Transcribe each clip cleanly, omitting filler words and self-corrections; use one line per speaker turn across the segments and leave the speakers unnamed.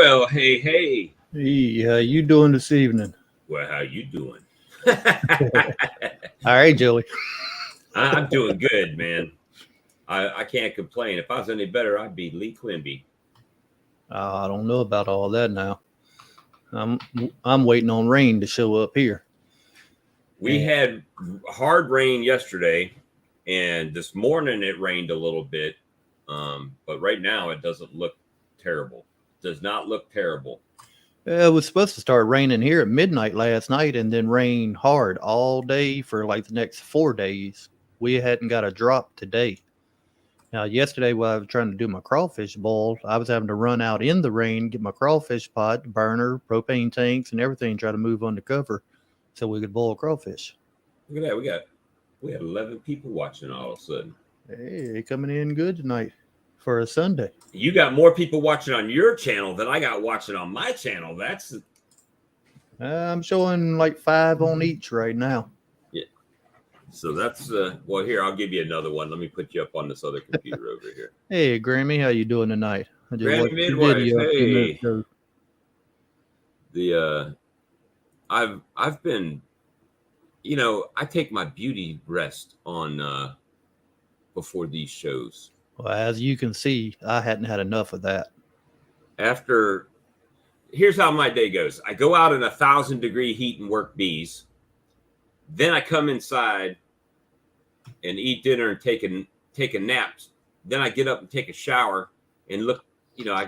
Well, hey.
Hey, how you doing this evening?
Well, how you doing?
All right, Joey.
I'm doing good, man. I can't complain. If I was any better, I'd be Lee Quimby.
I don't know about all that now. I'm I'm waiting on rain to show up here.
We had hard rain yesterday, and this morning it rained a little bit. But right now it doesn't look terrible. Does not look terrible.
It was supposed to start raining here at midnight last night and then rain hard all day for like the next 4 days. We hadn't got a drop today. Now, yesterday, while I was trying to do my crawfish boil, I was having to run out in the rain, get my crawfish pot, burner, propane tanks, and everything, try to move undercover so we could boil crawfish.
Look at that. We had 11 people watching all of a sudden.
Hey, coming in good tonight for a Sunday.
You got more people watching on your channel than I got watching on my channel. That's
I'm showing like 5 on each right now.
yeah. So that's well. Here, I'll give you another one. Let me put you up on this other computer over here.
Hey, Grammy, how you doing tonight? I just
Granny
watched your
Midwife,
video a few minutes
hey.
ago.
The I've been, I take my beauty rest on before these shows.
Well, as you can see, I hadn't had enough of that.
After, here's how my day goes. I go out in 1,000-degree heat and work bees. Then I come inside and eat dinner and take a nap. Then I get up and take a shower and look. I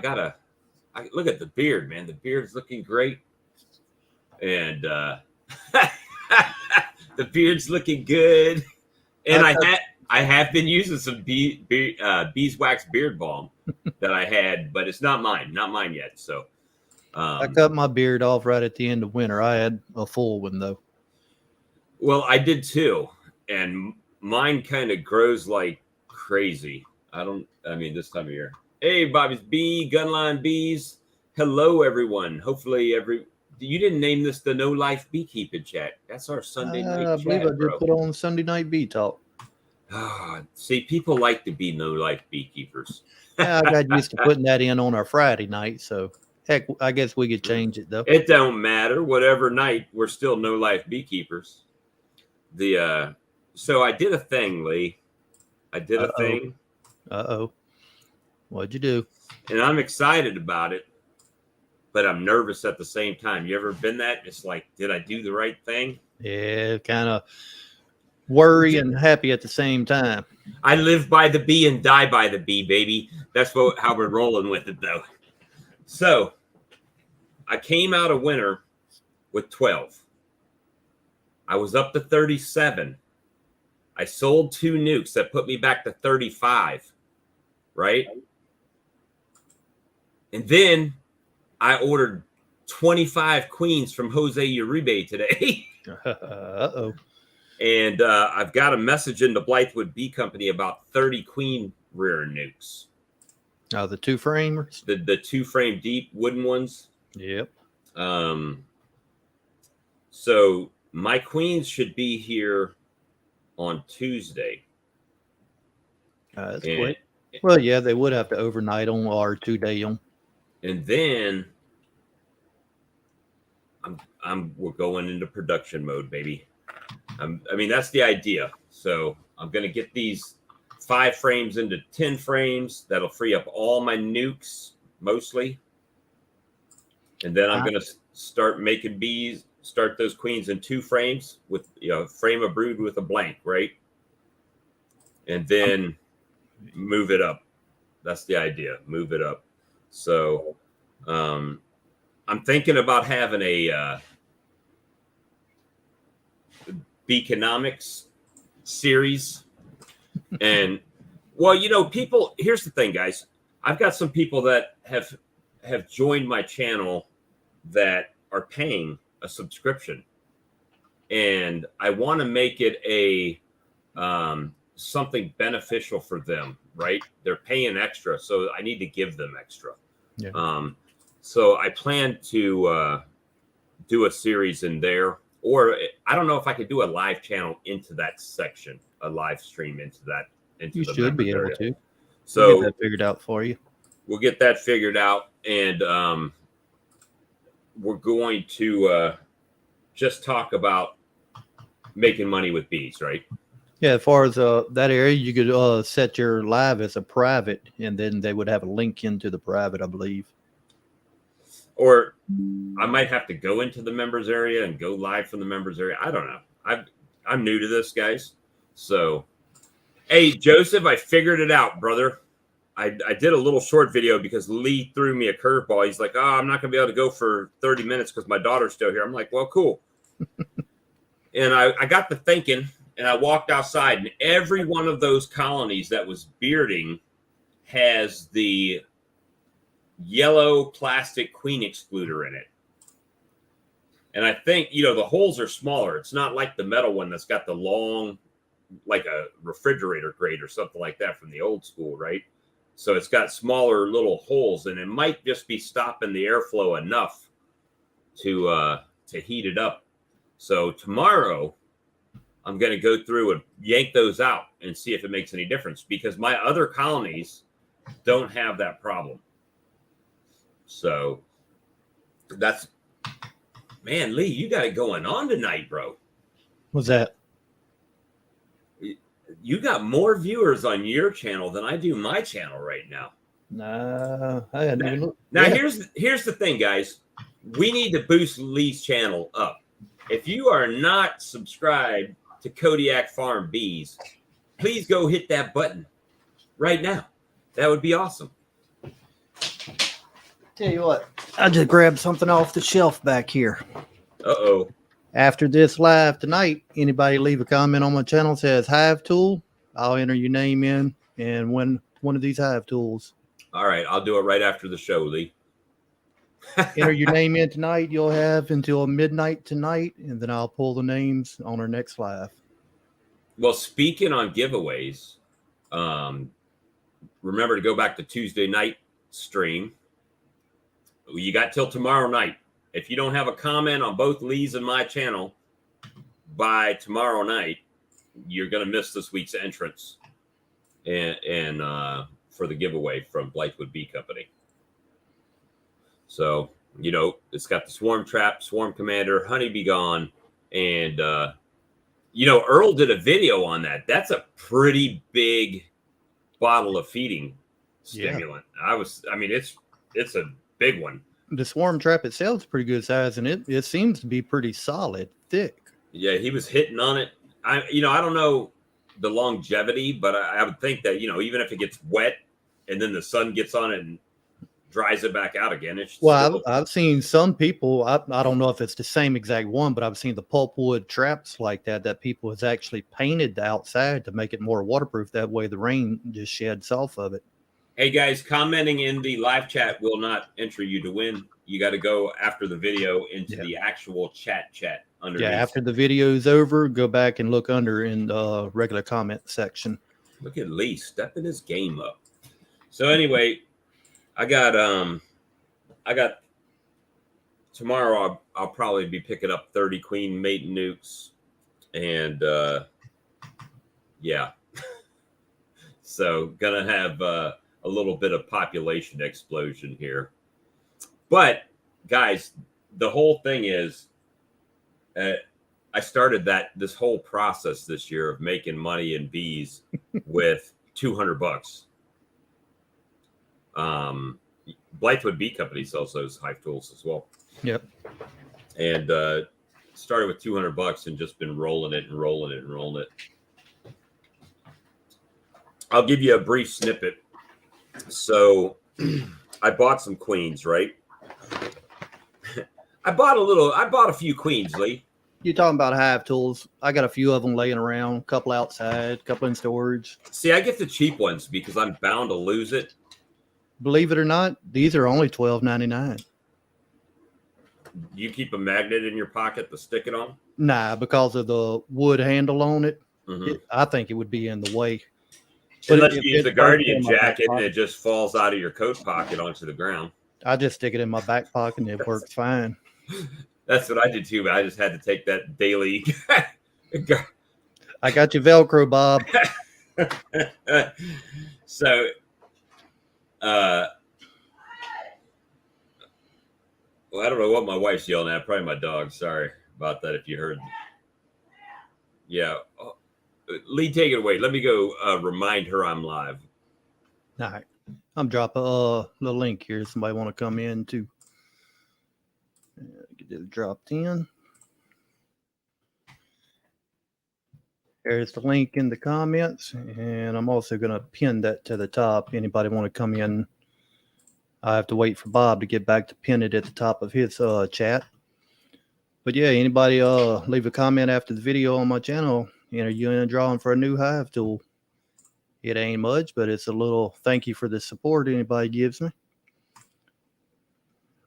look at the beard, man. The beard's looking great, and the beard's looking good. And I have been using some beeswax beard balm that I had, but it's not mine yet. So
I cut my beard off right at the end of winter. I had a full one though.
Well, I did too, and mine kind of grows like crazy. This time of year. Hey, Bobby's Bee, Gunline Bees. Hello, everyone. Hopefully, you didn't name this the No Life Beekeeping Chat. That's our Sunday night
I believe
chat,
I did put on Sunday Night Bee Talk.
See, people like to be No Life Beekeepers.
I got used to putting that in on our Friday night, so heck, I guess we could change it though.
It don't matter. Whatever night, we're still No Life Beekeepers. So I did a thing, Lee. I did a thing.
What'd you do?
And I'm excited about it, but I'm nervous at the same time. You ever been that? It's like, did I do the right thing?
Yeah, kind of worry and happy at the same time.
I live by the bee and die by the bee, baby. That's how we're rolling with it, though. So I came out of winter with 12. I was up to 37. I sold 2 nukes that put me back to 35, right? And then I ordered 25 queens from Jose Uribe today. And I've got a message in the Blythewood Bee Company about 30 queen rearing nukes.
Oh, the 2 framers?
The 2-frame deep wooden ones.
Yep.
So my queens should be here on Tuesday.
That's quick. Well, yeah, they would have to overnight on or 2-day on.
And then we're going into production mode, baby. That's the idea. So I'm going to get these 5 frames into 10 frames. That'll free up all my nukes, mostly. And then I'm going to start making bees, start those queens in 2 frames with, frame a brood with a blank, right? And then move it up. That's the idea. Move it up. So I'm thinking about having a Beaconomics series. And people, here's the thing, guys. I've got some people that have joined my channel that are paying a subscription, and I want to make it a something beneficial for them, right? They're paying extra, so I need to give them extra. Yeah. So I plan to do a series in there, or I don't know if I could do a live channel into that section, a live stream into that.
You should be able to.
So
we'll get that figured out for you.
We'll get that figured out, and we're going to just talk about making money with bees, right?
Yeah, as far as that area, you could set your live as a private, and then they would have a link into the private, I believe.
Or I might have to go into the members area and go live from the members area. I don't know. I'm new to this, guys. So, hey, Joseph, I figured it out, brother. I did a little short video because Lee threw me a curveball. He's like, "Oh, I'm not going to be able to go for 30 minutes because my daughter's still here." I'm like, "Well, cool." And I got to thinking, and I walked outside, and every one of those colonies that was bearding has the yellow plastic queen excluder in it. And I think, the holes are smaller. It's not like the metal one that's got the long, like a refrigerator grate or something like that from the old school, right? So it's got smaller little holes, and it might just be stopping the airflow enough to heat it up. So tomorrow, I'm going to go through and yank those out and see if it makes any difference, because my other colonies don't have that problem. So that's, man, Lee, you got it going on tonight, bro.
What's that?
You got more viewers on your channel than I do my channel right now.
Nah, I hadn't even looked.
Now,
Yeah.
here's the thing, guys. We need to boost Lee's channel up. If you are not subscribed to Kodiak Farm Bees, please go hit that button right now. That would be awesome.
Tell you what, I just grabbed something off the shelf back here.
Uh-oh.
After this live tonight, anybody leave a comment on my channel says Hive Tool, I'll enter your name in and win one of these Hive Tools.
All right, I'll do it right after the show, Lee.
Enter your name in tonight. You'll have until midnight tonight, and then I'll pull the names on our next live.
Well, speaking on giveaways, remember to go back to Tuesday night stream. You got till tomorrow night. If you don't have a comment on both Lee's and my channel by tomorrow night, you're going to miss this week's entrance and for the giveaway from Blythewood Bee Company. So, it's got the Swarm Trap, Swarm Commander, Honeybee Gone, and, Earl did a video on that. That's a pretty big bottle of feeding stimulant. Yeah. It's a big one.
The Swarm Trap itself is pretty good size, and it seems to be pretty solid, thick.
Yeah, he was hitting on it. I don't know the longevity, but I would think that, even if it gets wet and then the sun gets on it and dries it back out again.
I've seen some people, I don't know if it's the same exact one, but I've seen the pulpwood traps like that people has actually painted the outside to make it more waterproof. That way the rain just sheds off of it.
Hey guys, commenting in the live chat will not enter you to win. You got to go after the video into the actual chat underneath.
Yeah, after the video is over, go back and look under in the regular comment section.
Look at Lee stepping his game up. So anyway, I got tomorrow I'll probably be picking up 30 queen mate nukes, and yeah. So gonna have a little bit of population explosion here. But guys, the whole thing is I started this whole process this year of making money in bees with $200. Blythewood Bee Company sells those hive tools as well.
Yep.
And started with $200 and just been rolling it. I'll give you a brief snippet. So I bought some queens, right? I bought a few queens, Lee.
You're talking about hive tools. I got a few of them laying around, a couple outside, a couple in storage.
See, I get the cheap ones because I'm bound to lose it.
Believe it or not, these are only $12.99.
You keep a magnet in your pocket to stick it on?
Nah, because of the wood handle on it.
Mm-hmm.
I think it would be in the way.
Unless you use the Guardian jacket and it just falls out of your coat pocket onto the ground.
I just stick it in my back pocket and it works fine.
That's what I did too, but I just had to take that daily.
I got your Velcro, Bob.
So, Well, I don't know what my wife's yelling at. Probably my dog. Sorry about that if you heard. Yeah. Lee, take it away. Let me go remind her I'm live.
All right. I'm dropping the link here. Somebody want to come in too. Get it dropped in. There's the link in the comments, and I'm also going to pin that to the top. Anybody want to come in? I have to wait for Bob to get back to pin it at the top of his chat. But yeah, anybody leave a comment after the video on my channel. Enter you in a drawing for a new hive tool. It ain't much, but it's a little thank you for the support anybody gives me.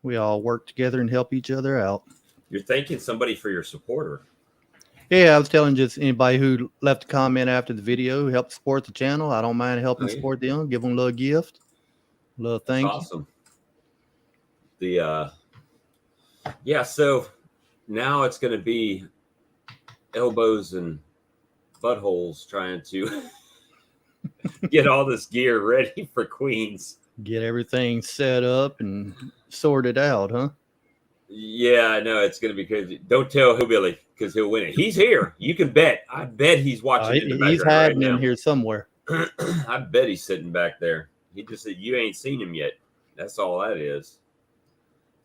We all work together and help each other out.
You're thanking somebody for your supporter.
Yeah, I was telling just anybody who left a comment after the video, help support the channel. I don't mind helping support them, give them a little gift, a little thank you.
Awesome. So now it's going to be elbows and buttholes trying to get all this gear ready for Queens.
Get everything set up and sorted out, huh?
Yeah, I know it's going to be crazy. Don't tell Hillbilly because he'll win it. He's here. You can bet. I bet he's watching in the background.
He's hiding
right
in
now.
here somewhere.
I bet he's sitting back there. He just said, you ain't seen him yet. That's all that is.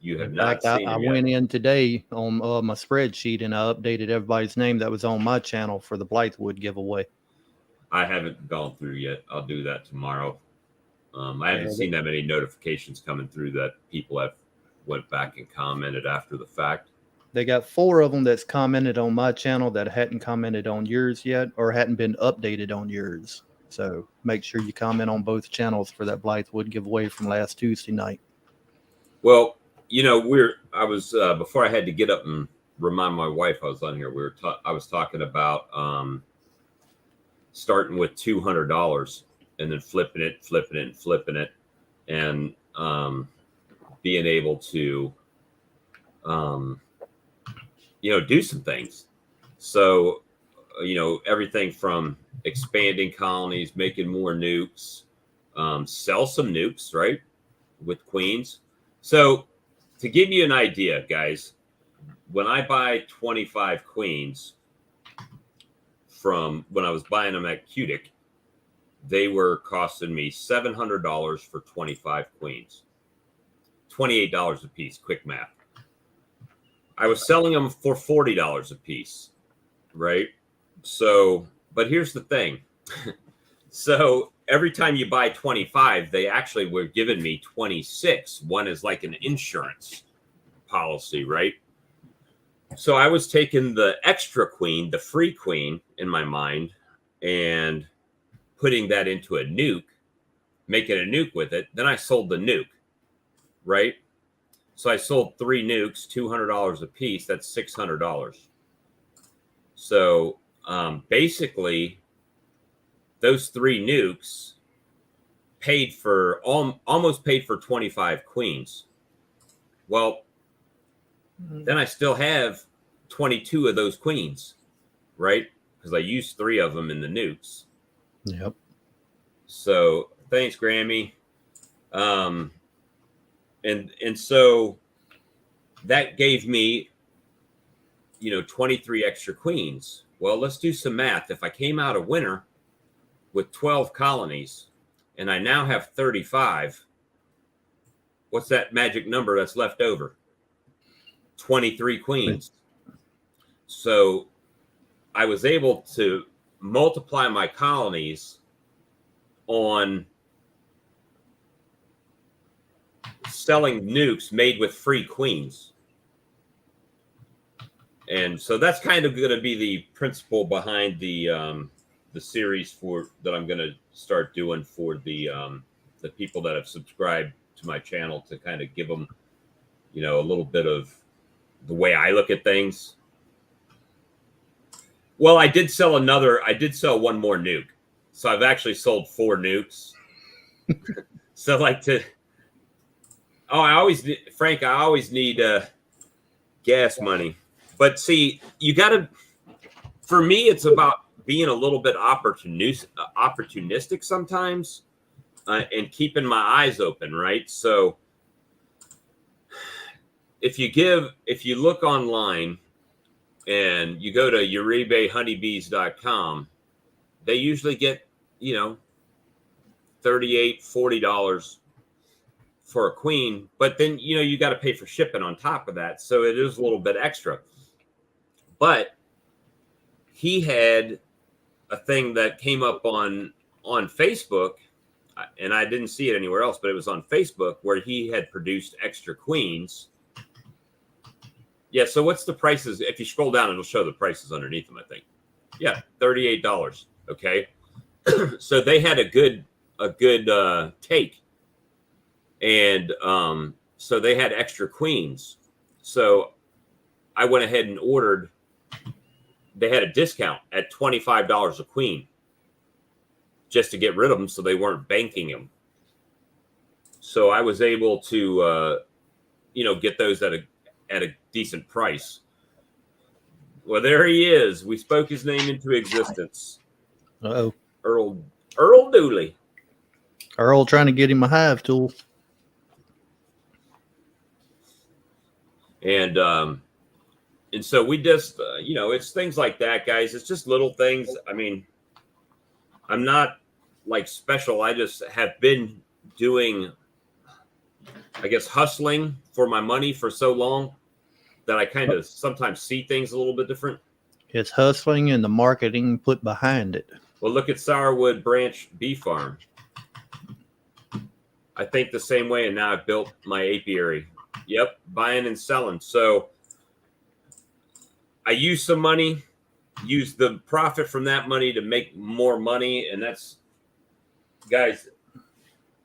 You have not seen him
I
yet.
went in today on my spreadsheet and I updated everybody's name that was on my channel for the Blythewood giveaway.
I haven't gone through yet. I'll do that tomorrow. I haven't seen that many notifications coming through that people have went back and commented after the fact.
They got 4 of them that's commented on my channel that hadn't commented on yours yet or hadn't been updated on yours. So make sure you comment on both channels for that Blythewood giveaway from last Tuesday night.
Well, you know, I was before I had to get up and remind my wife I was on here. I was talking about starting with $200 and then flipping it, and being able to do some things. So everything from expanding colonies, making more nukes, sell some nukes, right, with Queens. So to give you an idea, guys, when I buy 25 Queens from when I was buying them at Cutic, they were costing me $700 for 25 Queens, $28 a piece, quick math. I was selling them for $40 a piece, right? So, but here's the thing. So every time you buy 25, they actually were giving me 26. One is like an insurance policy, right? So I was taking the extra queen, the free queen in my mind, and putting that into a nuke, making a nuke with it. Then I sold the nuke, right? So I sold 3 nukes, $200 a piece. That's $600. So basically, those 3 nukes paid for almost paid for 25 Queens. Well, then I still have 22 of those Queens, right? Because I used 3 of them in the nukes.
Yep.
So thanks, Grammy. And so that gave me, 23 extra Queens. Well, let's do some math. If I came out a winner with 12 colonies and I now have 35, what's that magic number that's left over? 23 Queens. So I was able to multiply my colonies on selling nukes made with free Queens. And so that's kind of going to be the principle behind the series that I'm going to start doing for the people that have subscribed to my channel, to kind of give them, a little bit of the way I look at things. Well, I did sell one more nuke. So I've actually sold 4 nukes. So I always need gas money. But see, for me, it's about being a little bit opportunistic sometimes, and keeping my eyes open, right? So if you look online and you go to UribeHoneybees.com, they usually get, $38, $40 for a queen, but then, you got to pay for shipping on top of that. So it is a little bit extra. But he had a thing that came up on Facebook, and I didn't see it anywhere else, but it was on Facebook, where he had produced extra queens. Yeah. So what's the prices? If you scroll down, it'll show the prices underneath them, I think. Yeah. $38. Okay. So they had a good take. And so they had extra queens. So I went ahead and ordered. They had a discount at $25 a queen just to get rid of them, so they weren't banking them. So I was able to, get those at a decent price. Well, there he is. We spoke his name into existence.
Uh-oh.
Earl Dooley.
Earl trying to get him a hive tool.
And so we just, it's things like that, guys. It's just little things. I mean, I'm not like special. I just have been doing, I guess, hustling for my money for so long that I kind of sometimes see things a little bit different.
It's hustling and the marketing put behind it.
Well, look at Sourwood Branch Bee Farm. I think the same way, and now I've built my apiary. Yep, buying and selling. So I use some money, use the profit from that money to make more money. And that's, guys,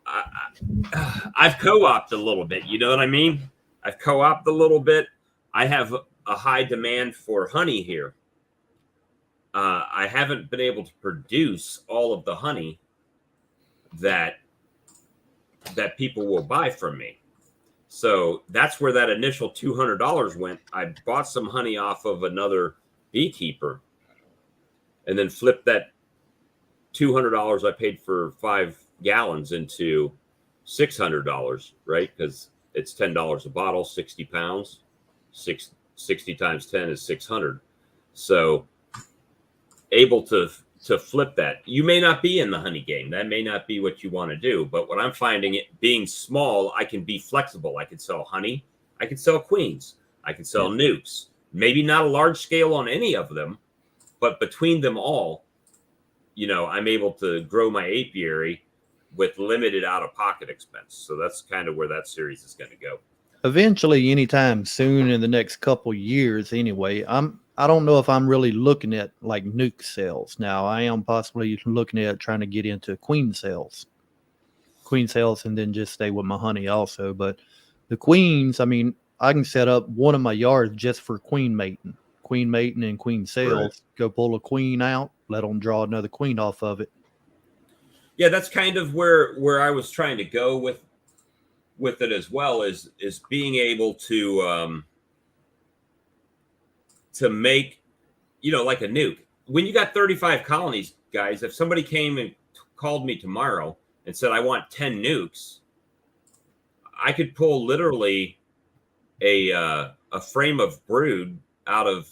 I've co-opted a little bit. You know what I mean? I've co-opted a little bit. I have a high demand for honey here. I haven't been able to produce all of the honey that people will buy from me. So that's where that initial $200 went. I bought some honey off of another beekeeper and then flipped that $200 I paid for 5 gallons into $600, right? Because it's $10 a bottle, 60 pounds. 60 times 10 is 600. So able to flip that. You may not be in the honey game. That may not be what you want to do. But what I'm finding, it being small, I can be flexible. I can sell honey. I can sell queens. I can sell nukes. Maybe not a large scale on any of them, but between them all, I'm able to grow my apiary with limited out-of-pocket expense. So that's kind of where that series is going to go.
Eventually, anytime soon in the next couple years, anyway, I don't know if I'm really looking at like nuke sales. Now, I am possibly looking at trying to get into queen sales, and then just stay with my honey also. But the queens, I mean, I can set up one of my yards just for queen mating and queen sales. Right. Go pull a queen out, let them draw another queen off of it.
Yeah, that's kind of where I was trying to go with it as well, is being able to make, like a nuke. When you got 35 colonies, guys, if somebody came and called me tomorrow and said, I want 10 nukes, I could pull literally a frame of brood out of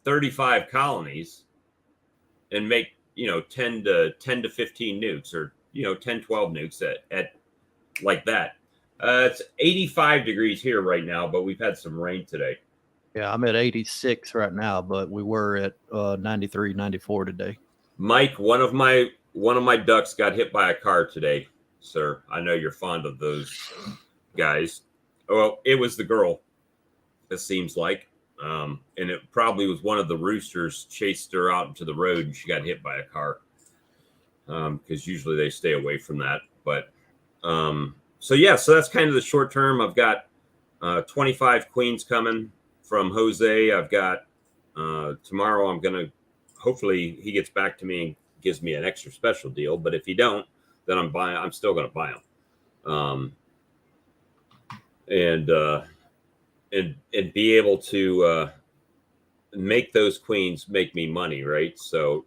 35 colonies and make, 10 to 15 nukes, or, 10, 12 nukes at like that. It's 85 degrees here right now, but we've had some rain today.
Yeah, I'm at 86 right now, but we were at 93, 94 today.
Mike, one of my ducks got hit by a car today, sir. I know you're fond of those guys. Well, it was the girl, it seems like. And it probably was one of the roosters chased her out into the road and she got hit by a car. Because usually they stay away from that. But so that's kind of the short term. I've got 25 queens coming from Jose. I've got tomorrow. I'm gonna, hopefully he gets back to me and gives me an extra special deal. But if he don't, then I'm still gonna buy them, and be able to make those queens make me money, right? So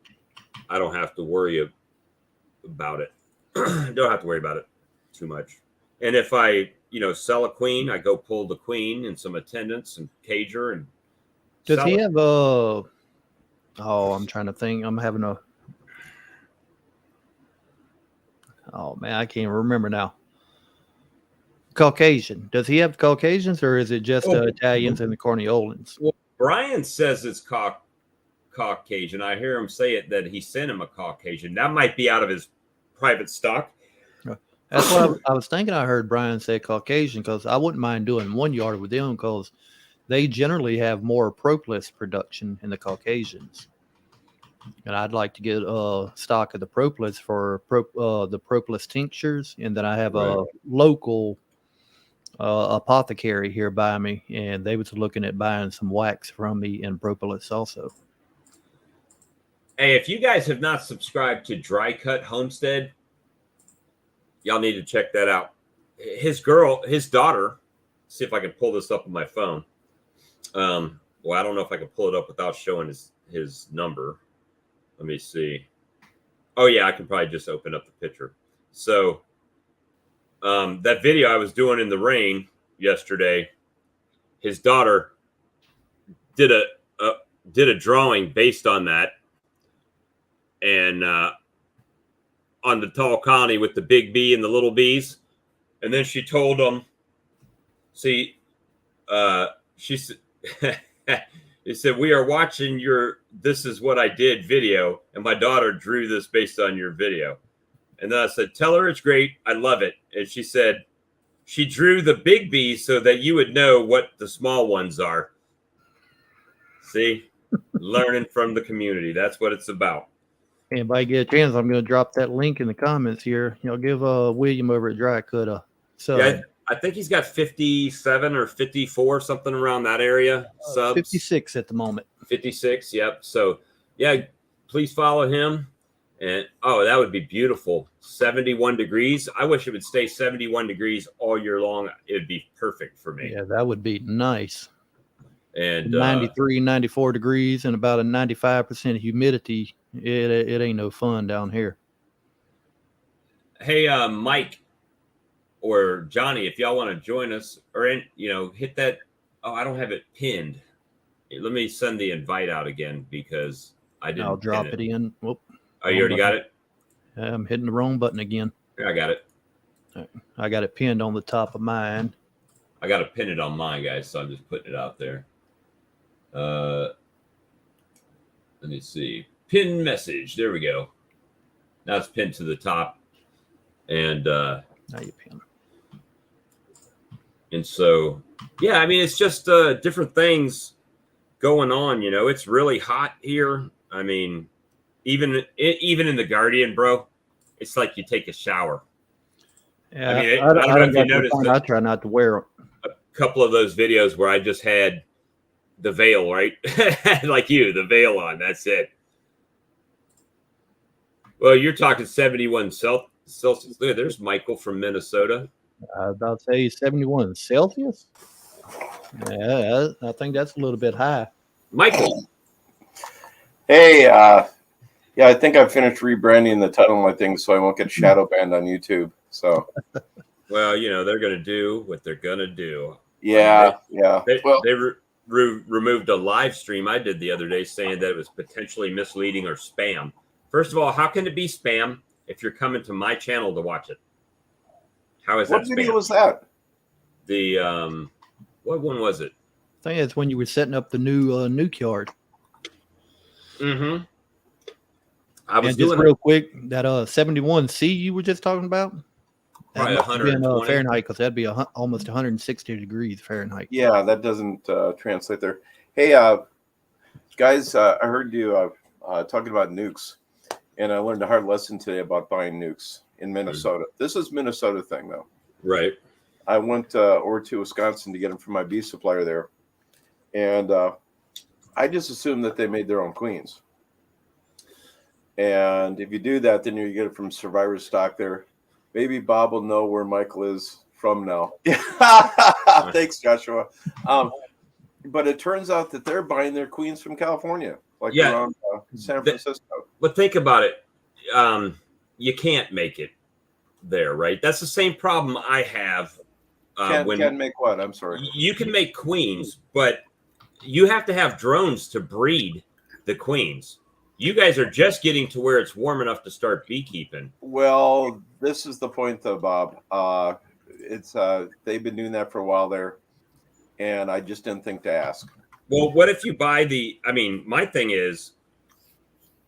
I don't have to worry about it. Don't have to worry about it too much. And if I sell a queen. I go pull the queen and some attendants and cager and
Does he
sell it.
have a? Oh, I'm trying to think. I'm having a. Oh man, I can't remember now. Caucasian. Does he have Caucasians, or is it just Italians and the Corneolans?
Well, Brian says it's Caucasian. I hear him say it that he sent him a Caucasian. That might be out of his private stock.
That's what I was thinking. I heard Brian say Caucasian because I wouldn't mind doing 1 yard with them because they generally have more Propolis production in the Caucasians. And I'd like to get a stock of the Propolis for the Propolis tinctures, and then I have a local apothecary here by me, and they was looking at buying some wax from me in Propolis also.
Hey, if you guys have not subscribed to Dry Cut Homestead, y'all need to check that out. His daughter, see if I can pull this up on my phone. Well, I don't know if I can pull it up without showing his number. Let me see. Oh yeah, I can probably just open up the picture. So that video I was doing in the rain yesterday, his daughter did a drawing based on that, and on the tall colony with the big bee and the little bees, and then she told them, "See, she said." He said, "We are watching your This Is What I Did video, and my daughter drew this based on your video." And then I said, "Tell her it's great. I love it." And she said, "She drew the big bees so that you would know what the small ones are." See, learning from the community. That's what it's about.
Anybody get a chance, I'm going to drop that link in the comments here. Give William over at Dry Cut
Yeah, I think he's got 57 or 54, something around that area. Subs.
56 at the moment.
56, yep. So, yeah, please follow him. And, that would be beautiful. 71 degrees. I wish it would stay 71 degrees all year long. It would be perfect for me.
Yeah, that would be nice.
And
93, 94 degrees and about a 95% humidity. It ain't no fun down here.
Hey, Mike or Johnny, if y'all want to join us or hit that. Oh, I don't have it pinned. Let me send the invite out again because I didn't.
I'll drop it in. Whoop.
Oh, you already got it?
I'm hitting the wrong button again.
Yeah, I got it.
I got it pinned on the top of mine.
I got to pin it on mine, guys, so I'm just putting it out there. Let me see. Pin message. There we go. Now it's pinned to the top. And
now you pin.
And so, yeah, I mean, it's just different things going on. It's really hot here. I mean, even in the Guardian, bro, it's like you take a shower.
Yeah,
I mean, I don't know if you noticed.
I try not to wear a
couple of those videos where I just had the veil, right? Like you, the veil on. That's it. Well, you're talking 71 Celsius. Look, there's Michael from Minnesota.
I was about to say 71 Celsius. Yeah, I think that's a little bit high.
Michael.
Hey, yeah, I think I've finished rebranding the title of my thing so I won't get shadow banned on YouTube. So,
well, they're going to do what they're going to do.
Yeah.
They removed a live stream I did the other day saying that it was potentially misleading or spam. First of all, how can it be spam if you're coming to my channel to watch it? How is that spam?
What video was that?
The what one was it?
I think it's when you were setting up the new nuke yard.
Mm-hmm. I was
and just
doing
real quick that 71C you were just talking about.
Probably 120
Fahrenheit, because that'd be almost 160 degrees Fahrenheit.
Yeah, that doesn't translate there. Hey, guys, I heard you talking about nukes, and I learned a hard lesson today about buying nukes in Minnesota. This is Minnesota thing, though.
Right.
I went over to Wisconsin to get them from my bee supplier there, and I just assumed that they made their own queens. And if you do that, then you get it from survivor stock there. Maybe Bob will know where Michael is from now. Thanks, Joshua. But it turns out that they're buying their queens from California, like around San Francisco.
But think about it. You can't make it there, right? That's the same problem I have
Can make what? I'm sorry.
You can make queens, but you have to have drones to breed the queens. You guys are just getting to where it's warm enough to start beekeeping.
Well, this is the point, though, Bob. It's they've been doing that for a while there, and I just didn't think to ask.
Well, what if you buy my thing is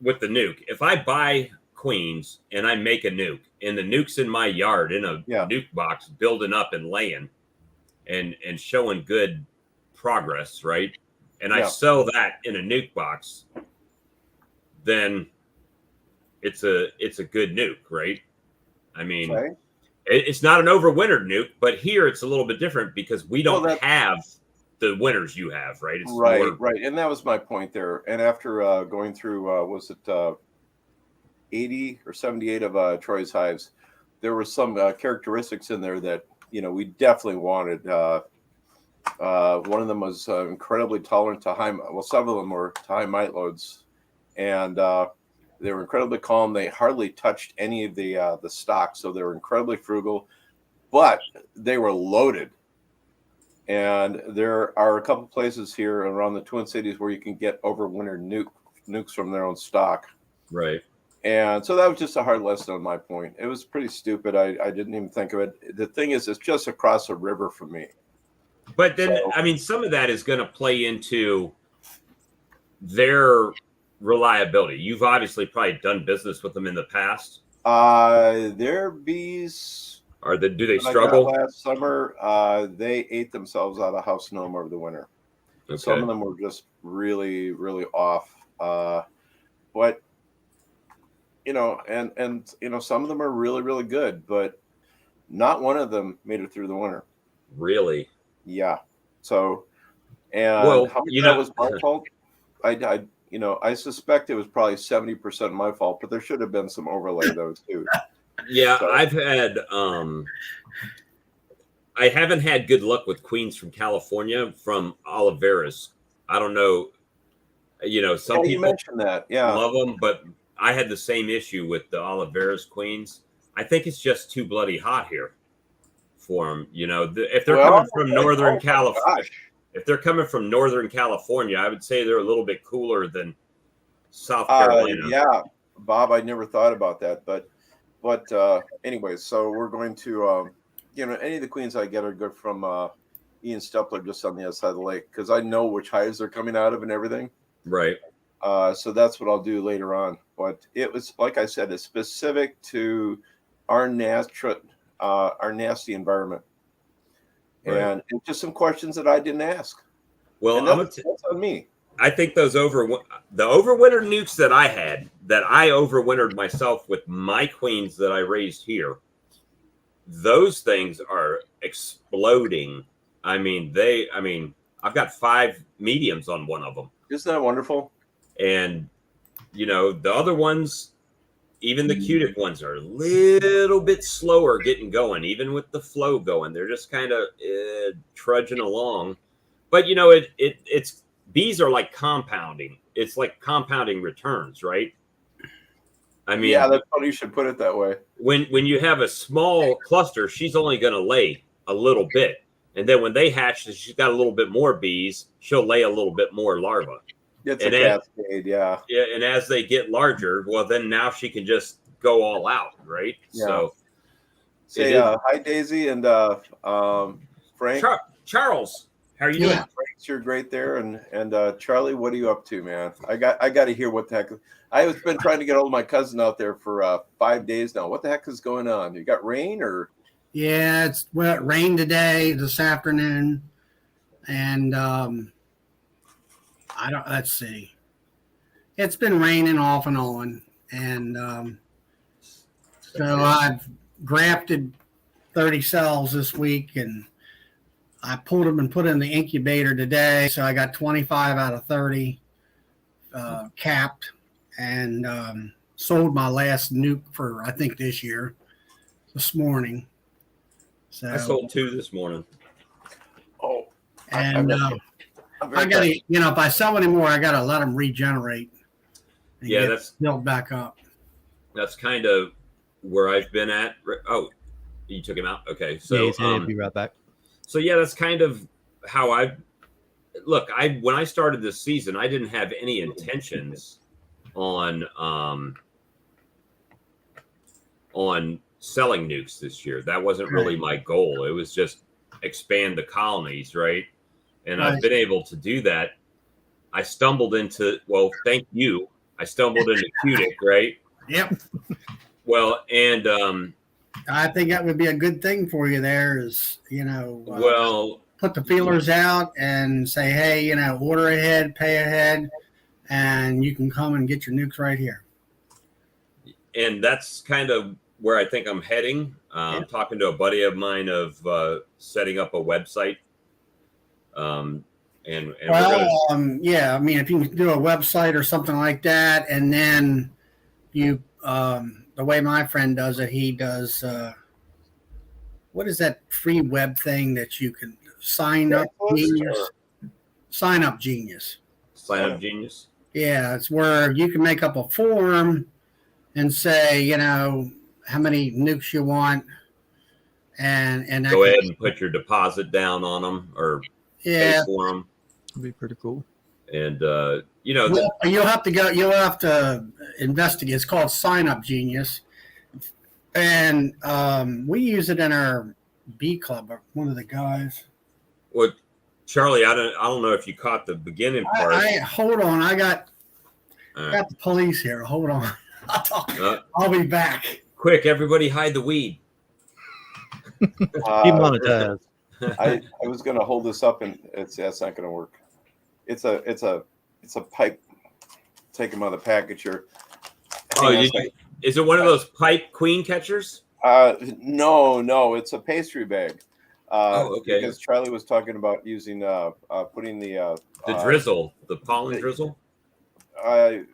with the nuke. If I buy queens and I make a nuke, and the nuke's in my yard in a nuke box, building up and laying, and showing good progress, right? And I sell that in a nuke box, then it's a good nuke, right? I mean, it's not an overwintered nuke, but here it's a little bit different because we don't have the winters you have, right? It's
right. And that was my point there. And after going through, was it 80 or 78 of Troy's hives, there were some characteristics in there that, we definitely wanted. One of them was incredibly tolerant to some of them were to high mite loads, and they were incredibly calm. They hardly touched any of the stock, so they were incredibly frugal, but they were loaded. And there are a couple places here around the Twin Cities where you can get overwintered nukes from their own stock.
Right.
And so that was just a hard lesson on my point. It was pretty stupid. I didn't even think of it. The thing is, it's just across a river from me.
But then, some of that is going to play into their reliability. You've obviously probably done business with them in the past.
Their bees...
do they struggle?
Last summer, they ate themselves out of house gnome over the winter. Okay. Some of them were just really, really off. But some of them are really, really good, but not one of them made it through the winter.
Really?
Yeah. So, and how much that was my fault? I suspect it was probably 70% my fault, but there should have been some overlay though too.
Yeah, so. I've had I haven't had good luck with queens from California from Oliveras. I don't know. Some people
mentioned that,
love them, but I had the same issue with the Oliveras queens. I think it's just too bloody hot here for them. If they're coming from Northern California, if they're coming from Northern California, I would say they're a little bit cooler than South Carolina.
Yeah, Bob, I never thought about that, but anyway, so we're going to, any of the queens I get are good from Ian Stepler just on the other side of the lake because I know which hives they're coming out of and everything.
Right.
So that's what I'll do later on. But it was, like I said, it's specific to our nasty environment. Right. And it's just some questions that I didn't ask.
Well,
that's on me.
I think the overwintered nukes that I had, that I overwintered myself with my queens that I raised here, those things are exploding. I've got 5 mediums on one of them.
Isn't that wonderful?
And, the other ones, even the cutic ones are a little bit slower getting going, even with the flow going. They're just kind of trudging along. But, it's bees are like compounding. It's like compounding returns, right?
Yeah, that's funny you should put it that way.
When you have a small cluster, she's only going to lay a little bit. And then when they hatch, she's got a little bit more bees. She'll lay a little bit more larvae.
It's a cascade, yeah.
Yeah, and as they get larger, well, then now she can just go all out, right?
Yeah.
So,
say hi, Daisy and Frank.
Charles, how are you doing?
Frank's, you're great there, and Charlie, what are you up to, man? I got to hear what the heck. I've been trying to get hold of my cousin out there for 5 days now. What the heck is going on? You got rain or?
Yeah, it rained today, this afternoon, and let's see. It's been raining off and on, and so I've grafted 30 cells this week, and I pulled them and put in the incubator today. So I got 25 out of 30 capped, and sold my last nuke for, I think, this morning. So
I sold 2 this morning.
Oh,
and I got to, if I sell any more, I got to let them regenerate.
Yeah, that's
built back up.
That's kind of where I've been at. Oh, you took him out. Okay, so
yeah, he'll be right back.
So yeah, that's kind of how I look. When I started this season, I didn't have any intentions on selling nukes this year. That wasn't really my goal. It was just expand the colonies, right? And I've been able to do that. I stumbled into, well, thank you. I stumbled into Cutic, right?
Yep.
Well, and
I think that would be a good thing for you there is,
well,
put the feelers out and say, hey, order ahead, pay ahead, and you can come and get your nukes right here.
And that's kind of where I think I'm heading. I'm talking to a buddy of mine of setting up a website. And
yeah, I mean, if you can do a website or something like that, and then you, the way my friend does it, he does, what is that free web thing that you can sign up? Sign Up Genius.
Sign Up Genius.
Yeah, it's where you can make up a form and say, how many nukes you want, and
go ahead and put your deposit down on them or pay for them.
That'd be pretty cool.
And
you'll have to go. You'll have to investigate. It's called Sign Up Genius, and we use it in our B club. One of the guys.
Well, Charlie, I don't know if you caught the beginning part.
Hold on. I got the police here. Hold on. I'll be back.
Quick, everybody, hide the weed.
Demonetized.
I was going to hold this up, and it's not going to work. It's a pipe. Take them out of the package here.
Is it one of those pipe queen catchers?
No, it's a pastry bag.
Okay.
Because Charlie was talking about using putting the
drizzle, the pollen drizzle.
Putting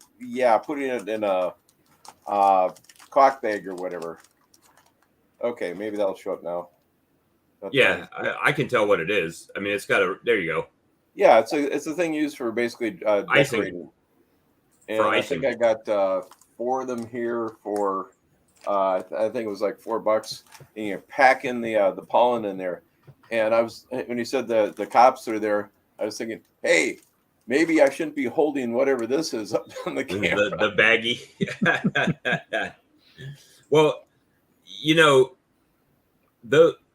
it in a clock bag or whatever. Okay, maybe that'll show up now.
I can tell what it is. I mean, it's got a. There you go.
Yeah, it's a thing used for basically decorating. And I think I got 4 of them here for I think it was like $4. And you pack in the pollen in there. And I was, when you said the cops are there, I was thinking, hey, maybe I shouldn't be holding whatever this is up on the camera.
The baggie. Well,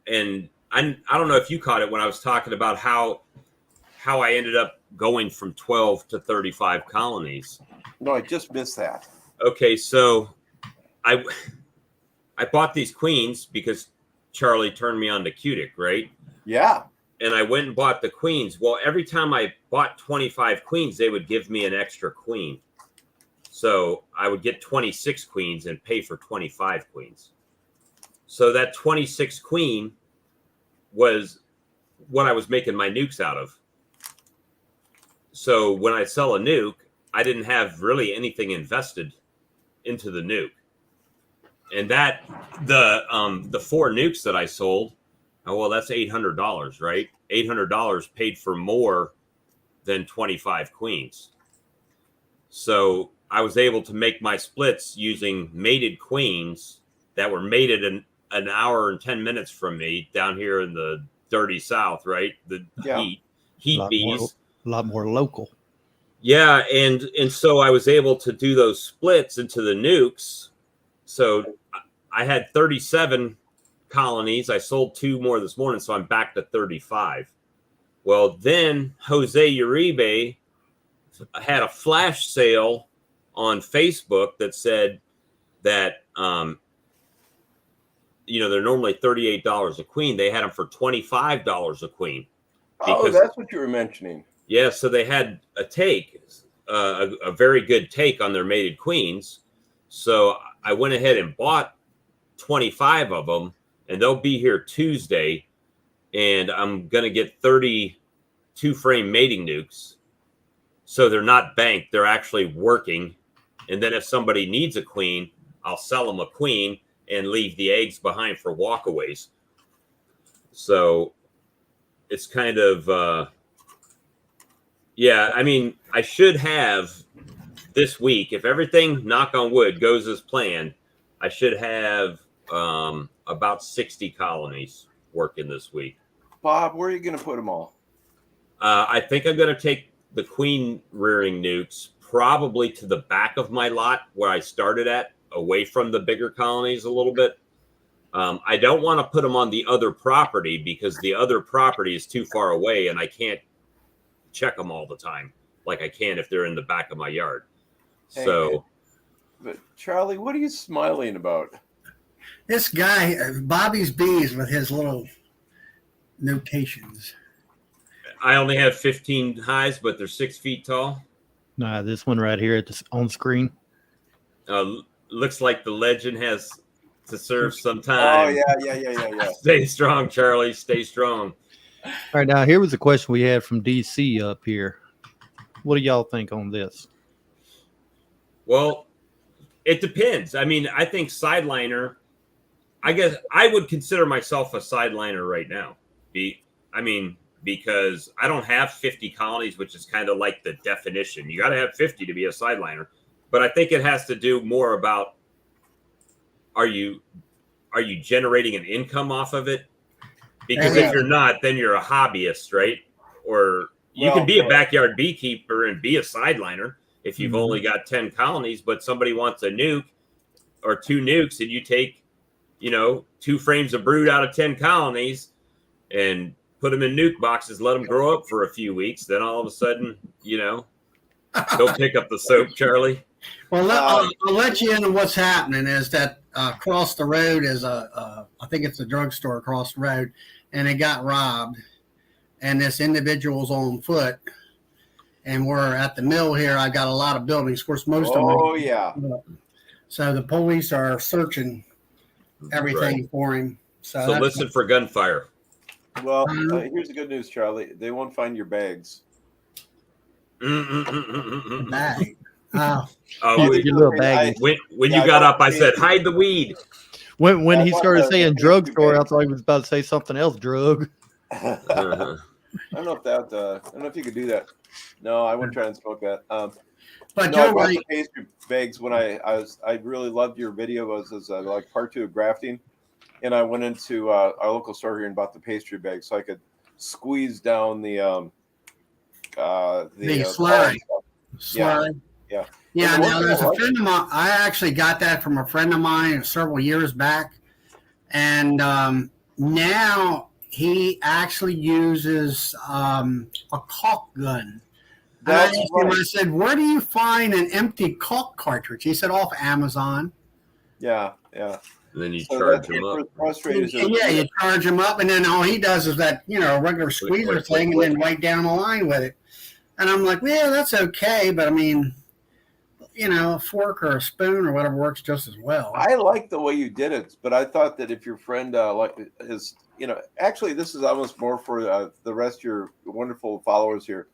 and I don't know if you caught it when I was talking about how I ended up going from 12 to 35 colonies.
No, I just missed that.
Okay, so I bought these queens because Charlie turned me on to Cutic, right?
Yeah.
And I went and bought the queens. Well, every time I bought 25 queens, they would give me an extra queen. So I would get 26 queens and pay for 25 queens. So that 26 queen was what I was making my nukes out of. So when I sell a nuke, I didn't have really anything invested into the nuke. And that the 4 nukes that I sold, that's $800, right? $800 paid for more than 25 queens. So I was able to make my splits using mated queens that were mated in an hour and 10 minutes from me down here in the dirty South, right? The heat bees.
A lot more local.
Yeah, and so I was able to do those splits into the nukes. So I had 37 colonies. I sold 2 more this morning, so I'm back to 35. Well, then Jose Uribe had a flash sale on Facebook that said that they're normally $38 a queen. They had them for $25 a queen.
That's what you were mentioning.
Yeah, so they had a very good take on their mated queens. So I went ahead and bought 25 of them, and they'll be here Tuesday. And I'm going to get 32 frame mating nukes. So they're not banked. They're actually working. And then if somebody needs a queen, I'll sell them a queen and leave the eggs behind for walkaways. So it's kind of, I mean, I should have this week, if everything, knock on wood, goes as planned, I should have about 60 colonies working this week.
Bob, where are you going to put them all?
I think I'm going to take the queen rearing nukes probably to the back of my lot where I started at, away from the bigger colonies a little bit. I don't want to put them on the other property because the other property is too far away and I can't check them all the time like I can if they're in the back of my yard. So,
but Charlie, what are you smiling about?
This guy, Bobby's Bees, with his little notations.
I only have 15 highs, but they're 6 feet tall.
Nah, this one right here on screen.
Looks like the legend has to serve some
Oh,
time.
yeah.
Stay strong, Charlie. Stay strong.
All right, now here was a question we had from DC up here. What do y'all think on this?
Well, it depends. I mean, I think sideliner, I guess I would consider myself a sideliner right now. Because I don't have 50 colonies, which is kind of like the definition. You got to have 50 to be a sideliner. But I think it has to do more about are you generating an income off of it? Because if you're not, then you're a hobbyist, right? Or you can be a backyard beekeeper and be a sideliner if you've only got 10 colonies, but somebody wants a nuke or 2 nukes and you take, 2 frames of brood out of 10 colonies and put them in nuke boxes, let them grow up for a few weeks. Then all of a sudden, go pick up the soap, Charlie.
Well, I'll let you into what's happening is that across the road is I think it's a drugstore across the road, and it got robbed. And this individual's on foot. And we're at the mill here. I got a lot of buildings. Of course, most of them.
Oh, yeah.
So the police are searching everything for him. So
listen for gunfire.
Well, here's the good news, Charlie. They won't find your bags.
bag. Oh,
Your little bag.
When you got up, I said, hide the weed.
When he started saying drugstore, I thought he was about to say something else, drug.
I don't know if you could do that. No, I wouldn't try and smoke that.
but
No, I
Joe,
bought the pastry bags when I really loved your video. It was like part 2 of grafting, and I went into our local store here and bought the pastry bags so I could squeeze down the
slurry. Slurry.
Yeah.
Yeah, now there's a friend of mine. I actually got that from a friend of mine several years back. And now he actually uses a caulk gun.
That's
I
right.
said, where do you find an empty caulk cartridge? He said, off Amazon.
Yeah.
And then you
So
charge
that
them up.
frustrated.
Yeah, you charge him up, and then all he does is that, regular squeezer thing, and then write down a line with it. And I'm like, well, that's okay, but I mean, a fork or a spoon or whatever works just as well.
I like the way you did it, but I thought that if your friend actually, this is almost more for the rest of your wonderful followers here.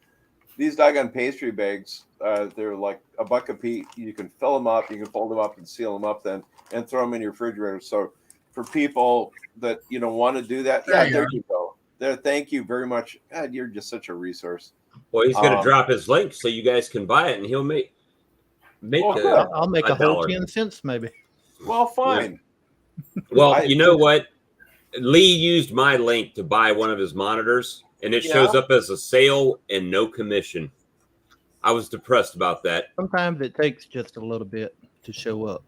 These doggone pastry bags, they're like $1 a piece. You can fill them up, you can fold them up and seal them up then and throw them in your refrigerator. So for people that, want to do that, there you go. There, thank you very much. God, you're just such a resource.
Well, he's going to drop his link so you guys can buy it, and he'll make
I'll make a whole
$1.
10 cents maybe.
Well, fine.
Well, you know what? Lee used my link to buy one of his monitors, and it shows up as a sale and no commission. I was depressed about that.
Sometimes it takes just a little bit to show up.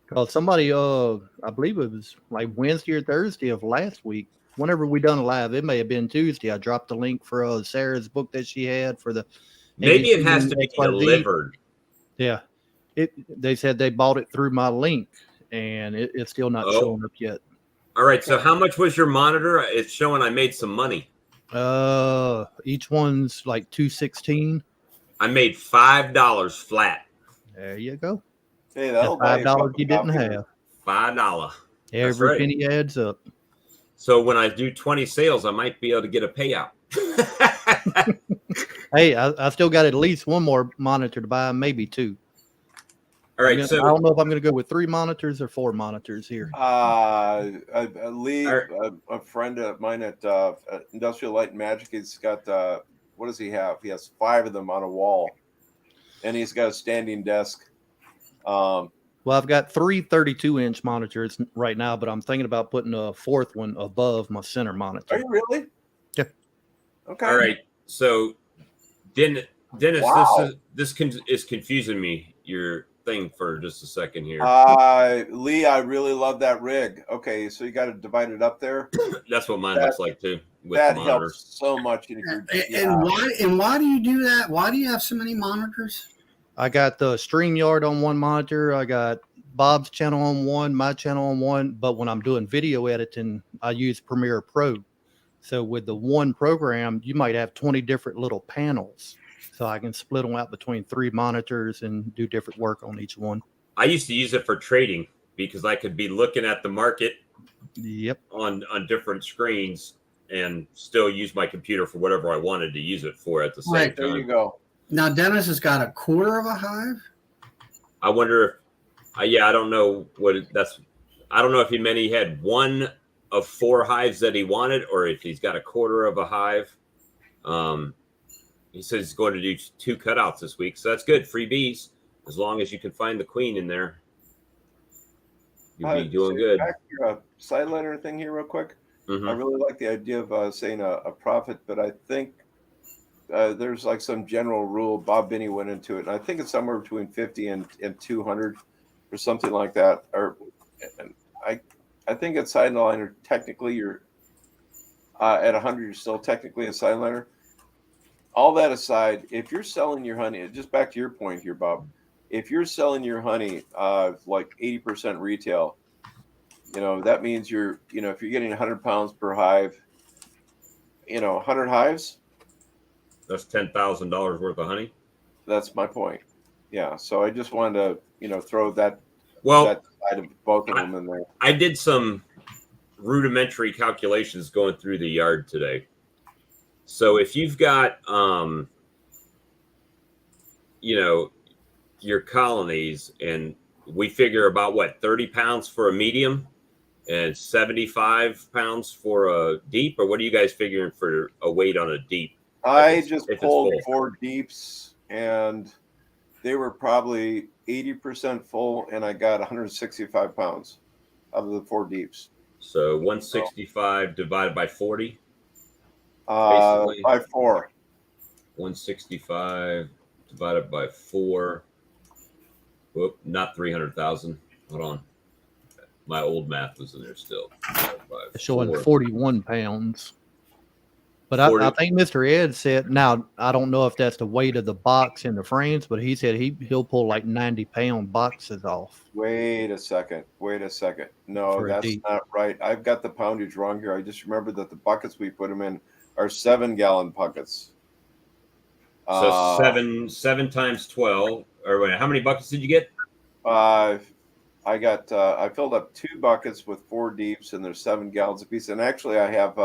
Because somebody, I believe it was like Wednesday or Thursday of last week, whenever we done a live, it may have been Tuesday. I dropped the link for Sarah's book that she had for the.
Maybe it has to be delivered.
Yeah. They said they bought it through my link, and it's still not showing up yet.
All right. So how much was your monitor? It's showing I made some money.
Each one's like $216.
I made $5 flat.
There you go.
Hey,
That's
that'll buy
$5 you didn't have.
$5.
Every
right.
penny adds up.
So when I do 20 sales, I might be able to get a payout.
Hey, I still got at least one more monitor to buy, maybe 2.
All right.
I
So
don't know if I'm going to go with 3 monitors or 4 monitors here.
Lee, a friend of mine at Industrial Light and Magic, he's got what does he have? He has 5 of them on a wall, and he's got a standing desk.
Well, I've got 3 32-inch monitors right now, but I'm thinking about putting a 4th one above my center monitor.
Are you really? Okay.
All right. So, Dennis,
Wow.
this is confusing me. Your thing for just a second here.
Lee, I really love that rig. Okay, so you got to divide it up there.
That's what mine
that-
looks like too. With
That
the
helps
monitors.
so much. And, if you're,
And why do you do that? Why do you have so many monitors?
I got the StreamYard on one monitor. I got Bob's channel on one, my channel on one. But when I'm doing video editing, I use Premiere Pro. So with the one program, you might have 20 different little panels. So I can split them out between 3 monitors and do different work on each one.
I used to use it for trading because I could be looking at the market
Yep.
on different screens and still use my computer for whatever I wanted to use it for at the same
Right,
there you
time.
go.
Now Dennis has got a quarter of a hive.
I wonder if, yeah, I don't know I don't know if he meant he had one of 4 hives that he wanted, or if he's got a quarter of a hive. He says he's going to do 2 cutouts this week, so that's good. Free bees, as long as you can find the queen in there. You'll be doing good.
Back to your sideliner thing here, real quick.
Mhm.
I really like the idea of saying a profit, but I think there's like some general rule. Bob Binney went into it, and I think it's somewhere between 50 and 200 or something like that. And I think at sideliner, technically, you're at 100, you're still technically a sideliner. All that aside, if you're selling your honey, just back to your point here, Bob, if you're selling your honey like 80% retail, that means if you're getting 100 pounds per hive, 100 hives,
That's $10,000 worth of honey.
that's my point. Yeah. So I just wanted to, throw that side of both of them in there.
I did some rudimentary calculations going through the yard today. So if you've got, your colonies, and we figure about 30 pounds for a medium and 75 pounds for a deep, or what are you guys figuring for a weight on a deep?
I just
if it's
pulled
full.
4 deeps, and they were probably 80% full, and I got 165 pounds out of the 4 deeps.
So 165 divided by 40.
By 4.
165 divided by 4. Whoop, not 300,000. Hold on. My old math was in there still.
Showing
4.
41 pounds. But I think Mr. Ed said, now, I don't know if that's the weight of the box and the frames, but he said he'll pull like 90-pound boxes off.
Wait a second. No,
For a
that's
deep.
not right. I've got the poundage wrong here. I just remembered that the buckets we put them in are 7-gallon buckets.
So 7 times 12. Or wait, how many buckets did you get?
I filled up 2 buckets with 4 deeps, and there's 7 gallons apiece. And actually, I have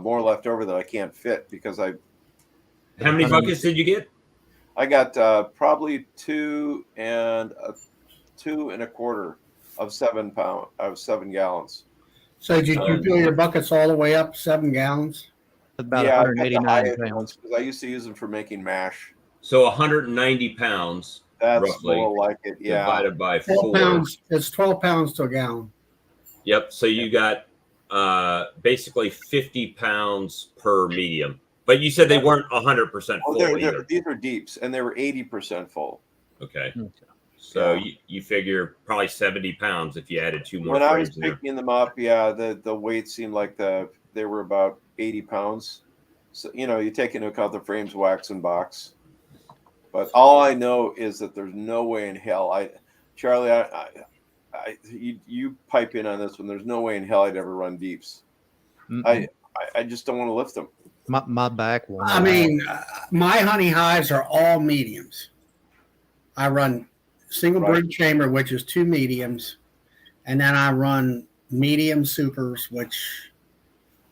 more left over that I can't fit because
How many buckets did you get?
I got probably 2 and 2 1/4 of 7 gallons.
So did you fill your buckets all the way up 7 gallons?
About
Yeah, I got the
189
highest
pounds.
ones because I used to use them for making mash.
So 190 pounds.
That's
roughly
more like it. Yeah.
divided by
12
4.
pounds. It's 12 pounds to a gallon.
Yep. So you got basically 50 pounds per medium. But you said they weren't 100% full either.
These are deeps, and they were 80% full.
Okay.
Okay.
So
Yeah.
you figure probably 70 pounds if you added 2 more
When I was
frames in there.
picking them up, yeah, the weight seemed like they were about 80 pounds. So you take into account the frames, wax, and box. But all I know is that there's no way in hell Charlie, you pipe in on this one. There's no way in hell I'd ever run deeps.
Mm-mm.
I just don't want to lift them.
My back one.
I mean, my honey hives are all mediums. I run single brood chamber, which is 2 mediums, and then I run medium supers, which.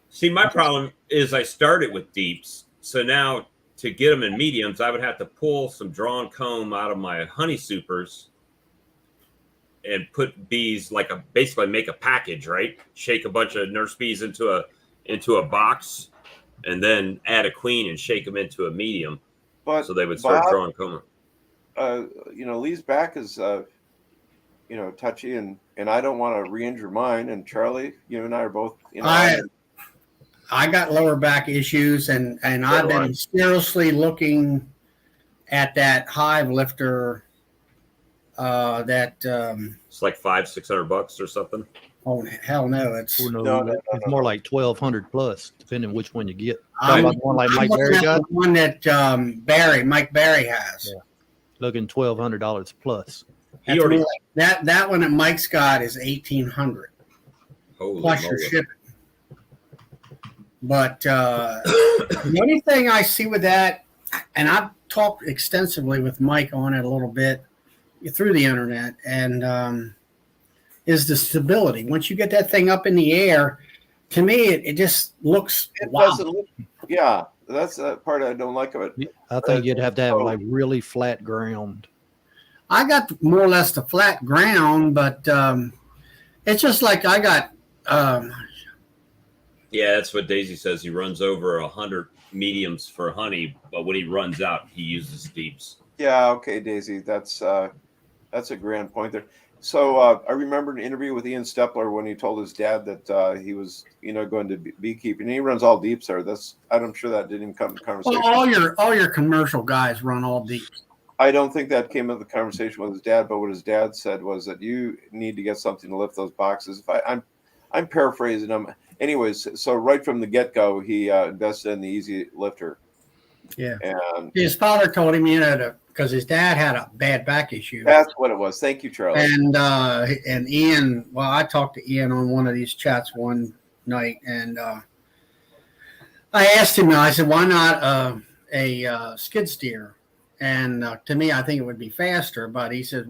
See, my problem is I started with deeps. So now to get them in mediums, I would have to pull some drawn comb out of my honey supers and put bees basically make a package, right? Shake a bunch of nurse bees into a box, and then add a queen and shake them into a medium.
But
so they would start
Bob,
drawing comb.
Lee's back is touchy, and I don't want to re-injure mine. And Charlie, you and I are both.
I got lower back issues, and I've
do I.
been seriously looking at that hive lifter.
It's like $500-600 or something.
Oh hell no! It's
Oh, no,
No,
it's more like 1,200 plus, depending which one you get.
I'm,
Talking about the one like
I'm
Mike
looking
Berry
at
got,
the one that Mike Barry has.
Yeah. looking $1,200 plus.
He
That's
already.
more like- that one that Mike's got is 1,800
Holy
plus your
moly.
shipping. But the only thing I see with that, and I've talked extensively with Mike on it a little bit through the internet, and is the stability. Once you get that thing up in the air, to me, it just looks
It
wow.
doesn't look. Yeah, that's the part I don't like of it.
I think you'd have to have like really flat ground.
I got more or less the flat ground, but it's just like I got.
Yeah, that's what Daisy says. He runs over 100 mediums for honey, but when he runs out, he uses deeps.
Yeah, okay, Daisy, that's a grand point there. So I remember an interview with Ian Stepler when he told his dad that he was, going to beekeeping. And he runs all deeps there. I'm sure that didn't even come to conversation.
Well, all your commercial guys run all deep.
I don't think that came up the conversation with his dad, but what his dad said was that you need to get something to lift those boxes. I'm paraphrasing him. Anyways, so right from the get-go, he invested in the Easy Lifter.
Yeah.
And
His father told him, because his dad had a bad back issue.
that's what it was. Thank you, Charlie.
And Ian, well, I talked to Ian on one of these chats one night, and I asked him, I said, why not a skid steer? And to me, I think it would be faster. But he said,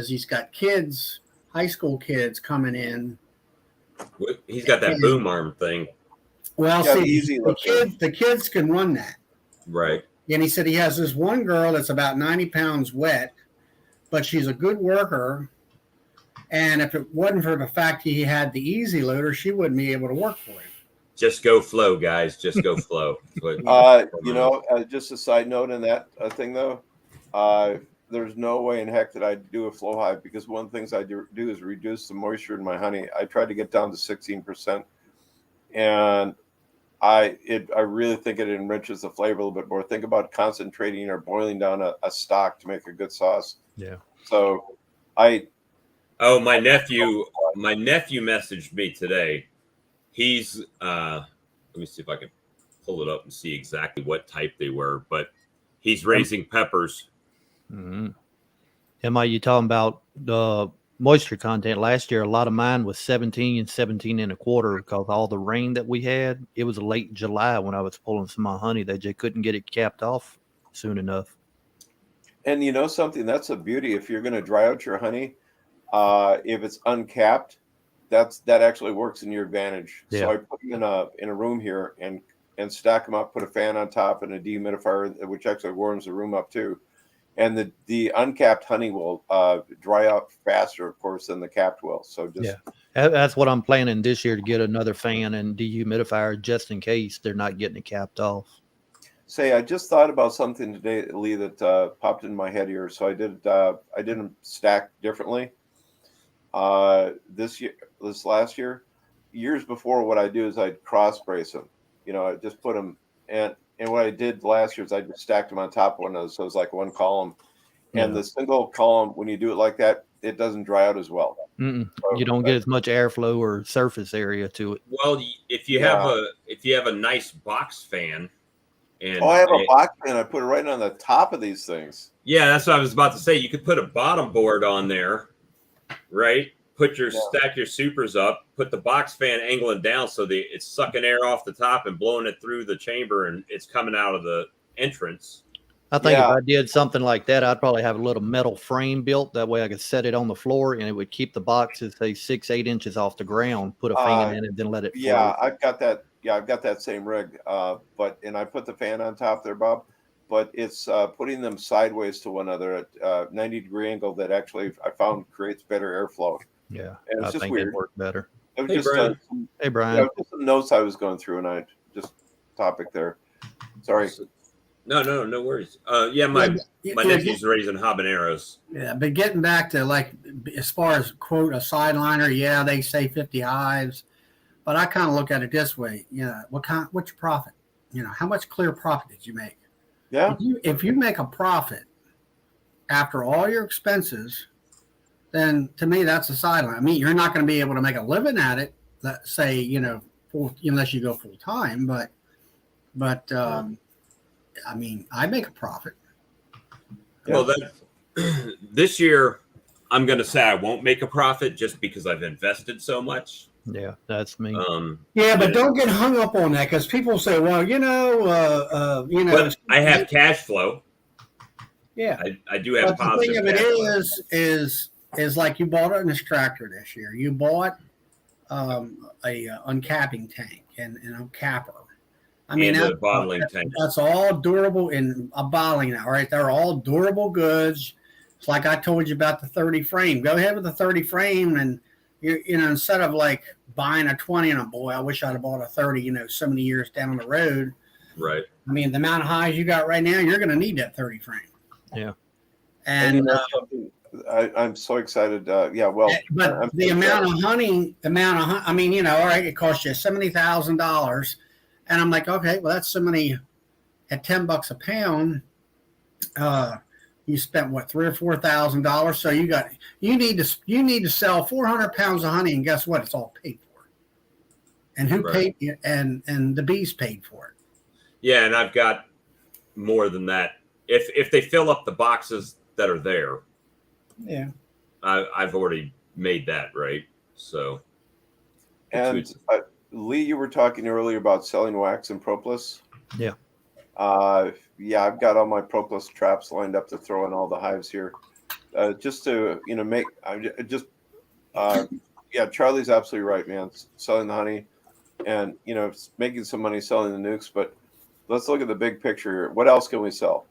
he's got kids, high school kids coming in.
He's got that boom arm thing.
Well,
Yeah,
see,
easy
the kids can run that.
Right.
And he said he has this one girl that's about 90 pounds wet, but she's a good worker. And if it wasn't for the fact he had the easy loader, she wouldn't be able to work for him.
Just go flow, guys. Just go flow.
Just a side note in that thing, though. There's no way in heck that I'd do a flow hive, because one of the things I do is reduce the moisture in my honey. I tried to get down to 16%, and I really think it enriches the flavor a little bit more. Think about concentrating or boiling down a stock to make a good sauce.
Yeah.
So
my nephew messaged me today. He's let me see if I can pull it up and see exactly what type they were, but he's raising peppers.
Mm-hmm. Am you talking about the moisture content? Last year, a lot of mine was 17 and 17 and a quarter because all the rain that we had. It was late July when I was pulling some of my honey. They just couldn't get it capped off soon enough.
And you know something, that's a beauty. If you're going to dry out your honey, if it's uncapped, that actually works in your advantage.
Yeah.
So I put them in a room here and stack them up, put a fan on top and a dehumidifier, which actually warms the room up too. And the uncapped honey will dry out faster, of course, than the capped will. So
That's what I'm planning this year, to get another fan and dehumidifier just in case they're not getting it capped off.
Say, I just thought about something today, Lee, that popped in my head here. So I did them stack differently. This last year, years before, what I do is I'd cross brace them. I just put them, and what I did last year is I just stacked them on top of one of those, so it's like one column. And the single column, when you do it like that, it doesn't dry out as well.
So, you don't get as much airflow or surface area to it.
Well, if you have a nice box fan, and
I have a box fan. I put it right on the top of these things.
Yeah, that's what I was about to say. You could put a bottom board on there, right? Stack your supers up, put the box fan angling down so it's sucking air off the top and blowing it through the chamber, and it's coming out of the entrance.
I think if I did something like that, I'd probably have a little metal frame built. That way I could set it on the floor and it would keep the boxes, say 6-8 inches off the ground, put a fan in it, then let it flow.
Yeah, I've got that same rig. And I put the fan on top there, Bob, but it's putting them sideways to one another at 90-degree angle that actually I found creates better airflow.
Yeah,
and
I think it'd work better.
It was
Hey,
just
Brian.
Hey, Brian.
just some notes I was going through, and I just topic there. Sorry.
No worries. My nephew's raising habaneros.
Yeah, but getting back to as far as quote a sideliner, they say 50 hives. But I kind of look at it this way, what's your profit? How much clear profit did you make?
Yeah.
If you make a profit after all your expenses, then to me that's a sideline. I mean, you're not going to be able to make a living at it. Let's say unless you go full time. But I mean, I make a profit.
Well, this year I'm going to say I won't make a profit just because I've invested so much.
Yeah, that's me.
Yeah, but don't get hung up on that because people say, well,
But I have cash flow.
Yeah,
I do have
but the
positive
thing of it
cash flow.
is like you bought an extractor this year. You bought a uncapping tank and a capper. I mean,
and a bottling tank.
That's all durable in a bottling now, right? They're all durable goods. It's like I told you about the 30 frame. Go ahead with the 30 frame, and instead of like buying a 20 and boy, I wish I'd have bought a 30. So many years down the road.
Right.
I mean, the amount of highs you got right now, you're going to need that 30 frame.
Yeah.
And
that's something I'm so excited. But
the amount of honey, I mean, all right, it costs you $70,000. And I'm like, okay, well, that's so many at $10 a pound. You spent what, $3,000 or $4,000. So you need to sell 400 pounds of honey, and guess what? It's all paid for. And who paid? And the bees paid for it.
Yeah, and I've got more than that. If they fill up the boxes that are there,
yeah,
I've already made that, right. So,
and Lee, you were talking earlier about selling wax and propolis.
Yeah.
I've got all my propolis traps lined up to throw in all the hives here, just to make. Charlie's absolutely right, man. Selling the honey, and making some money selling the nukes. But let's look at the big picture here. What else can we sell?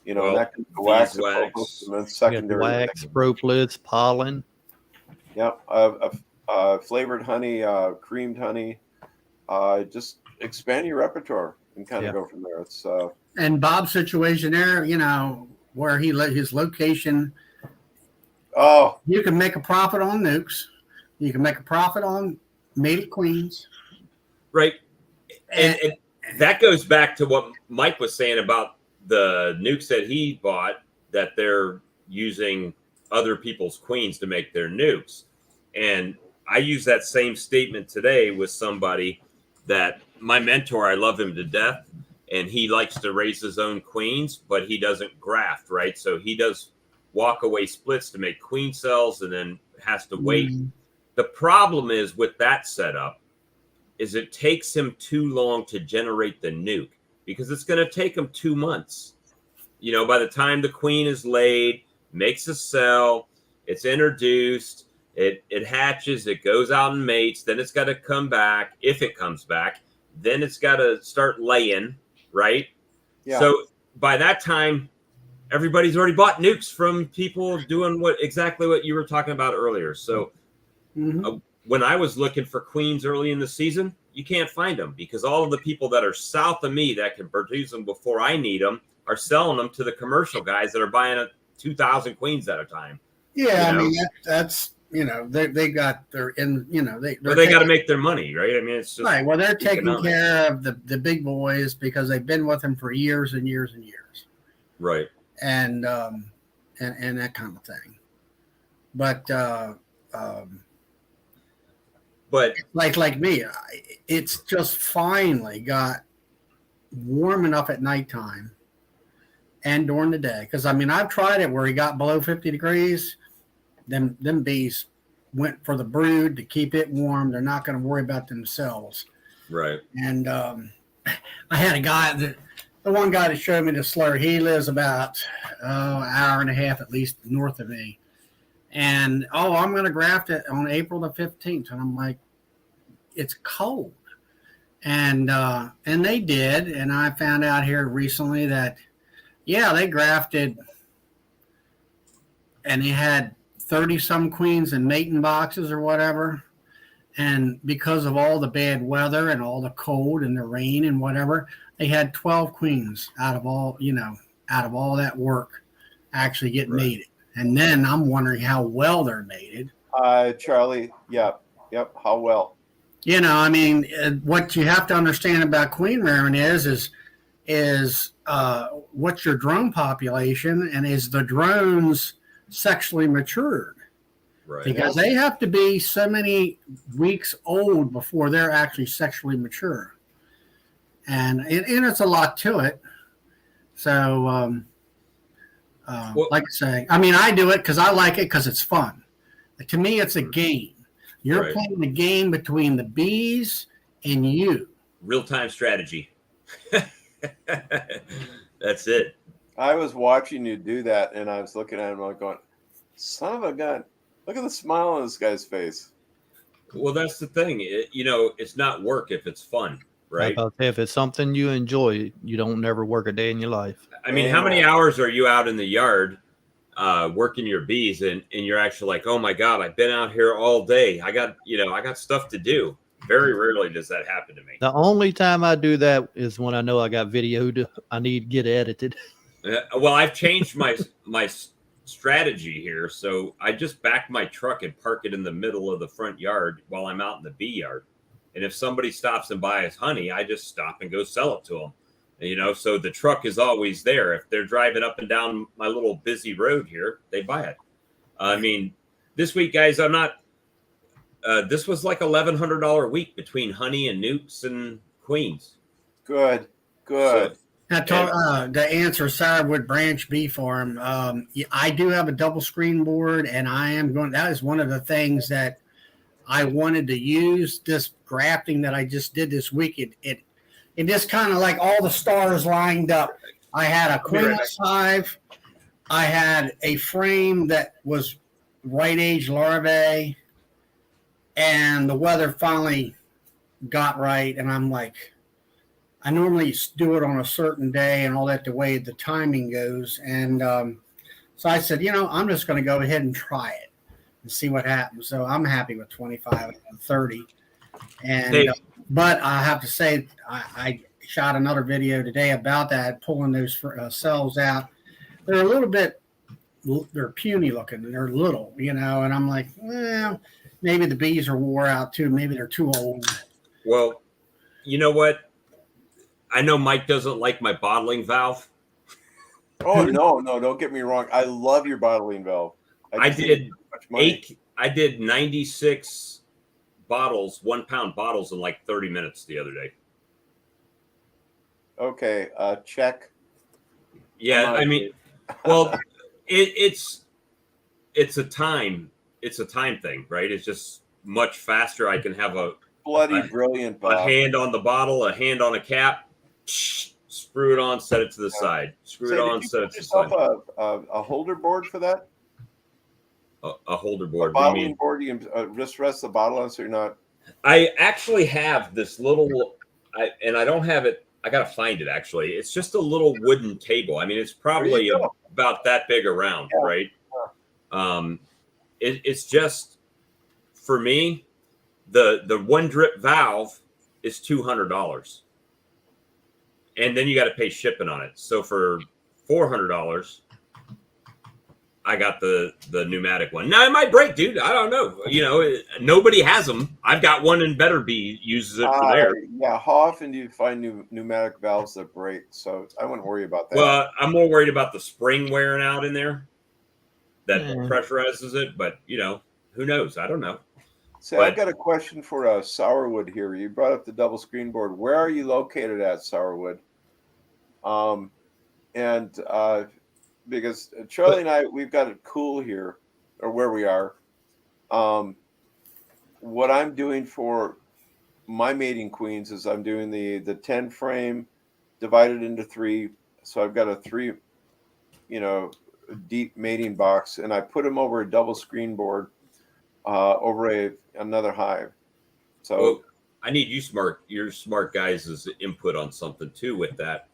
That can be wax, propolis, and then secondary
wax, propolis, pollen.
Yep. Flavored honey, creamed honey. Just expand your repertoire and kind of go from there. It's
and Bob's situation there, where his location.
Oh,
you can make a profit on nukes. You can make a profit on mated queens.
Right. And that goes back to what Mike was saying about the nukes that he bought, that they're using other people's queens to make their nukes. And I use that same statement today with somebody that my mentor, I love him to death, and he likes to raise his own queens, but he doesn't graft, right? So he does walk away splits to make queen cells and then has to wait. The problem is with that setup is it takes him too long to generate the nuke, because it's going to take him 2 months. By the time the queen is laid, makes a cell, it's introduced, it hatches, it goes out and mates, then it's got to come back. If it comes back, then it's got to start laying, right? Yeah. So by that time, everybody's already bought nukes from people doing exactly what you were talking about earlier. So when I was looking for queens early in the season, you can't find them because all of the people that are south of me that can produce them before I need them are selling them to the commercial guys that are buying 2,000 queens at a time.
Yeah, I mean that's they got their
they got to make their money, right? I mean, it's just
right. Well, they're taking care of the big boys because they've been with them for years and years and years,
right?
And that kind of thing. But like me, it's just finally got warm enough at nighttime and during the day. Because, I mean, I've tried it where he got below 50 degrees. Them bees went for the brood to keep it warm. They're not going to worry about themselves.
Right.
And I had a guy, the one guy that showed me the slur, he lives about an hour and a half at least north of me. And, I'm going to graft it on April the 15th. And I'm like, it's cold. And they did. And I found out here recently that, they grafted and they had 30-some queens in mating boxes or whatever. And because of all the bad weather and all the cold and the rain and whatever, they had 12 queens out of all that work actually get mated. And then I'm wondering how well they're mated.
Charlie, yep. How well?
I mean, what you have to understand about queen rearing is what's your drone population, and is the drones sexually matured?
Right.
Because they have to be so many weeks old before they're actually sexually mature, and it's a lot to it. So,
Well-
like I say, I mean, I do it because I like it because it's fun. To me, it's a game. You're
Right.
playing the game between the bees and you.
Real-time strategy. That's it.
I was watching you do that, and I was looking at him, like going, "Son of a gun! Look at the smile on this guy's face."
Well, that's the thing. It's not work if it's fun, right?
About if it's something you enjoy, you don't never work a day in your life.
I mean, how many hours are you out in the yard working your bees, and you're actually like, oh my God, I've been out here all day. I got stuff to do. Very rarely does that happen to me.
The only time I do that is when I know I got video I need to get edited.
Well, I've changed my strategy here. So I just back my truck and park it in the middle of the front yard while I'm out in the bee yard. And if somebody stops and buys honey, I just stop and go sell it to them. So the truck is always there. If they're driving up and down my little busy road here, they buy it. I mean, this week, guys, I'm not. This was like $1,100 a week between honey and nukes and queens.
Good.
So,
To answer Sourwood Branch Bee Farm, I do have a double screen board, and I am going. That is one of the things that I wanted to use. This grafting that I just did this week, it just kind of like all the stars lined up. I had a queenless hive. I had a frame that was white age larvae, and the weather finally got right. And I'm like, I normally do it on a certain day and all that, the way the timing goes. And so I said, I'm just going to go ahead and try it and see what happens. So I'm happy with 25 and 30. And but I have to say, I shot another video today about that, pulling those cells out. They're a little bit, they're puny looking, and they're little, and I'm like, well, maybe the bees are wore out too. Maybe they're too old.
well, you know what? I know Mike doesn't like my bottling valve.
Oh no, don't get me wrong. I love your bottling valve.
I did 96 bottles, 1 pound bottles in like 30 minutes the other day.
Okay, check.
Yeah, I mean, well, it's a time thing, right? It's just much faster. I can have a
Brilliant,
a hand on the bottle, a hand on a cap, screw it on, set it to the side. Screw it on, set it to the side.
A holder board for that?
A holder board.
A bottling board. You can just rest the bottle on, so you're not.
I actually have this little, and I don't have it. I gotta find it. Actually, it's just a little wooden table. I mean, it's probably about that big around, right? It's just, for me, the one drip valve is $200, and then you got to pay shipping on it. So for $400, I got the pneumatic one. Now it might break, dude. I don't know. Nobody has them. I've got one, and Better Bee uses it for there.
Yeah, how often do you find pneumatic valves that break? So I wouldn't worry about that.
Well, I'm more worried about the spring wearing out in there that pressurizes it. But who knows? I don't know.
So I've got a question for Sourwood here. You brought up the double screen board. Where are you located at, Sourwood? Because Charlie and I, we've got it cool here, or where we are. What I'm doing for my mating queens is I'm doing the 10 frame divided into 3. So I've got a 3, deep mating box, and I put them over a double screen board over another hive. So
I need your smart guys' input on something too with that.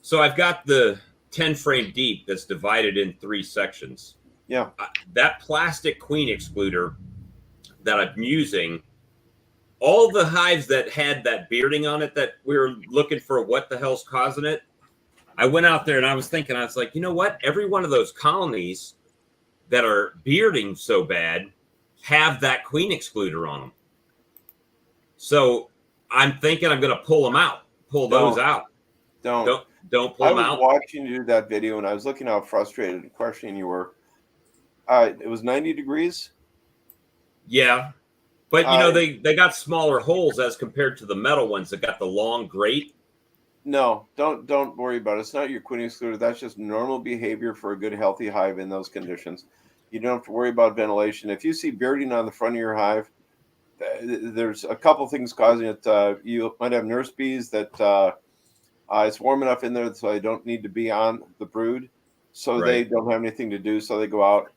So I've got the 10 frame deep that's divided in 3 sections.
Yeah.
That plastic queen excluder that I'm using, all the hives that had that bearding on it that we were looking for what the hell's causing it, I went out there and I was thinking, I was like, you know what? Every one of those colonies that are bearding so bad have that queen excluder on them. So I'm thinking I'm going to pull them out, pull those out.
Don't
Pull
I
them
was
out.
watching you do that video, and I was looking how frustrated and questioning you were. It was 90 degrees.
Yeah. But they got smaller holes as compared to the metal ones that got the long grate.
No, don't worry about it. It's not your queen excluder. That's just normal behavior for a good healthy hive in those conditions. You don't have to worry about ventilation. If you see bearding on the front of your hive, there's a couple things causing it. You might have nurse bees that it's warm enough in there so they don't need to be on the brood, so they don't have anything to do, so they go out.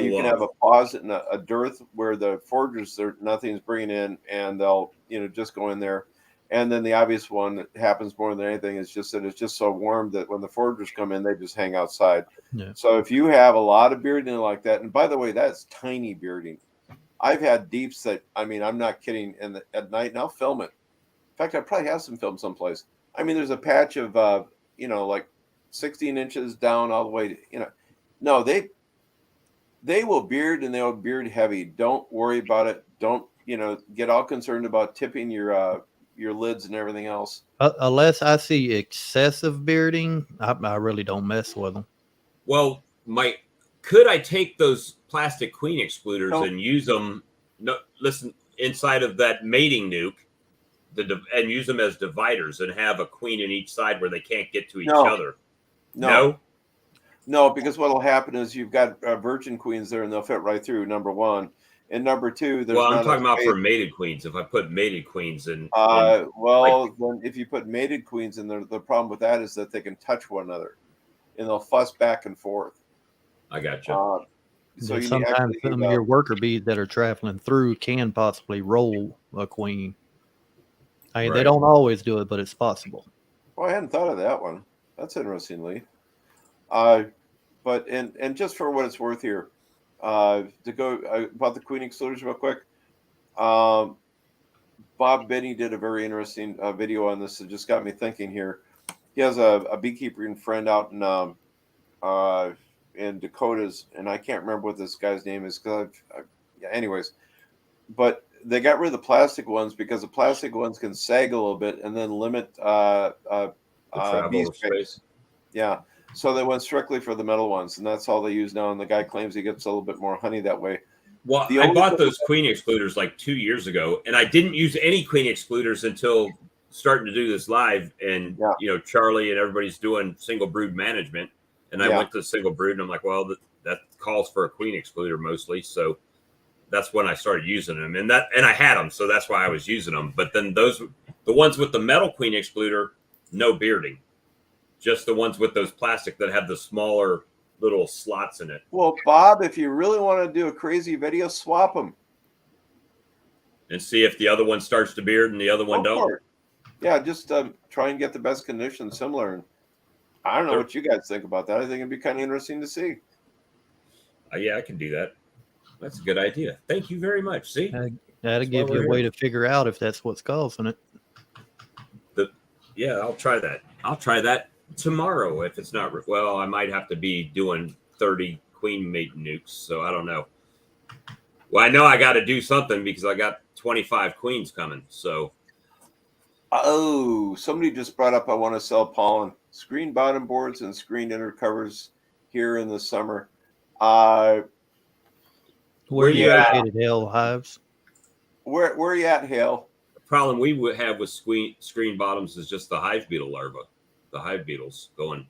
You can have a pause and a dearth where the foragers, nothing's bringing in, and they'll just go in there. And then the obvious one that happens more than anything is just that it's just so warm that when the foragers come in, they just hang outside.
Yeah.
So if you have a lot of bearding like that, and by the way, that's tiny bearding. I've had deeps that, I'm not kidding, at night, and I'll film it. In fact, I probably have some film someplace. There's a patch of, like 16 inches down all the way to, no, they will beard, and they'll beard heavy. Don't worry about it. Don't, get all concerned about tipping your lids and everything else.
Unless I see excessive bearding, I really don't mess with them.
Well, could I take those plastic queen excluders and use them? Inside of that mating nuke, and use them as dividers and have a queen in each side where they can't get to each other.
No, because what will happen is you've got virgin queens there, and they'll fit right through. Number one. And number two, there's
I'm talking about for mated queens. If I put mated queens in,
then if you put mated queens in there, the problem with that is that they can touch one another, and they'll fuss back and forth.
I got you.
So
sometimes some of your worker bees that are traveling through can possibly roll a queen. They don't always do it, but it's possible.
Well, I hadn't thought of that one. That's interesting, Lee. But and just for what it's worth here. To go about the queen excluders real quick. Bob Benny did a very interesting video on this. It just got me thinking here. He has a beekeeping friend out in Dakotas, and I can't remember what this guy's name is. Anyways, but they got rid of the plastic ones because the plastic ones can sag a little bit and then limit bee space. Yeah. So they went strictly for the metal ones, and that's all they use now. And the guy claims he gets a little bit more honey that way.
Well, I bought those queen excluders like 2 years ago, and I didn't use any queen excluders until starting to do this live. And Charlie and everybody's doing single brood management, and I went to single brood, and I'm like, well, that calls for a queen excluder mostly. So that's when I started using them, and I had them, so that's why I was using them. But then the ones with the metal queen excluder, no bearding. Just the ones with those plastic that have the smaller little slots in it.
Well, Bob, if you really want to do a crazy video, swap them.
And see if the other one starts to beard and the other one don't.
Yeah, just try and get the best conditions similar. And I don't know what you guys think about that. I think it'd be kind of interesting to see.
Yeah, I can do that. That's a good idea. Thank you very much. See?
That'll give you a way to figure out if that's what's causing it.
I'll try that. I'll try that tomorrow if it's not. Well, I might have to be doing 30 queen mate nukes, so I don't know. Well, I know I got to do something because I got 25 queens coming. So,
somebody just brought up I want to sell pollen screen bottom boards and screen inner covers here in the summer.
Where are you located, Hale Hives?
Where are you at, Hale?
The problem we would have with screen bottoms is just the hive beetle larva. The hive beetles going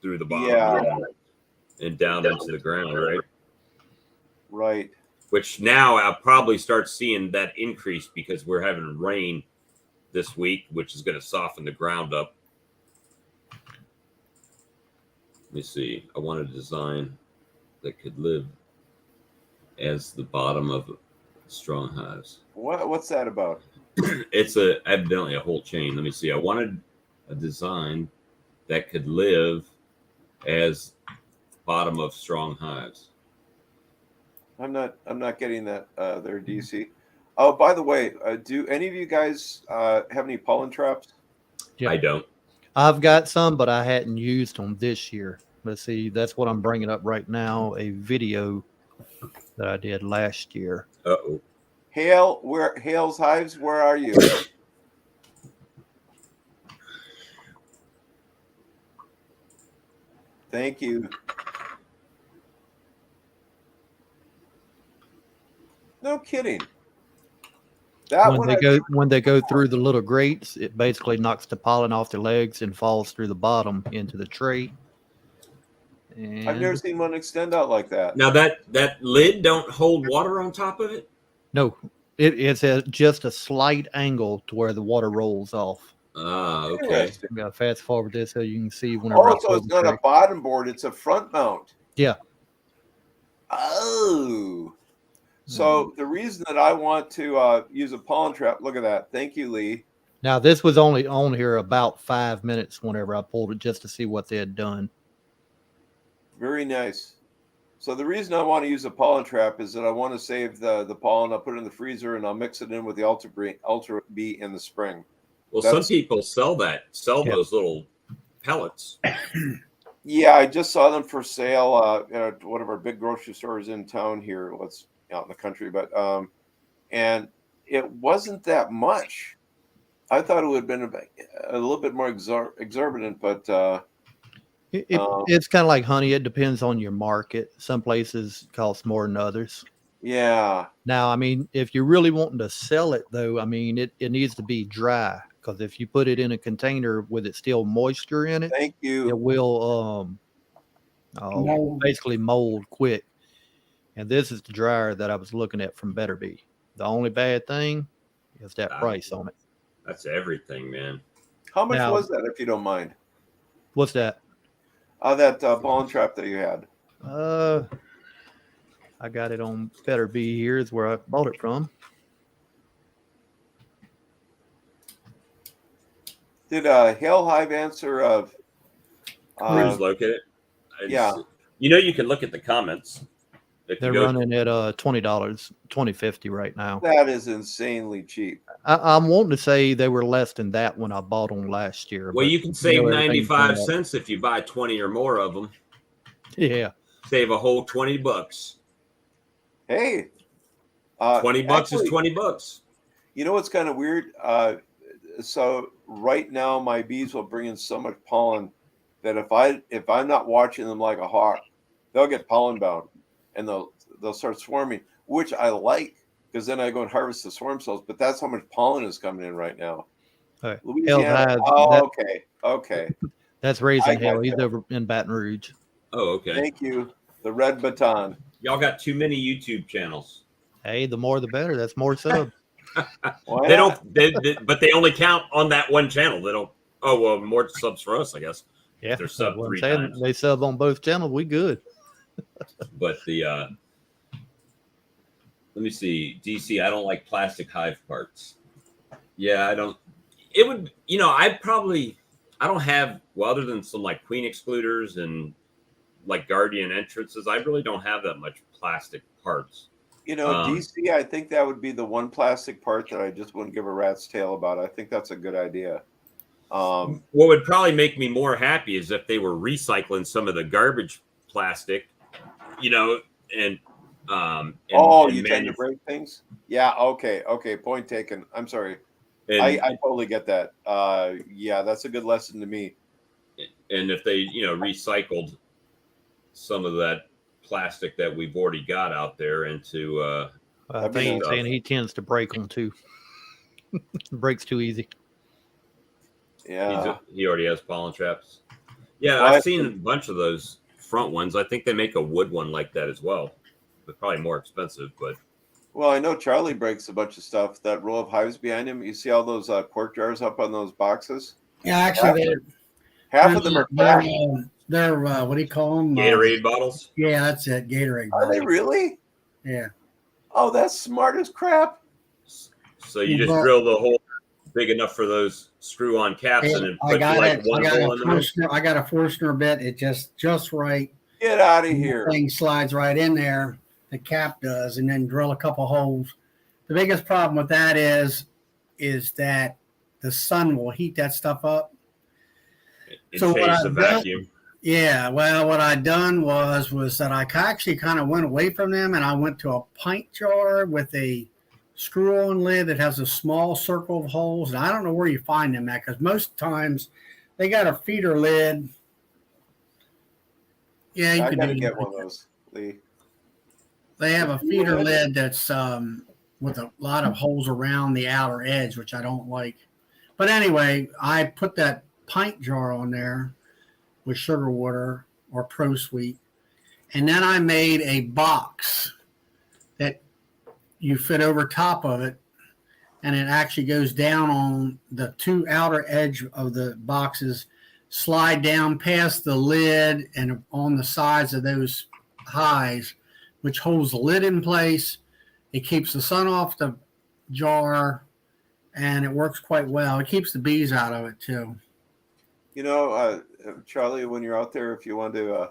through the bottom and down into the ground, right?
Right.
Which now I'll probably start seeing that increase because we're having rain this week, which is going to soften the ground up. Let me see. I want a design that could live as the bottom of strong hives.
What's that about?
It's evidently a whole chain. Let me see. I wanted a design that could live as bottom of strong hives.
I'm not getting that there, DC. Oh, by the way, do any of you guys have any pollen traps?
Yeah.
I don't.
I've got some, but I hadn't used them this year. Let's see, that's what I'm bringing up right now, a video that I did last year.
Uh-oh.
Hale's Hives, where are you? Thank you. No kidding. That
When
one,
they go through the little grates, it basically knocks the pollen off their legs and falls through the bottom into the tray. And
I've never seen one extend out like that.
Now that lid don't hold water on top of it.
no, it's just a slight angle to where the water rolls off.
Ah, okay.
Interesting.
I'm gonna fast forward this so you can see whenever.
Oh, so it's not a bottom board; it's a front mount.
Yeah.
Oh. So the reason that I want to use a pollen trap, look at that. Thank you, Lee.
Now this was only on here about 5 minutes whenever I pulled it just to see what they had done.
Very nice. So the reason I want to use a pollen trap is that I want to save the pollen. I'll put it in the freezer and I'll mix it in with the Ultra B in the spring.
Well,
That's-
some people sell
Yeah.
those little pellets.
Yeah, I just saw them for sale at one of our big grocery stores in town here. What's out in the country, but and it wasn't that much. I thought it would have been a little bit more exorbitant, but
It's kind of like honey. It depends on your market. Some places cost more than others.
yeah,
Now, I mean, if you're really wanting to sell it, though, I mean, it needs to be dry because if you put it in a container with it still moisture in it,
thank you.
it will
Mold.
basically mold quick. And this is the dryer that I was looking at from Better Bee. The only bad thing is that price on it.
That's everything, man.
How much
Now-
was that, if you don't mind?
What's that?
That pollen trap that you had.
I got it on Better Bee. Here is where I bought it from.
Did Hail Hive answer of?
Where's located?
yeah.
You know, you can look at the comments. If
They're
you go,
running at $20, $20.50 right now.
That is insanely cheap.
I'm wanting to say they were less than that when I bought them last year.
well,
but
you can save
everything's
95
gone up.
cents if you buy 20 or more of them.
Yeah.
Save a whole $20.
Hey,
20 bucks
actually,
is 20 bucks.
You know what's kind of weird? So right now my bees will bring in so much pollen that if I'm not watching them like a hawk, they'll get pollen bound and they'll start swarming, which I like because then I go and harvest the swarm cells. But that's how much pollen is coming in right now.
All right.
Louisiana.
Hell's Hive,
Okay.
That's
I
Raising Hell.
got
He's
you.
over in Baton Rouge.
Oh, okay.
Thank you. The red baton.
Y'all got too many YouTube channels.
Hey, the more the better. That's more subs.
Why
They
not?
don't, but they only count on that one channel. They don't. Oh, well, more subs for us, I guess.
Yeah.
They're sub
What I'm
3
saying,
times.
they sub on both channels. We good.
But let me see. DC, I don't like plastic hive parts. Yeah, I don't. It would, I don't have, well, other than some like queen excluders and like guardian entrances, I really don't have that much plastic parts.
DC, I think that would be the one plastic part that I just wouldn't give a rat's tail about. I think that's a good idea.
What would probably make me more happy is if they were recycling some of the garbage plastic, and
you tend to break things? Yeah, okay. Point taken. I'm sorry.
and,
I totally get that. Yeah, that's a good lesson to me.
and if they, recycled some of that plastic that we've already got out there into
I
That'd be
think he's
nice.
saying he tends to break them too. Breaks too easy.
Yeah.
he already has pollen traps. Yeah,
Well,
I've seen a bunch of those front ones. I think they make a wood one like that as well, but probably more expensive. But
Well, I know Charlie breaks a bunch of stuff. That row of hives behind him. You see all those quart jars up on those boxes?
Yeah, actually,
Half of them are
they're,
cracked.
they're what do you call them?
Gatorade bottles.
Yeah, that's it. Gatorade.
Are they really?
Yeah.
Oh, that's smart as crap.
So you just
Well,
drill the hole big enough for those screw-on caps, and then
I
put
got
like
it.
one hole in the middle.
I got a Forstner bit. It just right.
Get out of here.
The thing slides right in there. The cap does, and then drill a couple holes. The biggest problem with that is that the sun will heat that stuff up.
It
So what
changed the
I've done-
vacuum.
Yeah, well, what I done was that I actually kind of went away from them, and I went to a pint jar with a screw-on lid that has a small circle of holes. And I don't know where you find them at, because most times they got a feeder lid. Yeah, you
I
could
gotta
do
get one of those, Lee.
They have a
Feeder
feeder
lid?
lid that's with a lot of holes around the outer edge, which I don't like. But anyway, I put that pint jar on there with sugar water or Pro Sweet, and then I made a box that you fit over top of it, and it actually goes down on the two outer edge of the boxes, slide down past the lid and on the sides of those highs, which holds the lid in place. It keeps the sun off the jar, and it works quite well. It keeps the bees out of it too.
You know, Charlie, when you're out there, if you want to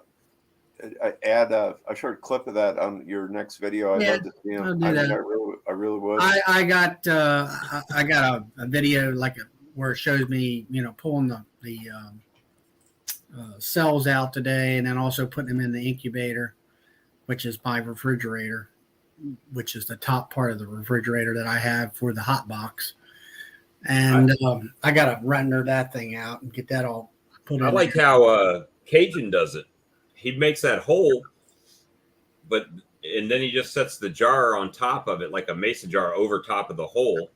add a short clip of that on your next video, I'd love to see
I'll
them.
do that.
I really would.
I got a video where it shows me, pulling the cells out today, and then also putting them in the incubator, which is my refrigerator, which is the top part of the refrigerator that I have for the hot box. And I got to render that thing out and get that all put in.
I like how Cajun does it. He makes that hole, and then he just sets the jar on top of it, like a mason jar over top of the hole.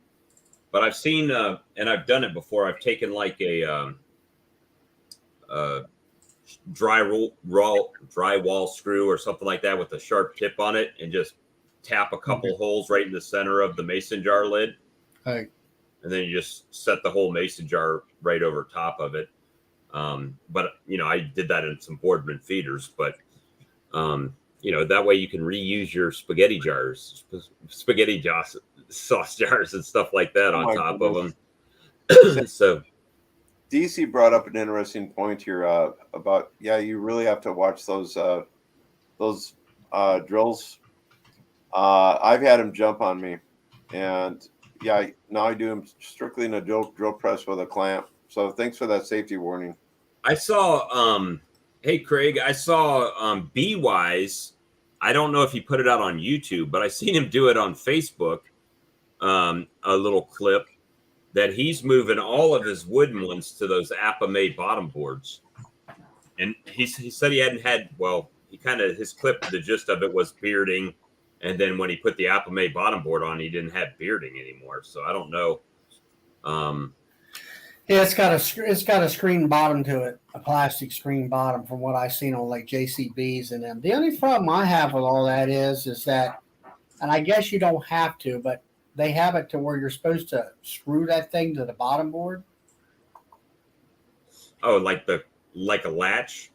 But I've seen, and I've done it before. I've taken like a drywall screw or something like that with a sharp tip on it, and just tap a couple holes right in the center of the mason jar lid.
Right.
And then you just set the whole mason jar right over top of it. But I did that in some Boardman feeders, but that way you can reuse your spaghetti sauce jars and stuff like that on top of them. So
DC brought up an interesting point here about, you really have to watch those drills. I've had them jump on me, and now I do them strictly in a drill press with a clamp. So thanks for that safety warning.
I saw, hey Craig, I saw B-Wise. I don't know if he put it out on YouTube, but I seen him do it on Facebook. A little clip that he's moving all of his wooden ones to those Appa-made bottom boards. And he said he hadn't had, his clip, the gist of it was bearding. And then when he put the Appa-made bottom board on, he didn't have bearding anymore. So I don't know.
Yeah, it's got a screen bottom to it, a plastic screen bottom, from what I've seen on like JCBs and them. The only problem I have with all that is that, and I guess you don't have to, but they have it to where you're supposed to screw that thing to the bottom board.
Oh, like a latch?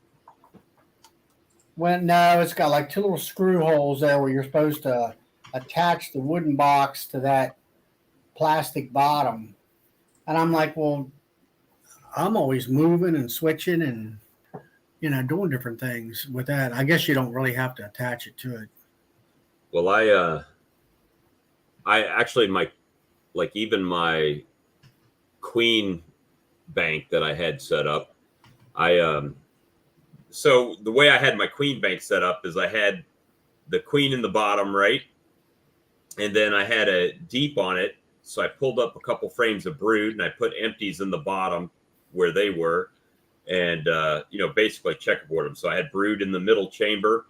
Well, no, it's got like two little screw holes there where you're supposed to attach the wooden box to that plastic bottom. And I'm like, well, I'm always moving and switching and, doing different things with that. I guess you don't really have to attach it to it.
Well, I actually, even my queen bank that I had set up, so the way I had my queen bank set up is I had the queen in the bottom, right? And then I had a deep on it. So I pulled up a couple frames of brood and I put empties in the bottom where they were, and, basically checkerboard them. So I had brood in the middle chamber,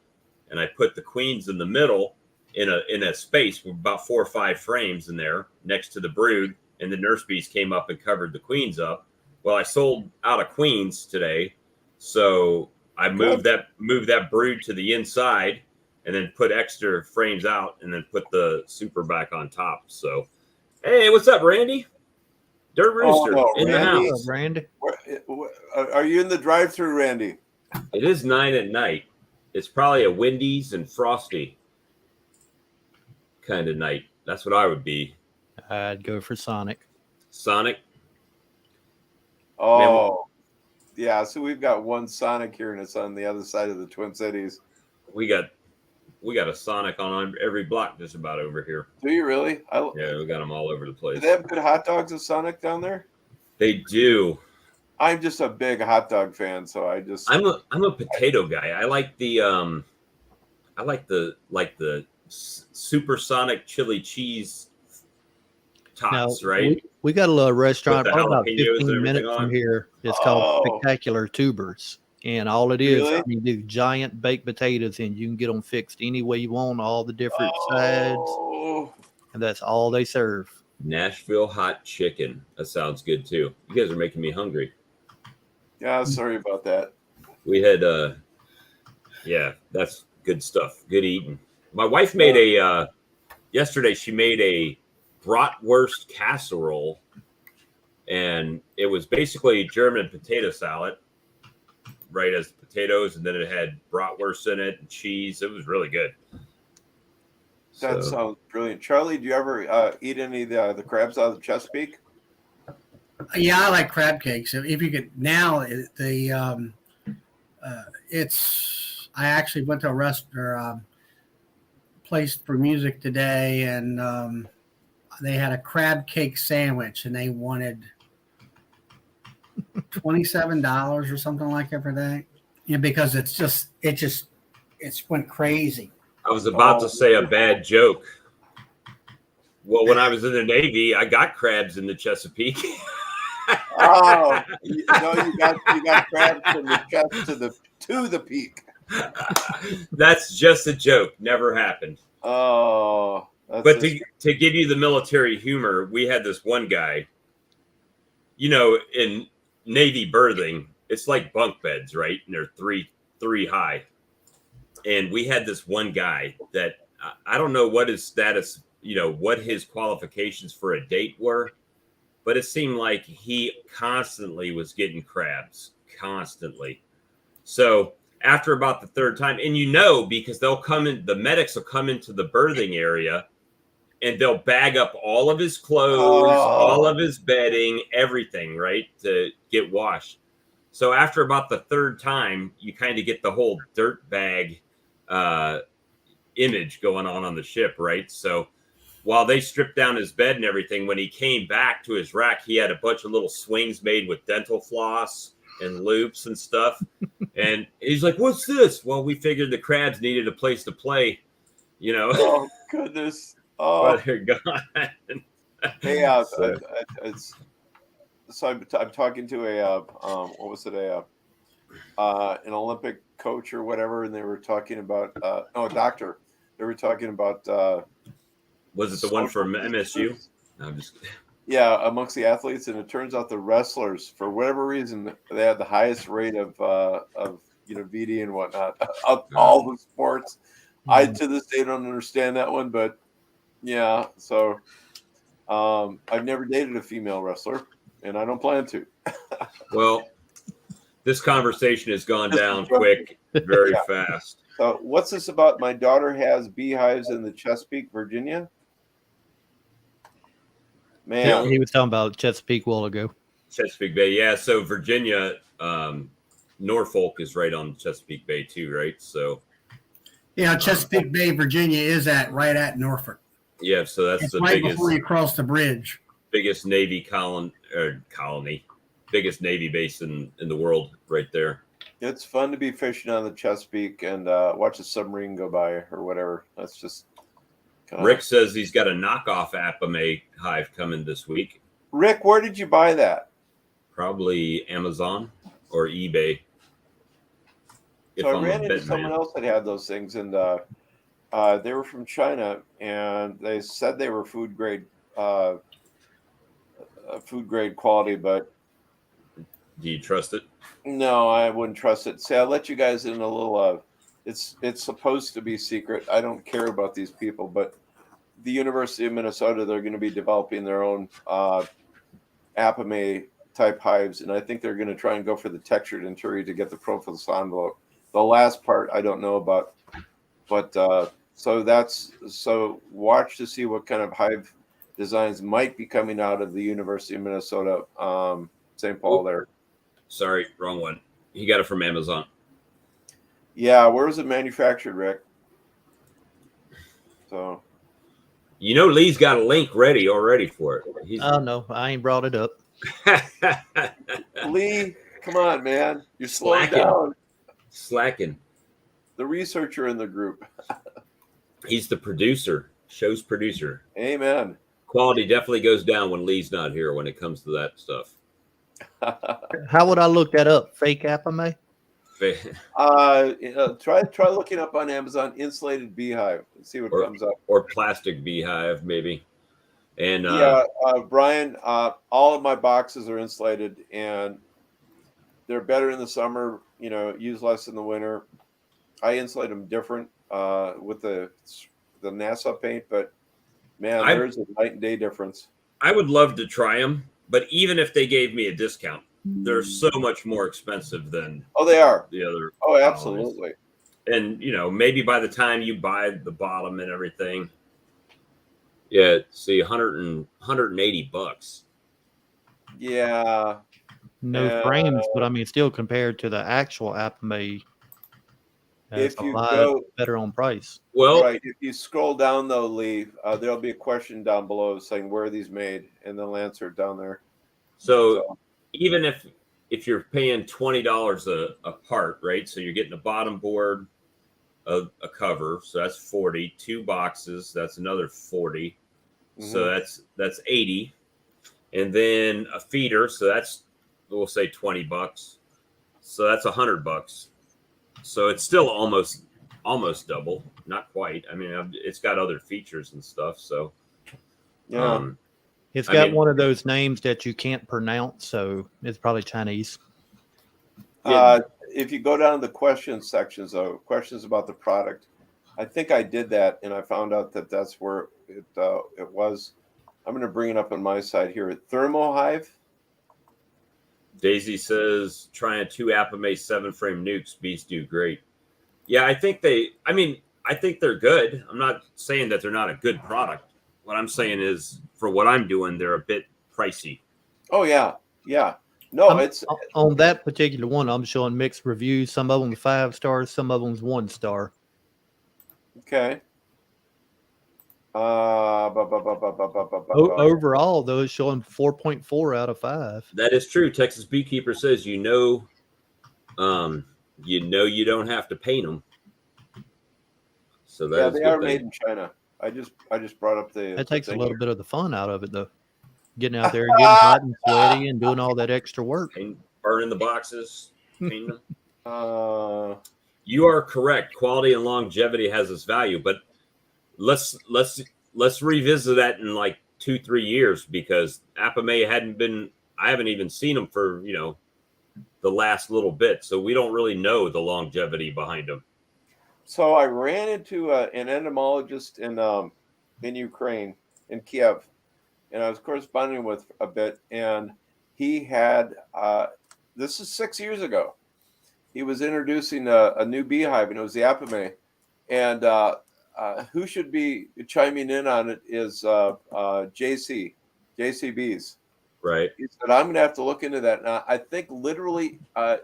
and I put the queens in the middle in a space with about 4 or 5 frames in there next to the brood. And the nurse bees came up and covered the queens up. Well, I sold out of queens today. So I moved that brood to the inside and then put extra frames out and then put the super back on top. So, hey, what's up, Randy? Dirt Rooster in the
Randy.
house.
Randy.
Are you in the drive-thru, Randy?
It is 9 at night. It's probably a Wendy's and Frosty kind of night. That's what I would be.
I'd go for Sonic.
Sonic.
Oh, yeah. So we've got one Sonic here, and it's on the other side of the Twin Cities.
We got a Sonic on every block just about over here.
Do you really?
Yeah, we got them all over the place.
Do they have good hot dogs at Sonic down there?
They do.
I'm just a big hot dog fan, so
I'm a potato guy. I like the supersonic chili cheese tots,
Now,
right?
we got a little restaurant
the
probably about
jalapenos and
15 minutes
everything
from
on?
here. It's called
Oh.
Spectacular Tubers. And all it is,
Really?
you do giant baked potatoes and you can get them fixed any way you want, all the different sides.
Oh,
And that's all they serve.
Nashville hot chicken. That sounds good too. You guys are making me hungry.
yeah. Sorry about that.
We had yeah, that's good stuff. Good eating. My wife made a yesterday she made a bratwurst casserole, and it was basically German potato salad, right, as potatoes, and then it had bratwurst in it and cheese. It was really good.
That
So,
sounds brilliant. Charlie, do you ever eat any of the crabs out of the Chesapeake?
Yeah, I like crab cakes. If you could now, it's. I actually went to a restaurant place for music today, and they had a crab cake sandwich, and they wanted $27 or something like that for that. Yeah, because it went crazy.
I was about to say a bad joke. Well, when I was in the Navy, I got crabs in the Chesapeake.
Oh, you got crabs from the chest to the peak.
That's just a joke. Never happened.
Oh,
But to give you the military humor, we had this one guy, in Navy berthing, it's like bunk beds, right? And they're three high. And we had this one guy that I don't know what his status, what his qualifications for a date were, but it seemed like he constantly was getting crabs, constantly. So after about the third time, and because they'll come in, the medics will come into the berthing area and they'll bag up all of his clothes, all of his bedding, everything, right, to get washed. So after about the third time, you kind of get the whole dirt bag image going on the ship, right? So while they stripped down his bed and everything, when he came back to his rack, he had a bunch of little swings made with dental floss and loops and stuff. And he's like, "What's this?" Well, we figured the crabs needed a place to play,
Oh goodness! Oh,
while they're gone.
hey, so I'm talking to an Olympic coach or whatever, and they were talking about a doctor. They were talking about
Was it the one from MSU? No, I'm just
yeah, amongst the athletes, and it turns out the wrestlers, for whatever reason, they had the highest rate of VD and whatnot of all the sports. I to this day don't understand that one, but yeah. So I've never dated a female wrestler, and I don't plan to.
Well, this conversation has gone down quick, very fast.
So what's this about? My daughter has beehives in the Chesapeake, Virginia. Man,
He was talking about Chesapeake a while ago.
Chesapeake Bay, yeah. So Virginia, Norfolk is right on Chesapeake Bay too, right? So
Yeah, Chesapeake Bay, Virginia is right at Norfolk.
yeah, so that's
It's
the
right before you cross the bridge.
biggest Navy colony, biggest Navy base in the world, right there.
it's fun to be fishing on the Chesapeake and watch a submarine go by or whatever. That's just
Rick says he's got a knockoff Apame hive coming this week.
Rick, where did you buy that?
Probably Amazon or eBay.
So I ran into someone else that had those things, and they were from China, and they said they were food grade quality, but
do you trust it?
no, I wouldn't trust it. See, I'll let you guys in a little. It's supposed to be secret. I don't care about these people, but the University of Minnesota, they're going to be developing their own Apame type hives, and I think they're going to try and go for the textured interior to get the profilus envelope. The last part I don't know about, but so watch to see what kind of hive designs might be coming out of the University of Minnesota, St. Paul there.
Sorry, wrong one. He got it from Amazon.
Yeah, where is it manufactured, Rick? So,
Lee's got a link ready already for it.
Oh no, I ain't brought it up.
Lee, come on, man, you're slowing down.
Slacking.
The researcher in the group.
He's the producer, show's producer.
Amen.
quality definitely goes down when Lee's not here when it comes to that stuff.
How would I look that up? Fake Apame?
Try looking up on Amazon insulated beehive and see what comes up.
Or plastic beehive, maybe. And
Brian, all of my boxes are insulated, and they're better in the summer. Use less in the winter. I insulate them different with the NASA paint, but man, there's a night and day difference.
I would love to try them, but even if they gave me a discount, they're so much more expensive than
they are
the other.
Oh, absolutely.
And maybe by the time you buy the bottom and everything, yeah, see, $180.
Yeah.
No frames, but I mean, still compared to the actual Apame, it's
If
a
you
lot
go
better on price.
Well,
right, if you scroll down though, Lee, there'll be a question down below saying where are these made, and they'll answer it down there.
So even if you're paying $20 a part, right? So you're getting a bottom board, a cover, so that's 40. 2 boxes, that's another 40. So that's 80. And then a feeder, so that's, we'll say $20. So that's $100. So it's still almost double, not quite. I mean, it's got other features and stuff. So
yeah.
It's got one of those names that you can't pronounce, so it's probably Chinese.
If you go down to the questions sections, though, questions about the product, I think I did that, and I found out that that's where it was. I'm going to bring it up on my side here. Thermohive.
Daisy says, trying 2 Apame 7-frame nukes, bees do great. Yeah, I think they're good. I'm not saying that they're not a good product. What I'm saying is, for what I'm doing, they're a bit pricey.
Oh, yeah. Yeah. No, it's
on that particular one. I'm showing mixed reviews. Some of them 5 stars, some of them 1 star.
Okay.
Overall, though, it's showing 4.4 out of 5.
That is true. Texas Beekeeper says, you don't have to paint them. So
yeah, they are made in China. I just brought up
that takes a little bit of the fun out of it, though. Getting out there, getting hot and sweaty, and doing all that extra work.
Burning the boxes, painting them. You are correct. Quality and longevity has its value, but let's revisit that in like 2-3 years, because Apame I haven't even seen them for the last little bit, so we don't really know the longevity behind them.
So I ran into an entomologist in Ukraine, in Kiev, and I was corresponding with a bit, and he had this is 6 years ago. He was introducing a new beehive, and it was the Apame, and who should be chiming in on it is JC Bees.
Right.
He said, I'm going to have to look into that. Now, I think literally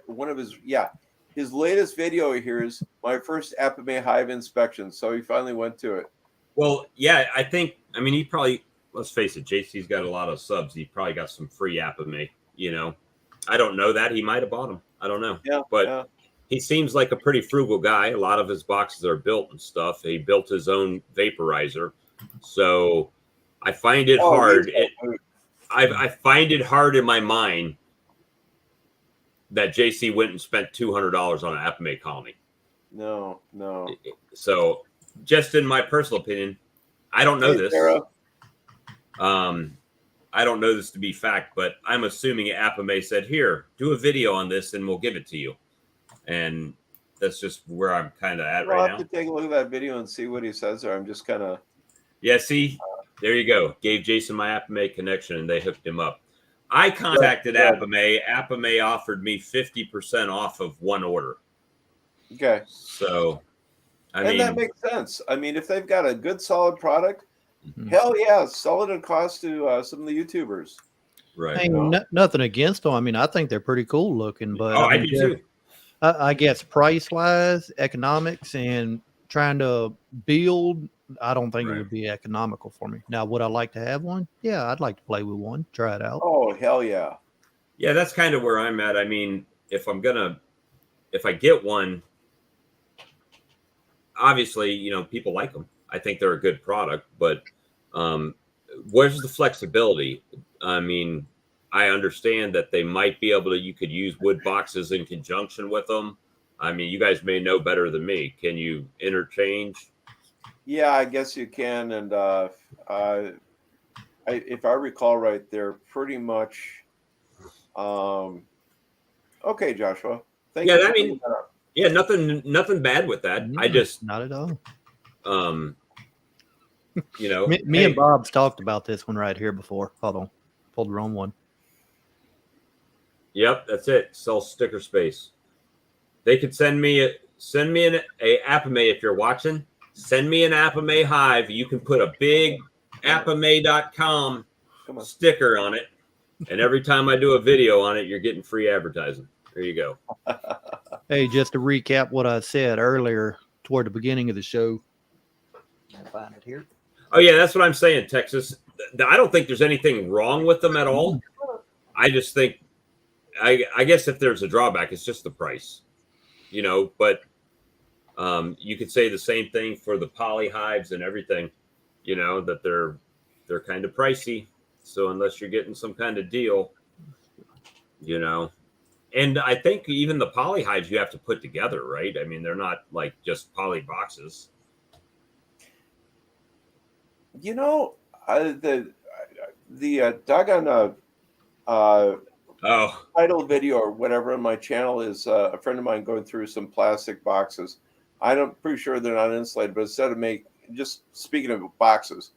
one of his latest video here is my first Apame hive inspection. So he finally went to it.
Well, yeah, he probably, let's face it, JC's got a lot of subs. He probably got some free Apame, I don't know that. He might have bought them. I don't know.
Yeah,
but he seems like a pretty frugal guy. A lot of his boxes are built and stuff. He built his own vaporizer. So I find it hard. I find it hard in my mind that JC went and spent $200 on an Apame colony.
No.
So just in my personal opinion, I don't know this.
Sarah.
I don't know this to be fact, but I'm assuming Apame said, here, do a video on this and we'll give it to you. And that's just where I'm kind of at right now.
I'll have to take a look at that video and see what he says there. I'm just kind of...
Yeah, see, there you go. Gave Jason my Apame connection and they hooked him up. I contacted Apame. Apame offered me 50% off of one order.
Okay.
So, I mean,
that makes sense. I mean, if they've got a good, solid product, hell yeah, sell it at cost to some of the YouTubers.
Right.
Hey, nothing against them. I mean, I think they're pretty cool looking, but
I do too.
I guess price wise, economics, and trying to build, I don't think it would be economical for me. Now, would I like to have one? Yeah, I'd like to play with one, try it out.
Oh, hell yeah.
Yeah, that's kind of where I'm at. I mean, if I get one, obviously, people like them. I think they're a good product, but where's the flexibility? I mean, I understand that they might be able to, you could use wood boxes in conjunction with them. I mean, you guys may know better than me. Can you interchange?
Yeah, I guess you can. And if I recall right, they're pretty much okay, Joshua. Thank
Yeah,
you.
I mean, yeah, nothing bad with that. I just,
not at all.
you know,
Me and Bob's talked about this one right here before. Hold on, pulled the wrong one.
Yep, that's it. Sell sticker space. They could send me an Apame if you're watching. Send me an Apame hive. You can put a big Apame.com sticker on it, and every time I do a video on it, you're getting free advertising. There you go.
Hey, just to recap what I said earlier toward the beginning of the show. I'll find it here.
Oh yeah, that's what I'm saying, Texas. I don't think there's anything wrong with them at all. I just think, I guess if there's a drawback, it's just the price, you know. But you could say the same thing for the poly hives and everything, you know, that they're kind of pricey. So unless you're getting some kind of deal, you know. And I think even the poly hives you have to put together, right? I mean, they're not like just poly boxes.
You know, the doggone title video or whatever on my channel is a friend of mine going through some plastic boxes. I'm pretty sure they're not insulated, but instead of just speaking of boxes,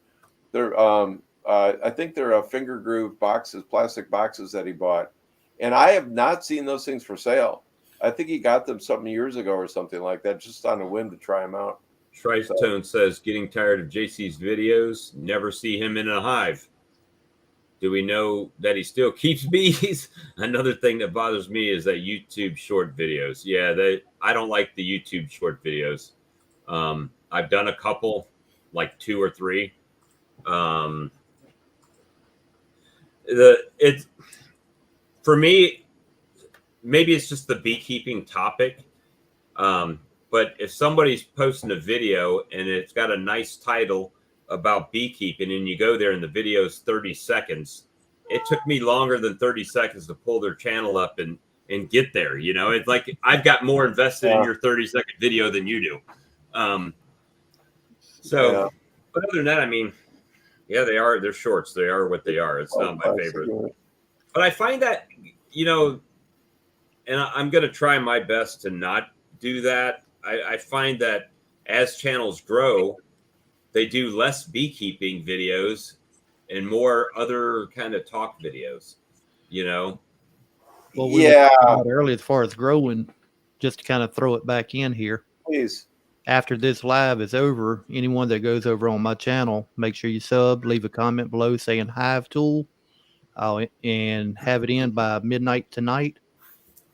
they're I think they're finger groove boxes, plastic boxes that he bought, and I have not seen those things for sale. I think he got them some years ago or something like that, just on a whim to try them out.
Tritone says, getting tired of JC's videos. Never see him in a hive. Do we know that he still keeps bees? Another thing that bothers me is that YouTube short videos. Yeah, I don't like the YouTube short videos. I've done a couple, like 2 or 3. For me, maybe it's just the beekeeping topic. But if somebody's posting a video and it's got a nice title about beekeeping and you go there and the video is 30 seconds, it took me longer than 30 seconds to pull their channel up and get there. You know, it's like I've got more invested in your 30-second video than you do. But other than that, I mean, yeah, they're shorts. They are what they are. It's not my favorite. But I find that, you know, and I'm going to try my best to not do that. I find that as channels grow, they do less beekeeping videos and more other kind of talk videos, you know?
Well, we were talking about earlier as far as growing, just to kind of throw it back in here.
Please.
After this live is over, anyone that goes over on my channel, make sure you sub, leave a comment below saying Hive Tool, and have it in by midnight tonight.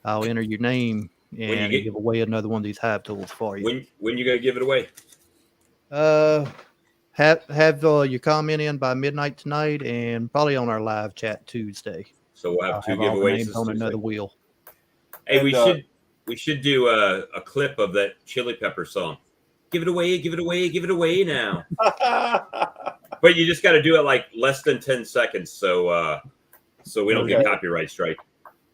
I'll enter your name and give away another one of these hive tools for you.
When you gonna give it away?
Have your comment in by midnight tonight, and probably on our live chat Tuesday.
So we'll have 2 giveaways
on another wheel.
Hey, we should do a clip of that Chili Pepper song. Give it away, give it away, give it away now. But you just got to do it like less than 10 seconds, so we don't get copyright strike.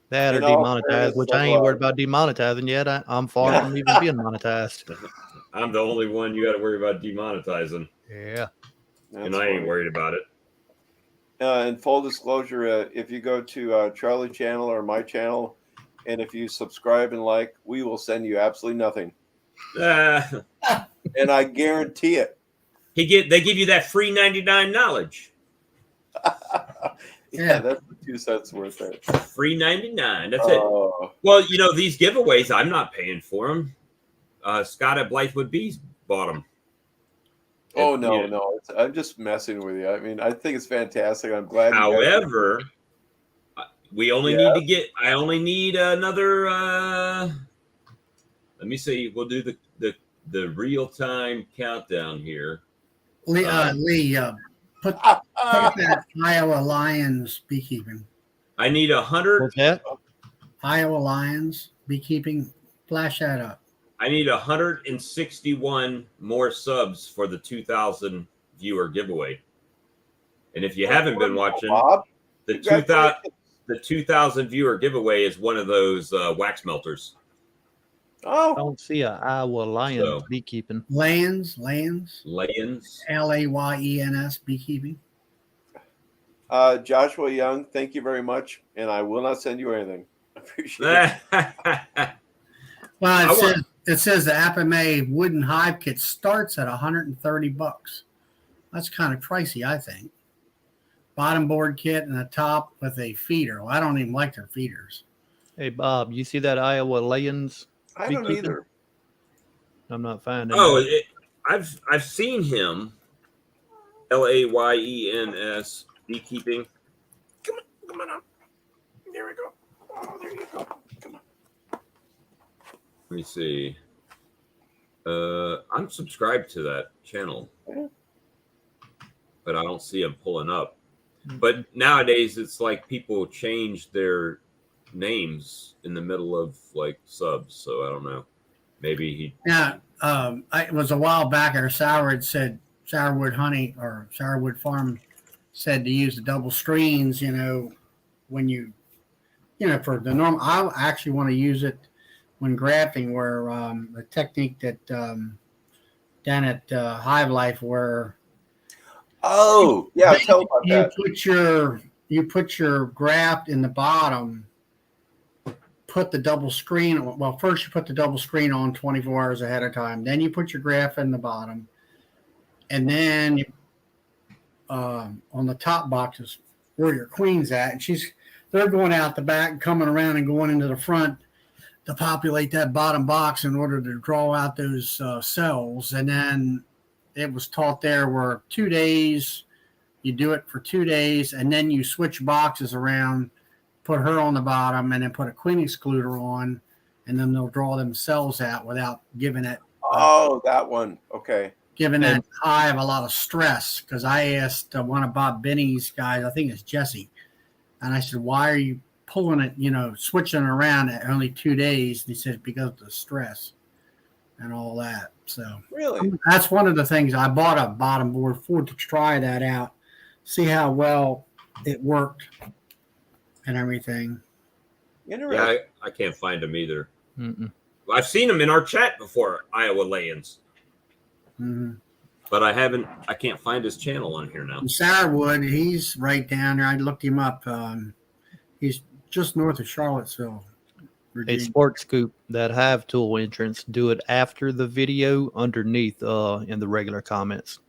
That or demonetized, which I ain't worried about demonetizing yet. I'm far from even being monetized.
I'm the only one you got to worry about demonetizing.
Yeah.
And I ain't worried about it.
And full disclosure, if you go to Charlie channel or my channel, and if you subscribe and like, we will send you absolutely nothing. And I guarantee it.
They give you that free 99 knowledge.
Yeah, that's 2 cents worth there.
Free 99. That's it. Well, you know, these giveaways, I'm not paying for them. Scott at Blythewood Bees bought them.
No. I'm just messing with you. I mean, I think it's fantastic. I'm glad.
However, we only need to get. I only need another. Let me see. We'll do the real time countdown here.
Lee, put that Iowa Lions beekeeping.
I need 100.
What's that?
Iowa Lions beekeeping. Flash that up.
I need 161 more subs for the 2,000 viewer giveaway. And if you haven't been watching,
Bob,
the 2,000 viewer giveaway is one of those wax melters.
Oh,
Don't see a Iowa Lions
So-
beekeeping.
Layens,
Layens.
Layens, beekeeping.
Joshua Young, thank you very much, and I will not send you anything. I appreciate it.
Well, it says the Apame wooden hive kit starts at $130. That's kind of pricey, I think. Bottom board kit and a top with a feeder. Well, I don't even like their feeders.
Hey, Bob, you see that Iowa Lions?
I don't
Beekeeping?
either.
I'm not finding
Oh,
it.
I've seen him. Layens beekeeping.
Come on up. There we go. Oh, there you go. Come on.
Let me see. I'm subscribed to that channel, but I don't see him pulling up. But nowadays, it's like people change their names in the middle of like subs. So I don't know. Maybe he.
Yeah, it was a while back. Our Sourwood Farm said to use the double screens. When for the normal. I actually want to use it when grafting, where the technique that down at Hive Life, where
Oh, yeah. Tell about that.
you put your graft in the bottom. Put the double screen. Well, first you put the double screen on 24 hours ahead of time. Then you put your graft in the bottom, and then on the top box is where your queen's at, and they're going out the back, coming around, and going into the front to populate that bottom box in order to draw out those cells. And then it was taught there where 2 days, you do it for 2 days, and then you switch boxes around, put her on the bottom, and then put a queen excluder on, and then they'll draw themselves out without giving it.
Oh, that one. Okay.
Giving that hive a lot of stress. Because I asked one of Bob Benny's guys, I think it's Jesse, and I said, "Why are you pulling it? Switching it around at only 2 days?" And he said, "Because of the stress and all that." So
Really?
that's one of the things I bought a bottom board for, to try that out, see how well it worked and everything.
Interesting.
Yeah, I can't find him either.
Mm-mm.
I've seen him in our chat before, Iowa Layens,
Mm-hmm.
but I can't find his channel on here now.
Sourwood, he's right down there. I looked him up. He's just north of Charlottesville,
A
Virginia.
Sport Scoop, that hive tool entrance, do it after the video underneath in the regular comments.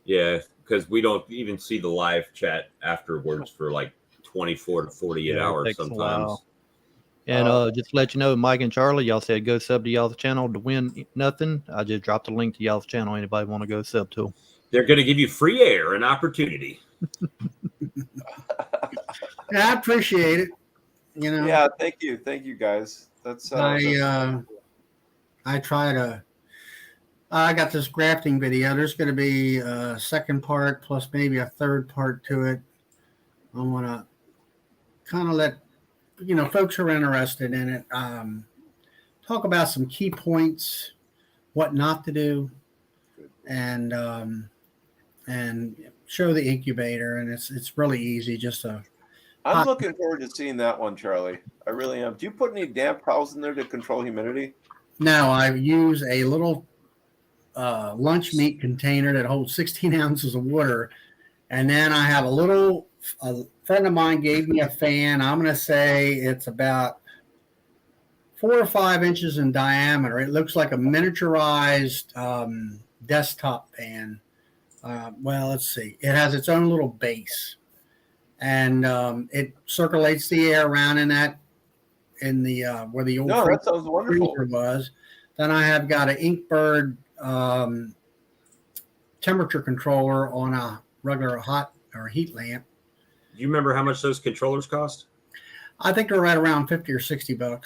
Yeah, because we don't even see the live chat afterwards for like 24 to 48
Yeah, it
hours
takes a
sometimes.
while. And just to let you know, Mike and Charlie, y'all said go sub to y'all's channel to win nothing. I just dropped a link to y'all's channel. Anybody want to go sub to?
They're going to give you free air and opportunity.
Yeah, I appreciate it.
Yeah, thank you guys. That's
I try to. I got this grafting video. There's going to be a second part plus maybe a third part to it. I want to kind of let folks who are interested in it talk about some key points, what not to do, and show the incubator. And it's really easy. Just
I'm looking forward to seeing that one, Charlie. I really am. Do you put any damp towels in there to control humidity?
No, I use a little lunch meat container that holds 16 ounces of water. And then I have a friend of mine gave me a fan. I'm going to say it's about 4 or 5 inches in diameter. It looks like a miniaturized desktop fan. Well, let's see. It has its own little base. And it circulates the air around where the old
that sounds wonderful.
freezer was. Then I have got an Inkbird temperature controller on a regular hot or heat lamp.
Do you remember how much those controllers cost?
I think they're right around $50 or $60.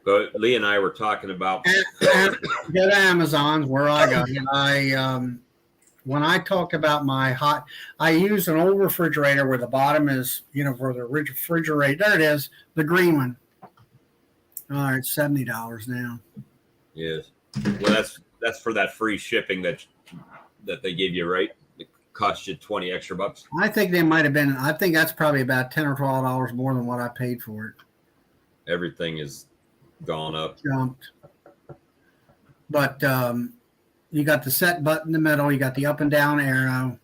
But Lee and I were talking about.
Go to Amazon's where I got it. When I talked about I use an old refrigerator where the bottom is, for the refrigerator. There it is, the green one. All right, $70 now.
Yes. Well, that's for that free shipping that they give you, right? cost you 20 extra bucks.
I think they might have been. I think that's probably about $10 or $12 more than what I paid for it.
Everything is gone up.
Jumped. But you got the set button in the middle. You got the up and down arrow.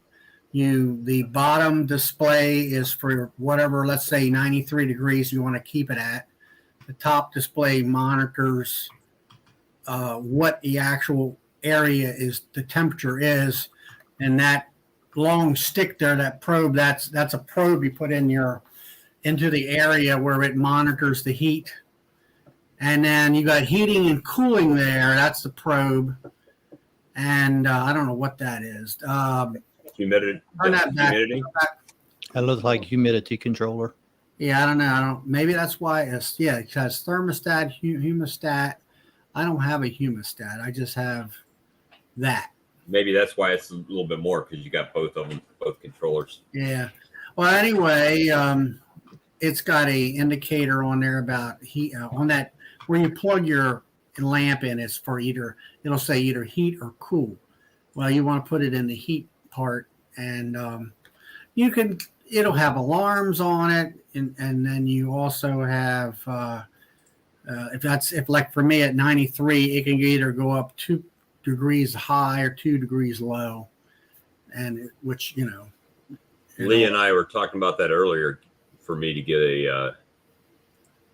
The bottom display is for whatever, let's say 93 degrees you want to keep it at. The top display monitors what the actual area is, the temperature is, and that long stick there, that probe, that's a probe you put into the area where it monitors the heat. And then you got heating and cooling there. That's the probe. And I don't know what that is.
Humidity.
Turn that back.
Humidity.
That looks like humidity controller.
Yeah, I don't know. Maybe that's why it has thermostat, humostat. I don't have a humostat. I just have that.
Maybe that's why it's a little bit more, because you got both of them, both controllers.
Yeah. Well, anyway, it's got a indicator on there about heat on that where you plug your lamp in. It's for it'll say either heat or cool. Well, you want to put it in the heat part, and it'll have alarms on it, and then you also have if like for me at 93, it can either go up 2 degrees high or 2 degrees low, and which
Lee and I were talking about that earlier, for me to get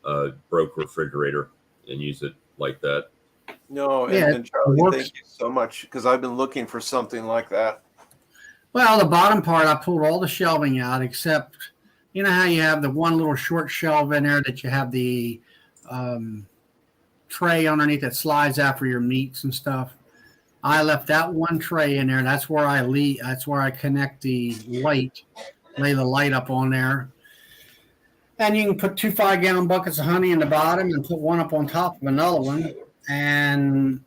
a broke refrigerator and use it like that.
No,
Yeah,
and Charlie,
works.
thank you so much, because I've been looking for something like that.
Well, the bottom part, I pulled all the shelving out except, you know how you have the one little short shelf in there that you have the tray underneath that slides out for your meats and stuff. I left that one tray in there. That's where I connect the light, lay the light up on there. And you can put 2 5-gallon buckets of honey in the bottom and put one up on top of another one. And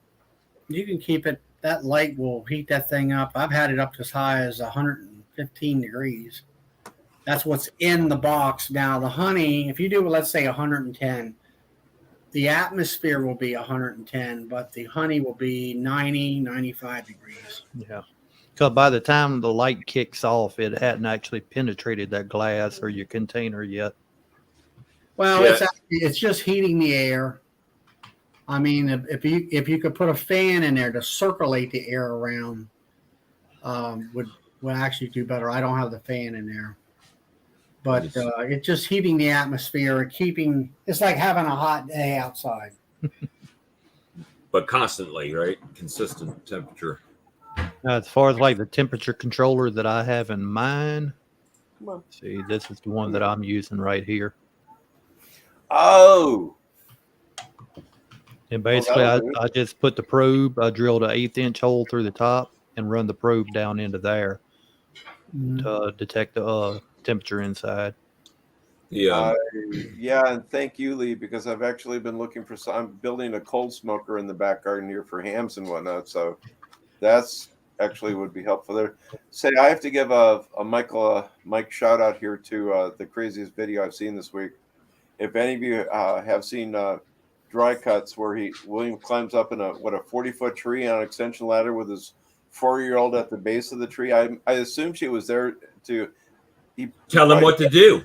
you can keep it. That light will heat that thing up. I've had it up as high as 115 degrees. That's what's in the box. Now, the honey, if you do, let's say 110, the atmosphere will be 110, but the honey will be 90, 95 degrees.
Yeah. Because by the time the light kicks off, it hadn't actually penetrated that glass or your container yet.
Well,
Yeah.
it's just heating the air. I mean, if you could put a fan in there to circulate the air around, would actually do better. I don't have the fan in there, but it's just heating the atmosphere and it's like having a hot day outside.
But constantly, right? Consistent temperature.
Now, as far as like the temperature controller that I have in mine,
Come on.
see, this is the one that I'm using right here.
Oh,
And basically,
that'll do.
I just put the probe, I drilled an 1/8-inch hole through the top and run the probe down into there to detect the temperature inside.
Yeah.
yeah, and thank you, Lee, because I've actually been looking for some. I'm building a cold smoker in the back garden here for hams and whatnot, so that's actually would be helpful there. Say, I have to give a Mike shout out here to the craziest video I've seen this week. If any of you have seen Dry Cuts, where William climbs up in a 40-foot tree on an extension ladder with his 4-year-old at the base of the tree. I assume she was there to
Tell them what to do.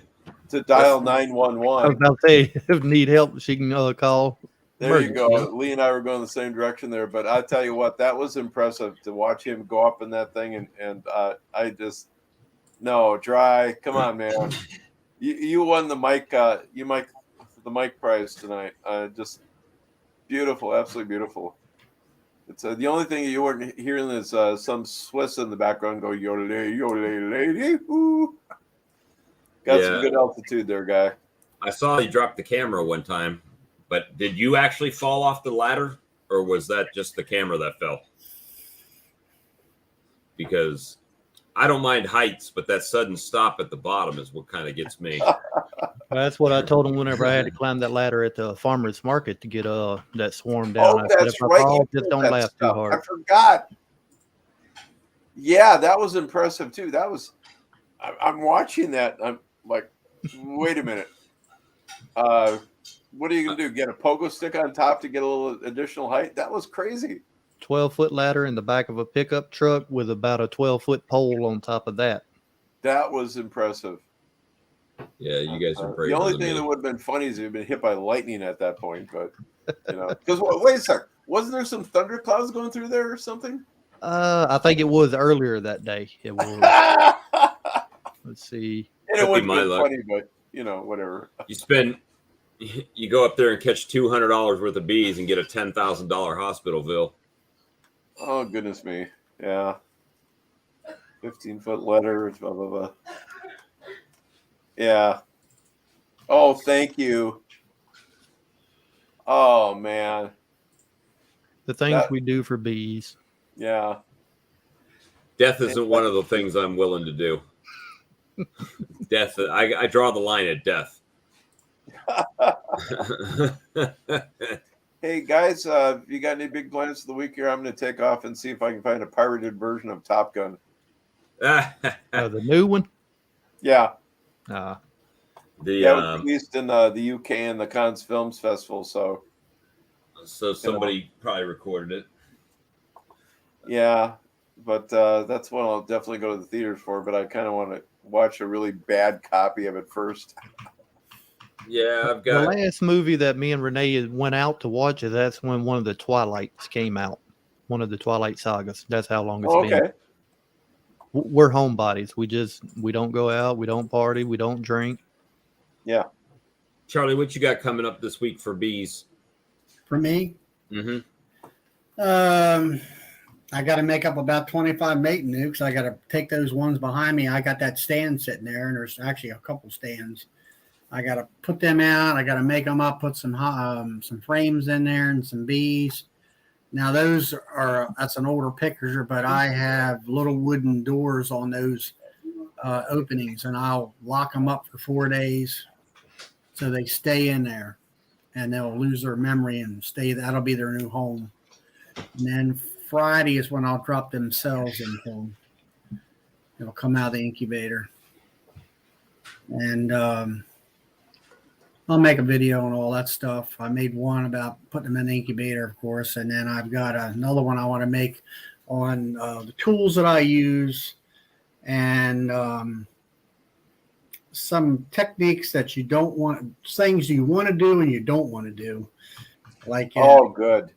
to dial
I was
911.
about to say, if need help, she can call.
There you go.
emergency.
Lee and I were going the same direction there, but I tell you what, that was impressive to watch him go up in that thing, and I just Dry. Come on, man. You won the mic. The mic prize tonight. Just beautiful, absolutely beautiful. It's the only thing you weren't hearing is some Swiss in the background go yodelay, yodelay, lady. Ooh. Got some good altitude there, guy.
I saw you drop the camera one time, but did you actually fall off the ladder, or was that just the camera that fell? Because I don't mind heights, but that sudden stop at the bottom is what kind of gets me.
That's what I told him whenever I had to climb that ladder at the farmer's market to get that swarm down.
Oh,
I said,
that's
if I
right.
fall,
You
just
did
don't
that
laugh too
stuff.
hard.
I forgot. Yeah, that was impressive too. That was. I'm watching that. I'm like, wait a minute. What are you gonna do? Get a pogo stick on top to get a little additional height? That was crazy.
12-foot ladder in the back of a pickup truck with about a 12-foot pole on top of that.
That was impressive.
Yeah, you guys are
The
braver
only
than
thing
me.
that would have been funny is if you'd been hit by lightning at that point, but because wait a sec, wasn't there some thunderclouds going through there or something?
I think it was earlier that day. It was.
And
Let's see.
it
Could
would
be
have
my
been
luck.
funny, but whatever.
You go up there and catch $200 worth of bees and get a $10,000 hospital bill.
Oh goodness me, yeah. 15-foot ladder, blah blah blah. Yeah. Oh, thank you. Oh man,
The things
That-
we do for bees.
yeah.
Death isn't one of the things I'm willing to do. Death, I draw the line at death.
Hey guys, you got any big plans for the week here? I'm going to take off and see if I can find a pirated version of Top Gun.
The new one.
Yeah,
Uh,
The
it was released in the UK and the Cannes Films Festival. So
so somebody probably recorded it.
yeah, but that's one I'll definitely go to the theaters for. But I kind of want to watch a really bad copy of it first.
Yeah, I've
the
got.
last movie that me and Renee went out to watch, that's when one of the Twilights came out. One of the Twilight sagas. That's how long it's been.
Okay.
We're homebodies. We don't go out. We don't party. We don't drink.
Yeah.
Charlie, what you got coming up this week for bees?
For me,
Mm-hmm.
I got to make up about 25 mating nukes. I got to take those ones behind me. I got that stand sitting there, and there's actually a couple stands. I got to put them out. I got to make them up, put some frames in there and some bees. Now that's an older picture, but I have little wooden doors on those openings, and I'll lock them up for 4 days so they stay in there, and they'll lose their memory and stay. That'll be their new home. And then Friday is when I'll drop them cells into them. It'll come out of the incubator, and I'll make a video on all that stuff. I made one about putting them in the incubator, of course, and then I've got another one I want to make on the tools that I use and some techniques that you don't want, things you want to do and you don't want to do. Like
Good.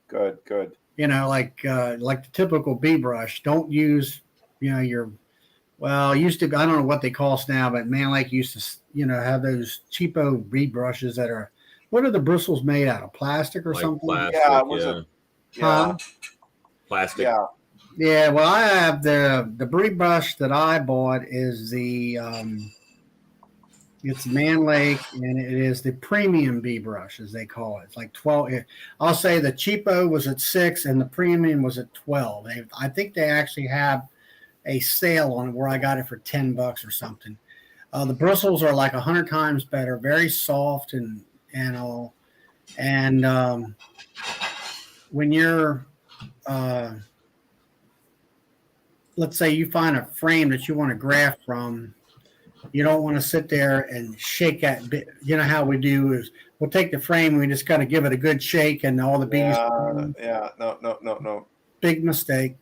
like the typical bee brush. Don't use used to, I don't know what they call us now, but Man Lake used to, have those cheapo bee brushes that are, what are the bristles made out of? Plastic or
Like
something?
plastic,
Yeah, was
yeah.
it? Yeah.
Huh?
Plastic.
Yeah.
Yeah, well, I have the bee brush that I bought is it's Man Lake, and it is the premium bee brush, as they call it. It's like 12. I'll say the cheapo was at 6 and the premium was at 12. I think they actually have a sale on it where I got it for $10 or something. The bristles are like 100 times better, very soft and all. And when you're, let's say you find a frame that you want to graft from, you don't want to sit there and shake that bit. You know how we do is we'll take the frame, we just got to give it a good shake, and all the bees.
No.
Big mistake.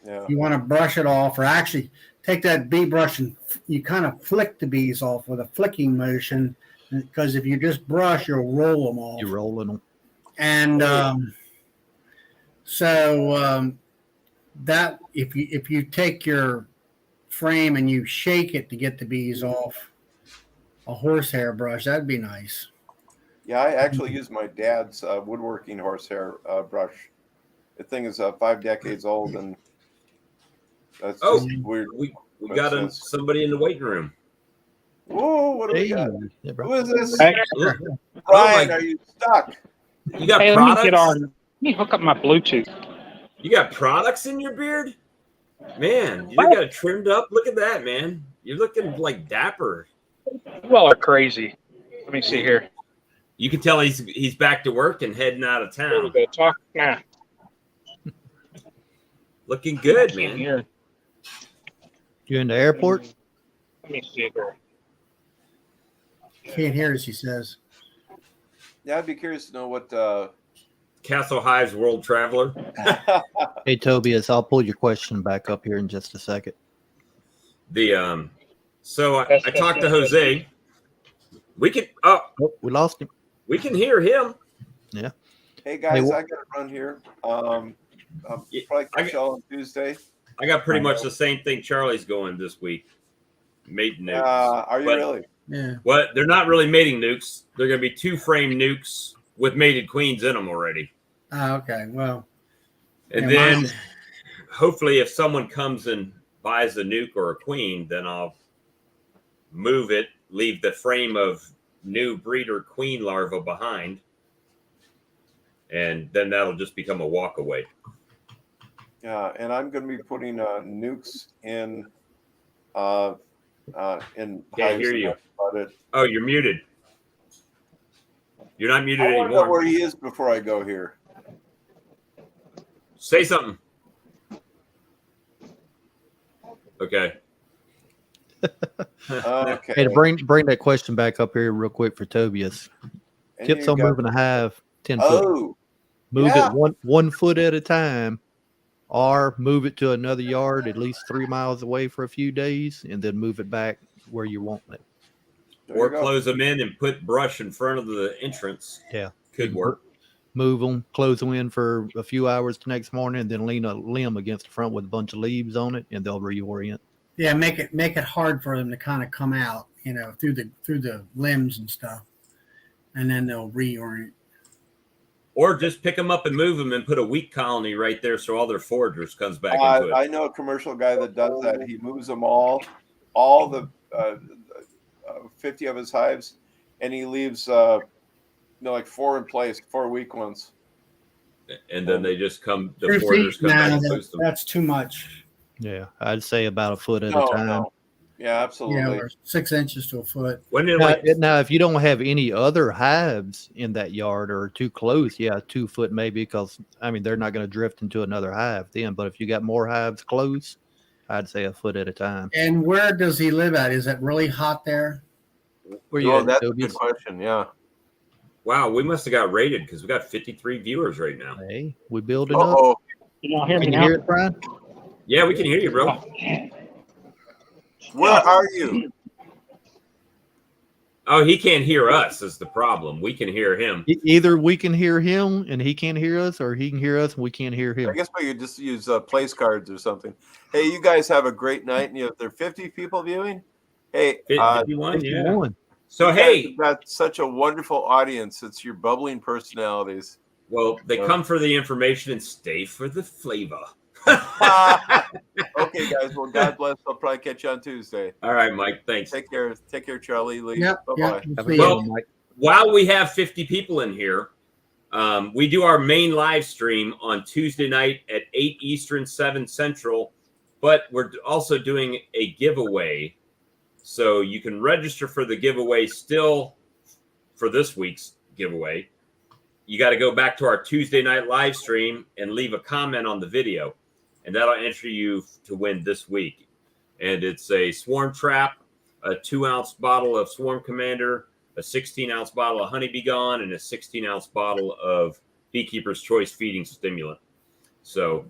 Yeah.
You want to brush it off, or actually take that bee brush and you kind of flick the bees off with a flicking motion, because if you just brush, you'll roll them off.
You're rolling them.
And that if you take your frame and you shake it to get the bees off, a horsehair brush, that'd be nice.
Yeah, I actually use my dad's woodworking horsehair brush. The thing is 5 decades old, and that's just weird.
We got somebody in the waiting room.
Whoa, what do we got?
Yeah, bro.
Who is this?
Hey,
Brian,
my-
are you stuck?
You got
hey, let
products?
me get on. Let me hook up my Bluetooth.
You got products in your beard? Man, you got it trimmed up. Look at that, man. You're looking like dapper.
Well, are crazy. Let me see here.
You can tell he's back to work and heading out of
There we
town.
go. Talk now.
Looking good,
Can't
man.
hear.
You in the airport?
Let me see here.
Can't hear, as he says.
Yeah, I'd be curious to know what
Castle Hive's World Traveler.
Hey, Tobias, I'll pull your question back up here in just a second.
So I talked to Jose. We can
Oh, we lost him.
we can hear him.
Hey guys,
Hey,
I got to run here. I'll
Yeah,
probably
I
catch y'all on Tuesday.
I got pretty much the same thing Charlie's going this week. Mating nukes.
Are you
But-
really?
Yeah.
Well, they're not really mating nukes. They're going to be 2-frame nukes with mated queens in them already.
Oh, okay. Well,
And
yeah,
then
mine-
hopefully if someone comes and buys a nuke or a queen, then I'll move it, leave the frame of new breeder queen larva behind. And then that'll just become a walk away.
Yeah, and I'm going to be putting nukes in. In
Can't
hives
hear
and
you.
that's about it.
Oh, you're muted. You're not muted
I want to know
anymore.
where he is before I go here.
Say something. Okay.
Okay.
Hey, to bring that question back up here real quick for Tobias.
And
Tips
you
on
got-
moving a hive 10 foot.
Oh,
Move
yeah.
it one foot at a time, or move it to another yard at least 3 miles away for a few days, and then move it back where you want it.
there
Or
you go.
close them in and put brush in front of the entrance.
Yeah.
Could work.
Move them, close them in for a few hours the next morning, and then lean a limb against the front with a bunch of leaves on it, and they'll reorient.
yeah, make it hard for them to kind of come out, through the limbs and stuff, and then they'll reorient.
Or just pick them up and move them and put a weak colony right there so all their foragers comes back into it.
I know a commercial guy that does that. He moves them all the 50 of his hives, and he leaves like 4 in place, 4 weak ones.
And then they just come, the
3
foragers
feet,
come back
no,
and boost them.
that's too much.
Yeah, I'd say about a foot at
No,
a time.
no. Yeah, absolutely.
Or 6 inches to a foot.
When it
Now,
like,
now, if you don't have any other hives in that yard or too close, 2 foot maybe, because they're not going to drift into another hive then. But if you got more hives close, I'd say a foot at a time.
And where does he live at? Is it really hot there?
Where you
Oh,
at,
that's a
Tobias?
good question. Yeah.
wow, we must have got rated because we got 53 viewers right now.
Hey, we building up.
Oh,
You don't hear me
Can you
now?
hear it, Brian?
Yeah, we can hear you, bro.
where are you?
Oh, he can't hear us is the problem. We can hear him.
Either we can hear him and he can't hear us, or he can hear us and we can't hear
I
him.
guess we could just use place cards or something. Hey, you guys have a great night. And if there are 50 people viewing, hey,
51, yeah.
51.
So,
you guys
hey,
have got such a wonderful audience. It's your bubbling personalities.
well, they come for the information and stay for the flavor.
Okay, guys. Well, God bless. I'll probably catch you on Tuesday.
All right, Mike, thanks.
Take care. Take care, Charlie. Lee.
Yep.
Bye
Yep.
bye.
Have
See
a
ya.
good
Well-
one, Mike.
While we have 50 people in here, we do our main live stream on Tuesday night at 8 Eastern, 7 Central, but we're also doing a giveaway. So you can register for the giveaway still for this week's giveaway. You got to go back to our Tuesday night live stream and leave a comment on the video, and that'll enter you to win this week. And it's a swarm trap, a 2-ounce bottle of Swarm Commander, a 16-ounce bottle of Honey Bee Gone, and a 16-ounce bottle of Beekeeper's Choice feeding stimulant. So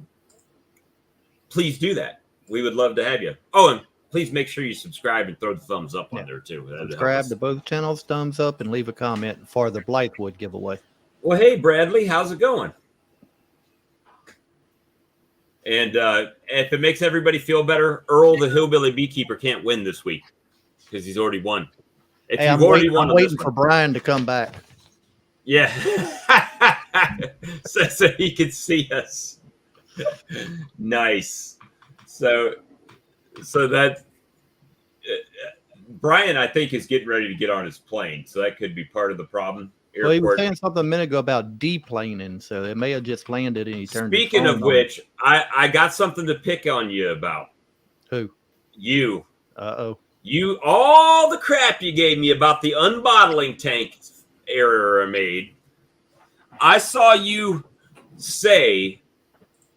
please do that. We would love to have you. Oh, and please make sure you subscribe and throw the thumbs up on there too. That'd help
Subscribe
us.
to both channels, thumbs up, and leave a comment for the Blythewood giveaway.
Well, hey, Bradley, how's it going? And if it makes everybody feel better, Earl the Hillbilly Beekeeper can't win this week because he's already won. If
Hey,
you've
I'm
already
waiting,
won
I'm
on this
waiting
one-
for Brian to come back.
Yeah. so he could see us. Nice. So that Brian, I think, is getting ready to get on his plane. So that could be part of the problem.
Well, he was
Airport.
saying something a minute ago about deplaning, so it may have just landed and he turned. his
Speaking
phone
of
on.
which, I got something to pick on you about.
Who?
You. All the crap you gave me about the unbottling tank error I made. I saw you say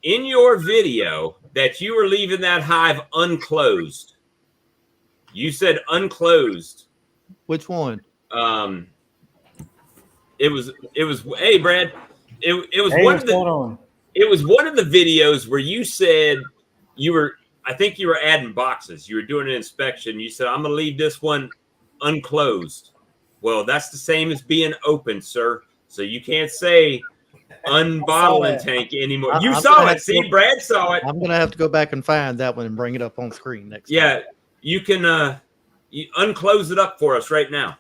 in your video that you were leaving that hive unclosed. You said unclosed.
Which one?
It was, hey, Brad, it was
Hey,
one
what's
of the
going on?
it was one of the videos where you said I think you were adding boxes. You were doing an inspection. You said, I'm going to leave this one unclosed. Well, that's the same as being open, sir. So you can't say unbottling tank anymore. You
I'm
saw
gonna
it.
have
See,
to-
Brad saw it.
I'm gonna have to go back and find that one and bring it up on screen next time.
Yeah, you can you unclose it up for us right now.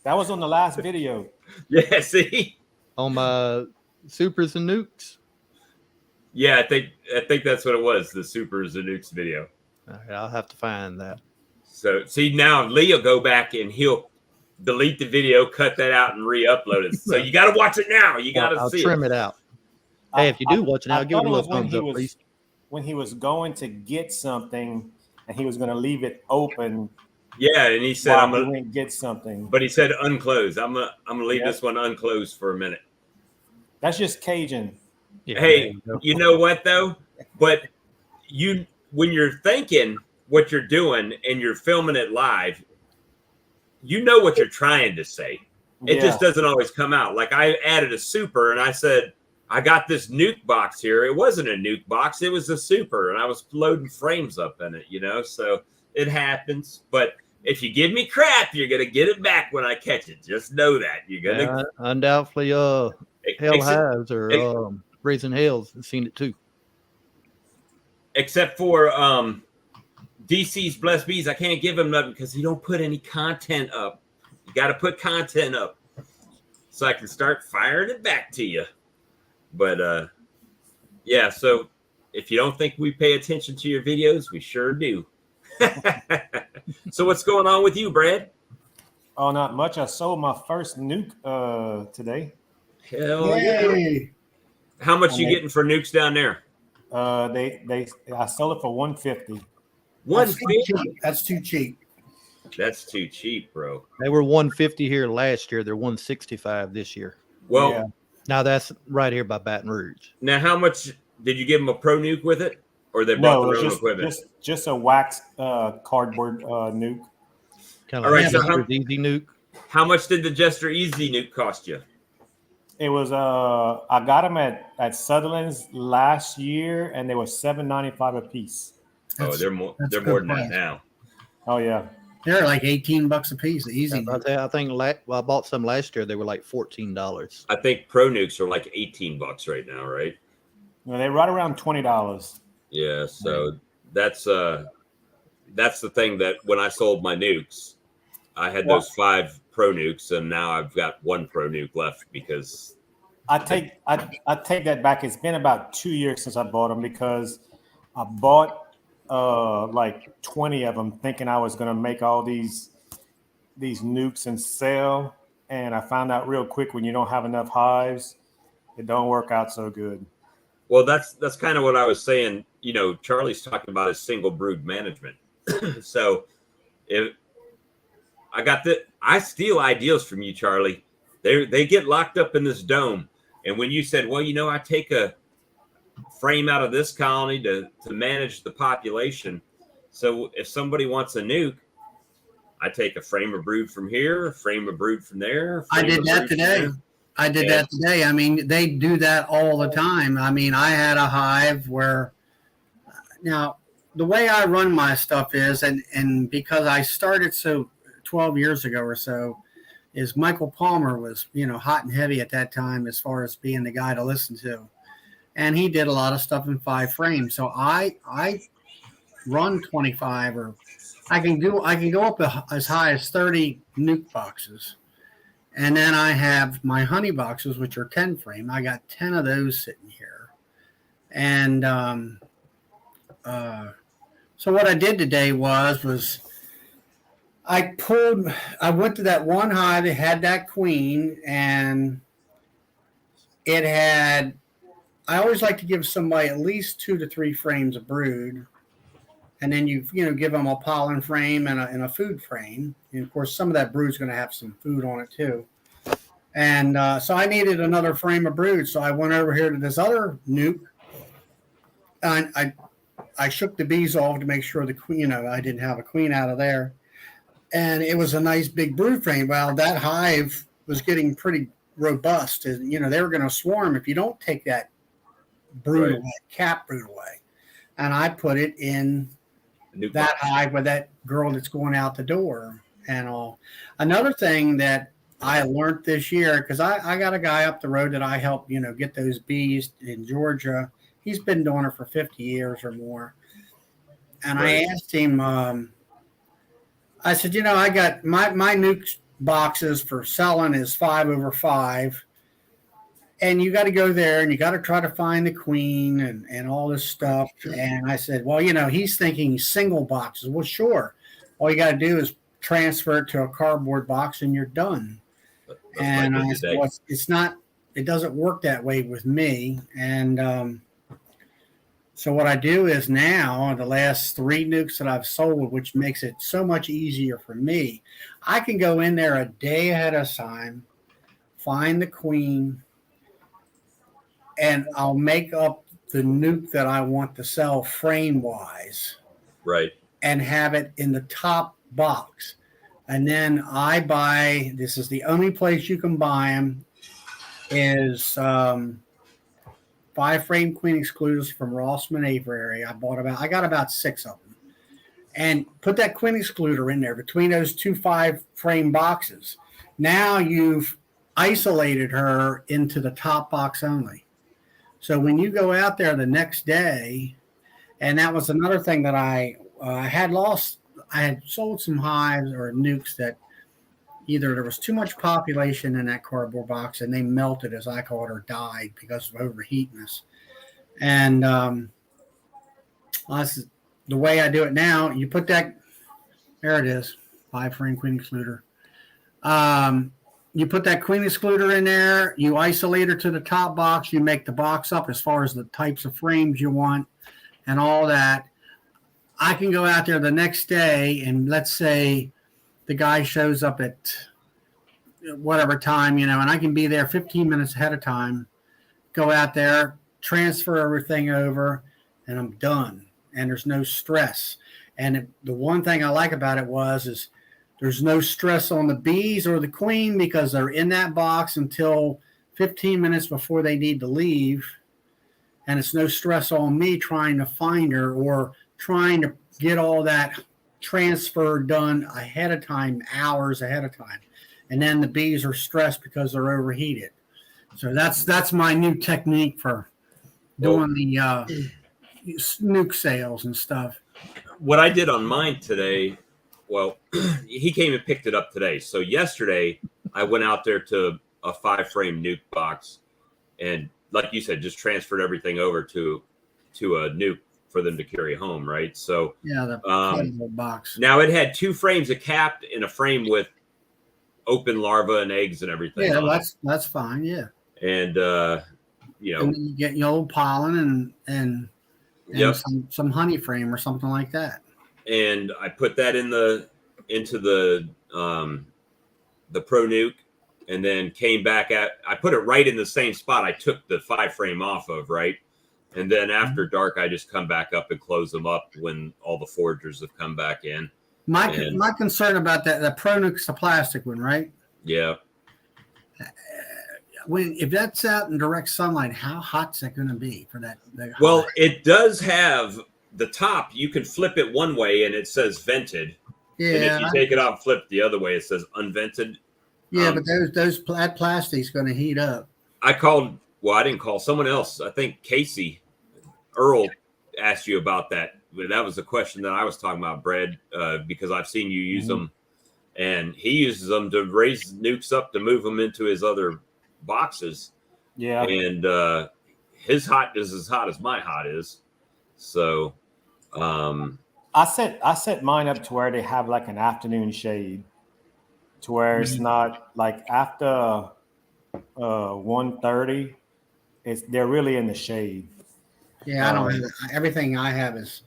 That was on the last video.
Yeah, see?
On my supers and nukes.
Yeah, I think that's what it was, the Supers and Nukes video.
All right, I'll have to find that.
So see now Lee will go back and he'll delete the video, cut that out, and re-upload it. So you got to watch it now. You got to
I'll
see
trim
it.
it out. Hey, if you do watch it now,
I
give it a
thought
little
was when
thumbs
he
up,
was-
please.
When he was going to get something and he was going to leave it open
Yeah, and he said
while
I'm
he
gonna,
went get something.
but he said unclosed. I'm gonna leave
Yeah.
this one unclosed for a minute.
That's just Cajun.
Yeah,
Hey,
there you go.
you know what though? But when you're thinking what you're doing and you're filming it live, you know what you're trying to say. It just doesn't always come out. Like I added a super and I said, I got this nuke box here. It wasn't a nuke box, it was a super, and I was loading frames up in it, so it happens. But if you give me crap, you're gonna get it back when I catch it. Just know that. You're gonna
Undoubtedly, Hell
except,
Hives or Raising Hells have seen it too.
except for DC's Blessed Bees, I can't give him nothing because he don't put any content up. You got to put content up so I can start firing it back to you. But yeah, so if you don't think we pay attention to your videos, we sure do. So what's going on with you, Brad?
Oh, not much. I sold my first nuke today.
Hell yeah.
Yay.
How much you getting for nukes down there?
I sold it for $150.
That's too
150.
cheap. That's too cheap.
That's too cheap, bro.
They were 150 here last year. They're 165 this year.
Well,
Yeah.
Now that's right here by Baton Rouge.
now how much did you give them a pro nuke with it, or they bought
No,
their own
it's
equipment?
just a wax cardboard nuke.
Kind
All
of
right,
like
so
Jester's Easy Nuke.
How much did the Jester Easy nuke cost you?
It was I got them at Sutherland's last year, and they were $7.95 a piece.
Oh, they're more.
that's
They're
good
more than that
price.
now.
Oh yeah,
They're like $18 a piece. Easy.
I think I bought some last year. They were like $14.
I think pro nukes are like $18 right now, right?
no, they're right around $20.
Yeah. So that's the thing that when I sold my nukes, I had those 5 pro nukes, and now I've got 1 pro nuke left because
I take that back. It's been about 2 years since I bought them because I bought like 20 of them, thinking I was going to make all these nukes and sell, and I found out real quick when you don't have enough hives, it don't work out so good.
well, that's kind of what I was saying. Charlie's talking about his single brood management. So if I steal ideas from you, Charlie. They get locked up in this dome. And when you said, well, I take a frame out of this colony to manage the population. So if somebody wants a nuke, I take a frame of brood from here, a frame of brood from there.
I did that today. I did that today. I mean, they do that all the time. I mean, I had a hive where now the way I run my stuff is, and because I started 12 years ago or so, is Michael Palmer was, hot and heavy at that time as far as being the guy to listen to. And he did a lot of stuff in 5 frames. So I run 25, or I can go up as high as 30 nuke boxes. And then I have my honey boxes, which are 10 frame. I got 10 of those sitting here. And so what I did today was I went to that one hive that had that queen, and it had, I always like to give somebody at least 2 to 3 frames of brood. And then you give them a pollen frame and a food frame. And of course, some of that brood is going to have some food on it too. And so I needed another frame of brood. So I went over here to this other nuke. And I shook the bees off to make sure the queen, I didn't have a queen out of there. And it was a nice big brood frame. Well, that hive was getting pretty robust. And, you know, they were going to swarm if you don't take that brood
Right.
away, cap brood away. And I put it in
New
that
box.
hive with that girl that's going out the door and all. Another thing that I learned this year, because I got a guy up the road that I help, you know, get those bees in Georgia. He's been doing it for 50 years or more. And
Right.
I asked him, I said, you know, I got my nuke boxes for selling is 5/5. And you got to go there and you got to try to find the queen and all this stuff. And I said, well, you know, he's thinking single boxes. Well, sure. All you got to do is transfer it to a cardboard box and you're done.
That's
And
my
I
bid
said,
today.
well, it's not, it doesn't work that way with me. And so what I do is now, the last 3 nukes that I've sold, which makes it so much easier for me, I can go in there a day ahead of time, find the queen, and I'll make up the nuke that I want to sell frame wise
Right.
and have it in the top box. And then I buy, this is the only place you can buy them, is 5 frame queen exclusives from Rossman Aviary. I got about 6 of them. And put that queen excluder in there between those 2 5 frame boxes. Now you've isolated her into the top box only. So when you go out there the next day, and that was another thing that I had lost. I had sold some hives or nukes that either there was too much population in that cardboard box and they melted, as I call it, or died because of overheatness. And the way I do it now, you put that, there it is, 5 frame queen excluder. You put that queen excluder in there, you isolate her to the top box, you make the box up as far as the types of frames you want and all that. I can go out there the next day and let's say the guy shows up at whatever time, you know, and I can be there 15 minutes ahead of time, go out there, transfer everything over, and I'm done. And there's no stress. And the one thing I like about it is there's no stress on the bees or the queen because they're in that box until 15 minutes before they need to leave. And it's no stress on me trying to find her or trying to get all that transfer done ahead of time, hours ahead of time. And then the bees are stressed because they're overheated. So that's my new technique for doing the nuke sales and stuff.
What I did on mine today, well, he came and picked it up today. So yesterday I went out there to a 5 frame nuke box and like you said, just transferred everything over to a nuke for them to carry home. Right. So
yeah, the cardboard box.
Now it had 2 frames of capped in a frame with open larvae and eggs and everything.
Yeah, that's fine. Yeah.
And, you know,
and then you get yellow pollen and
yep.
some honey frame or something like that.
And I put that into the Pro Nuke and then came back I put it right in the same spot I took the 5 frame off of, right? And then after dark, I just come back up and close them up when all the foragers have come back in.
My concern about the Pro Nuke's the plastic one, right?
Yeah.
If that's out in direct sunlight, how hot's that going to be for that?
Well, it does have the top. You can flip it one way and it says vented.
Yeah.
And if you take it off, flip the other way, it says unvented.
Yeah, but that plastic's going to heat up.
I didn't call someone else. I think Casey Earl asked you about that. That was the question that I was talking about, Brad, because I've seen you use them, and he uses them to raise nukes up to move them into his other boxes.
Yeah.
And his hot is as hot as my hot is. So
I set mine up to where they have like an afternoon shade, to where it's not like after 1:30, they're really in the shade.
Yeah, I don't have everything I have is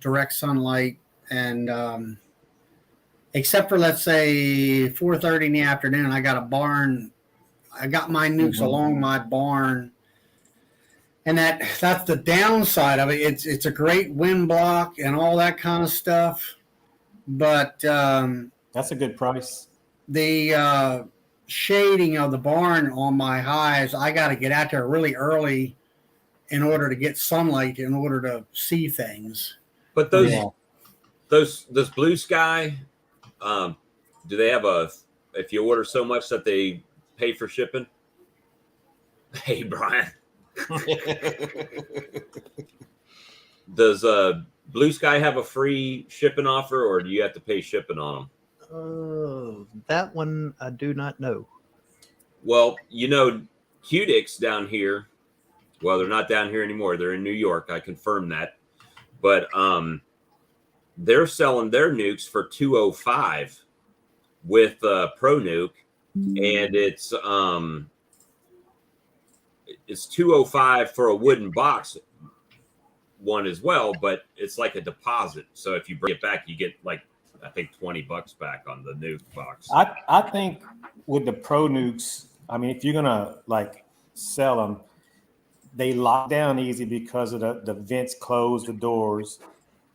direct sunlight, and except for let's say 4:30 in the afternoon, I got a barn. I got my nukes along my barn, and that's the downside of it. It's a great wind block and all that kind of stuff, but
that's a good price.
the shading of the barn on my hives, I got to get out there really early in order to get sunlight in order to see things.
But those
Yeah.
those Blue Sky, do they have if you order so much that they pay for shipping? Hey, Brian, does Blue Sky have a free shipping offer, or do you have to pay shipping on them?
That one I do not know.
Well, Qdix down here. Well, they're not down here anymore. They're in New York. I confirmed that. But they're selling their nukes for $205 with Pro Nuke, and it's $205 for a wooden box one as well, but it's like a deposit. So if you bring it back, you get like I think $20 back on the nuke box.
I think with the Pro Nukes, I mean, if you're gonna like sell them, they lock down easy because of the vents close the doors,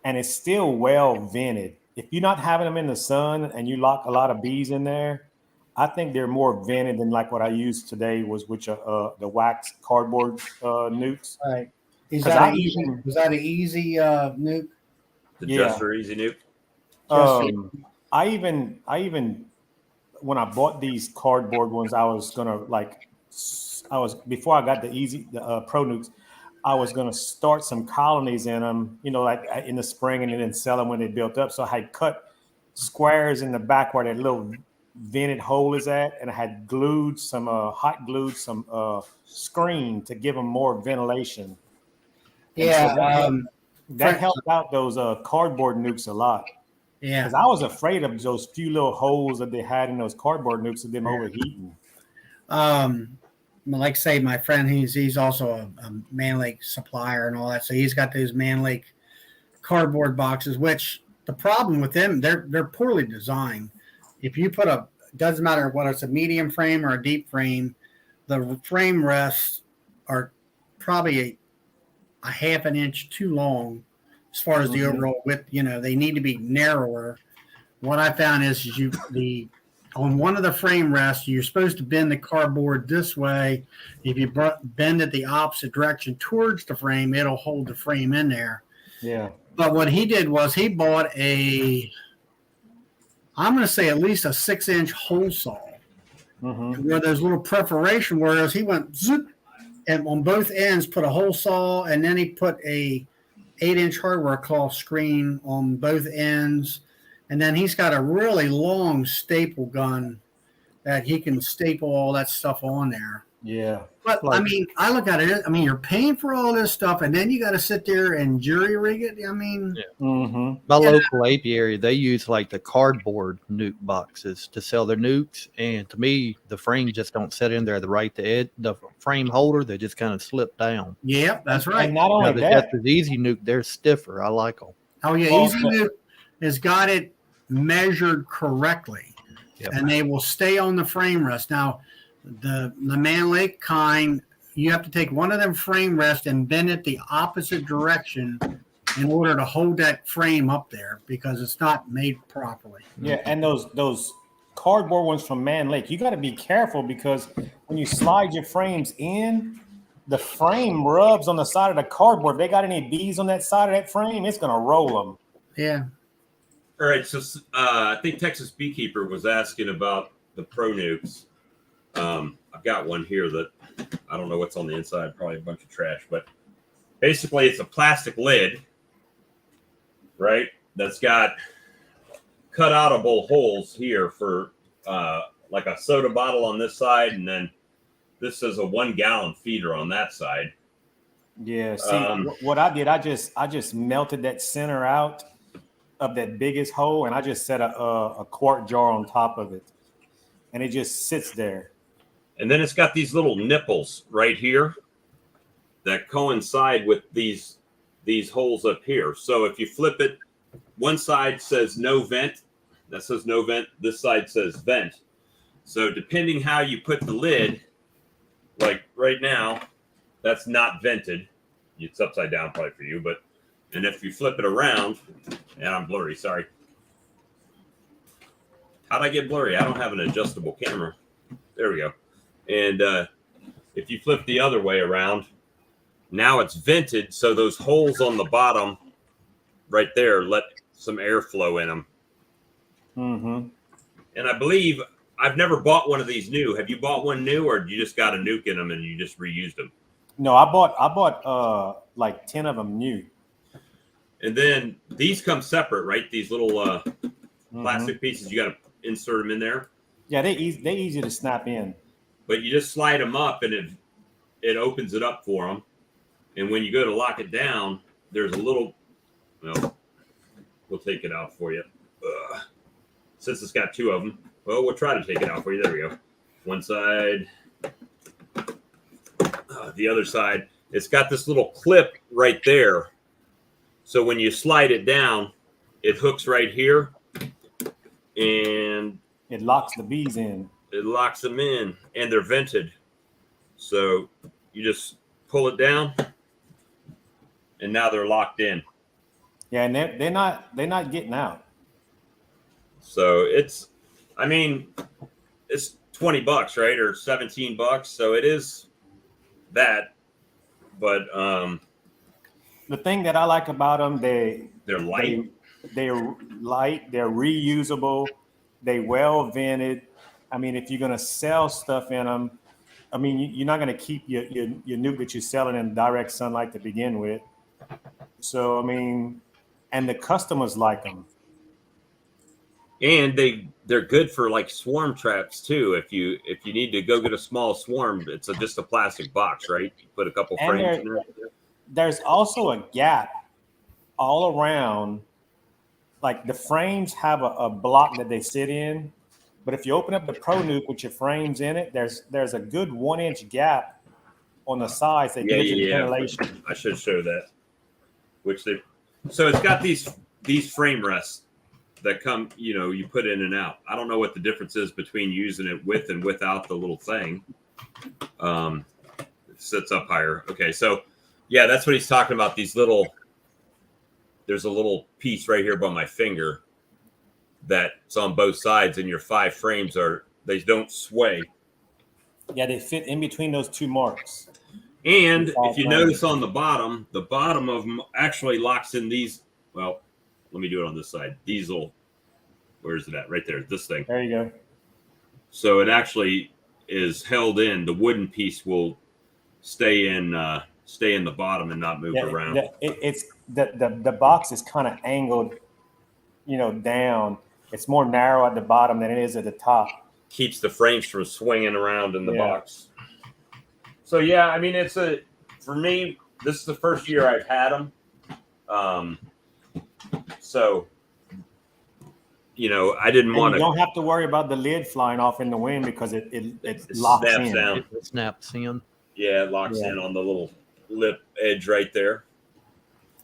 and it's still well vented. If you're not having them in the sun and you lock a lot of bees in there, I think they're more vented than like what I used today was with the wax cardboard nukes.
Right. Is
'Cause
that
I
an easy?
even-
Was that an easy nuke?
The
Yeah.
Juster Easy Nuke.
I even when I bought these cardboard ones, I was before I got the Pro Nukes, I was gonna start some colonies in them, like in the spring, and then sell them when they built up. So I had cut squares in the back where that little vented hole is at, and I had glued some hot glued some screen to give them more ventilation.
Yeah.
That helped out those cardboard nukes a lot.
Yeah.
Because I was afraid of those few little holes that they had in those cardboard nukes of them overheating.
Like say my friend, he's also a Man Lake supplier and all that. So he's got those Man Lake cardboard boxes, which the problem with them, they're poorly designed. If you put doesn't matter whether it's a medium frame or a deep frame, the frame rests are probably a half an inch too long as far as the overall width. They need to be narrower. What I found is on one of the frame rests, you're supposed to bend the cardboard this way. If you bend it the opposite direction towards the frame, it'll hold the frame in there.
Yeah.
But what he did was he bought I'm going to say at least a 6-inch hole saw, where there's little perforation, whereas he went zoop, and on both ends put a hole saw, and then he put a 8-inch hardware cloth screen on both ends. And then he's got a really long staple gun that he can staple all that stuff on there.
Yeah.
But I mean, I look at it. I mean, you're paying for all this stuff, and then you got to sit there and jury rig it. I mean,
My local apiary, they use like the cardboard nuke boxes to sell their nukes, and to me, the frames just don't sit in there the frame holder, they just kind of slip down.
Yep, that's right.
And not only
The
that,
Juster's Easy Nuke, they're stiffer. I like them.
Oh yeah,
Well,
Easy Nuke has got it measured correctly, and they will stay on the frame rest. Now, the Man Lake kind, you have to take one of them frame rests and bend it the opposite direction in order to hold that frame up there because it's not made properly.
yeah, and those cardboard ones from Man Lake, you got to be careful because when you slide your frames in, the frame rubs on the side of the cardboard. If they got any bees on that side of that frame, it's gonna roll them.
Yeah.
All right, so I think Texas Beekeeper was asking about the Pro Nukes. I've got one here that I don't know what's on the inside, probably a bunch of trash, but basically it's a plastic lid, right? That's got cut-outable holes here for like a soda bottle on this side, and then this is a 1-gallon feeder on that side.
Yeah. See, what I did, I just melted that center out of that biggest hole, and I just set a quart jar on top of it, and it just sits there.
And then it's got these little nipples right here that coincide with these holes up here. So if you flip it, one side says no vent. That says no vent. This side says vent. So depending how you put the lid, like right now, that's not vented. It's upside down probably for you, and if you flip it around, and I'm blurry, sorry. How'd I get blurry? I don't have an adjustable camera. There we go. And if you flip the other way around, now it's vented, so those holes on the bottom right there let some airflow in them.
Mm-hmm.
And I believe I've never bought one of these new. Have you bought one new, or you just got a nuke in them and you just reused them?
No, I bought like 10 of them new.
And then these come separate, right? These little
Mhm.
plastic pieces, you got to insert them in there.
Yeah, they easy to snap in.
But you just slide them up and it opens it up for them. And when you go to lock it down, there's a little, well, we'll take it out for you. Since it's got 2 of them, well, we'll try to take it out for you. There we go. One side, the other side. It's got this little clip right there. So when you slide it down, it hooks right here and
It locks the bees in.
it locks them in, and they're vented. So you just pull it down, and now they're locked in.
Yeah, and they're not getting out.
So it's $20, right? Or $17. So it is that. But
The thing that I like about them,
they're light.
they're light, they're reusable, they well vented. I mean, if you're gonna sell stuff in them, I mean, you're not gonna keep your nuke that you're selling in direct sunlight to begin with. So I mean, and the customers like them.
And they're good for like swarm traps too. If you need to go get a small swarm, it's just a plastic box, right? You put a couple
And
frames in there.
There's also a gap all around. Like the frames have a block that they sit in, but if you open up the Pro Nuke with your frames in it, there's a good 1-inch gap on the sides that gives you ventilation.
I should show that. So it's got these frame rests that come, you put in and out. I don't know what the difference is between using it with and without the little thing. It sits up higher. Okay, so yeah, that's what he's talking about. There's a little piece right here by my finger that's on both sides, and your 5 frames they don't sway.
Yeah, they fit in between those 2 marks.
And if you notice on the bottom of them actually locks in these. Well, let me do it on this side. Where is it at? Right there. This thing.
There you go.
So it actually is held in. The wooden piece will stay in the bottom and not move around.
It's the box is kind of angled, down. It's more narrow at the bottom than it is at the top.
Keeps the frames from swinging around in the
Yeah.
box. So yeah, I mean, for me, this is the first year I've had them. So, I didn't want
You
to.
don't have to worry about the lid flying off in the wind because it locks
snaps
in.
down.
It snaps in.
Yeah, it locks
Yeah.
in on the little lip edge right there.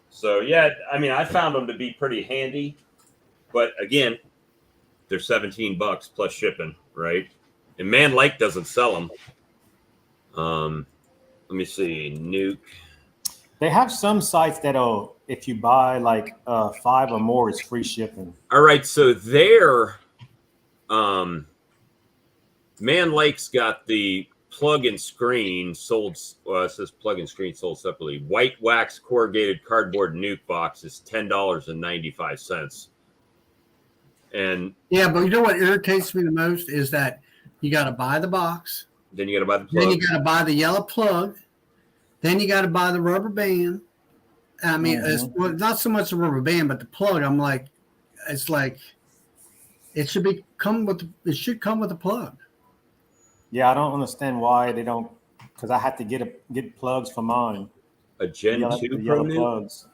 So yeah, I mean, I found them to be pretty handy, but again, they're $17 plus shipping, right? And Man Lake doesn't sell them. Let me see, Nuke.
They have some sites that'll, if you buy like 5 or more, it's free shipping.
All right, so there, Man Lake's got the plug and screen sold. Well, it says plug and screen sold separately. White wax corrugated cardboard nuke box is $10.95. And
Yeah, but you know what irritates me the most is that you got to buy the box,
then you got to buy the plug.
then you got to buy the yellow plug, then you got to buy the rubber band. I mean, it's not so much the rubber band, but the plug. I'm like, it's like it should come with the plug.
Yeah, I don't understand why they don't. Because I had to get plugs for mine.
A Gen 2
The
Pro
yellow
Nuke?
plugs.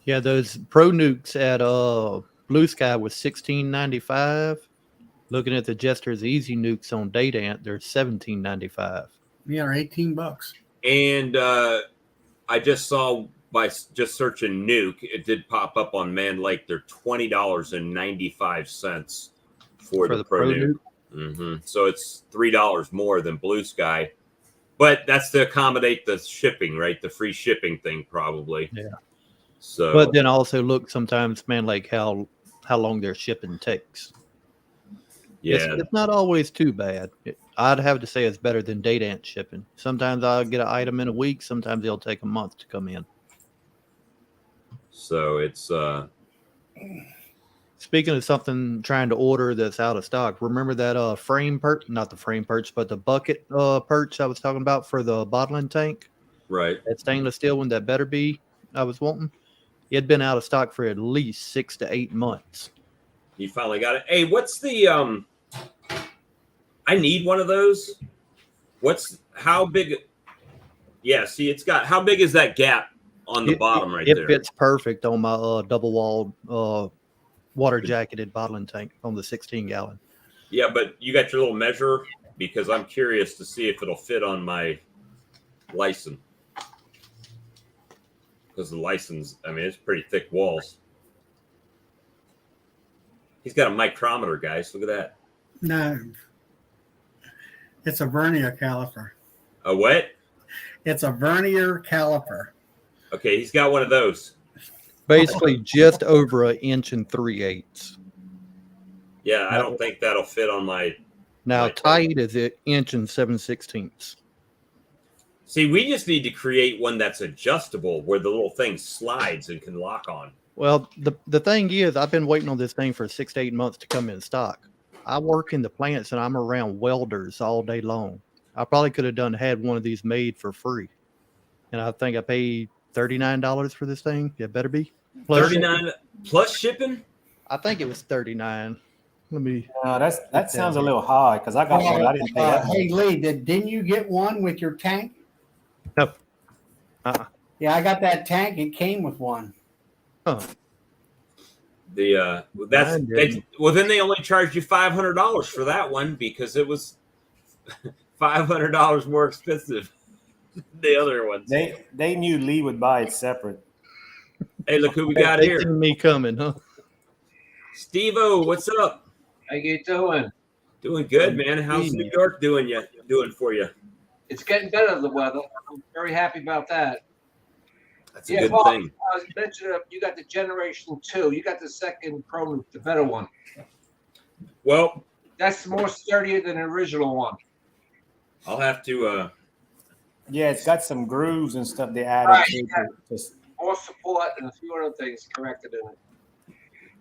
Yeah, those Pro Nukes at Blue Sky was $16.95. Looking at the Jester's Easy Nukes on Datant, they're $17.95.
Yeah, or $18.
And I just saw by just searching Nuke, it did pop up on Man Lake. They're $20.95 for the Pro Nuke. Mm-hmm. So it's $3 more than Blue Sky, but that's to accommodate the shipping, right? The free shipping thing, probably.
Yeah.
So,
But then also look sometimes, Man Lake, how long their shipping takes.
yeah,
It's not always too bad. I'd have to say it's better than date ant shipping. Sometimes I'll get an item in a week. Sometimes it'll take a month to come in.
So it's
Speaking of something trying to order that's out of stock, remember that frame perch, not the frame perch, but the bucket perch I was talking about for the bottling tank?
right.
That stainless steel one that better be I was wanting. It had been out of stock for at least 6 to 8 months.
You finally got it. Hey, what's the I need one of those. How big? Yeah, see, it's got how big is that gap on the bottom right
it
there?
It fits perfect on my double walled water jacketed bottling tank on the 16 gallon.
Yeah, but you got your little measure because I'm curious to see if it'll fit on my license. Because the license, I mean, it's pretty thick walls. He's got a micrometer, guys. Look at that.
No, it's a vernier caliper.
A what?
It's a vernier caliper.
Okay, he's got one of those.
Basically just over 1 3/8 inches.
Yeah, I don't think that'll fit on my.
Now
Right.
tight is 1 7/16 inches.
See, we just need to create one that's adjustable where the little thing slides and can lock on.
Well, the thing is, I've been waiting on this thing for 6 to 8 months to come in stock. I work in the plants and I'm around welders all day long. I probably could have had one of these made for free. And I think I paid $39 for this thing. It better be. Plus shipping.
39 plus shipping?
I think it was 39. Let me.
That sounds a little high because I got one. I didn't pay that.
Hey Lee, didn't you get one with your tank?
No. Uh-uh.
Yeah, I got that tank. It came with one.
Huh.
Well, then they only charged you $500 for that one because it was $500 more expensive than the other ones.
They knew Lee would buy it separate.
Hey, look who we got
They
here.
seen me coming, huh?
Steve-O, what's up?
How you doing?
Doing good, man. How's New York doing for you?
It's getting better, the weather. I'm very happy about that.
That's a good
Bob,
thing.
I was mentioning you got the Generation 2. You got the second Pro Loop, the better one.
Well,
That's more sturdier than the original one.
I'll have to
Yeah, it's got some grooves and stuff they added
Right,
to it.
yeah.
Just-
More support and a few other things corrected in it.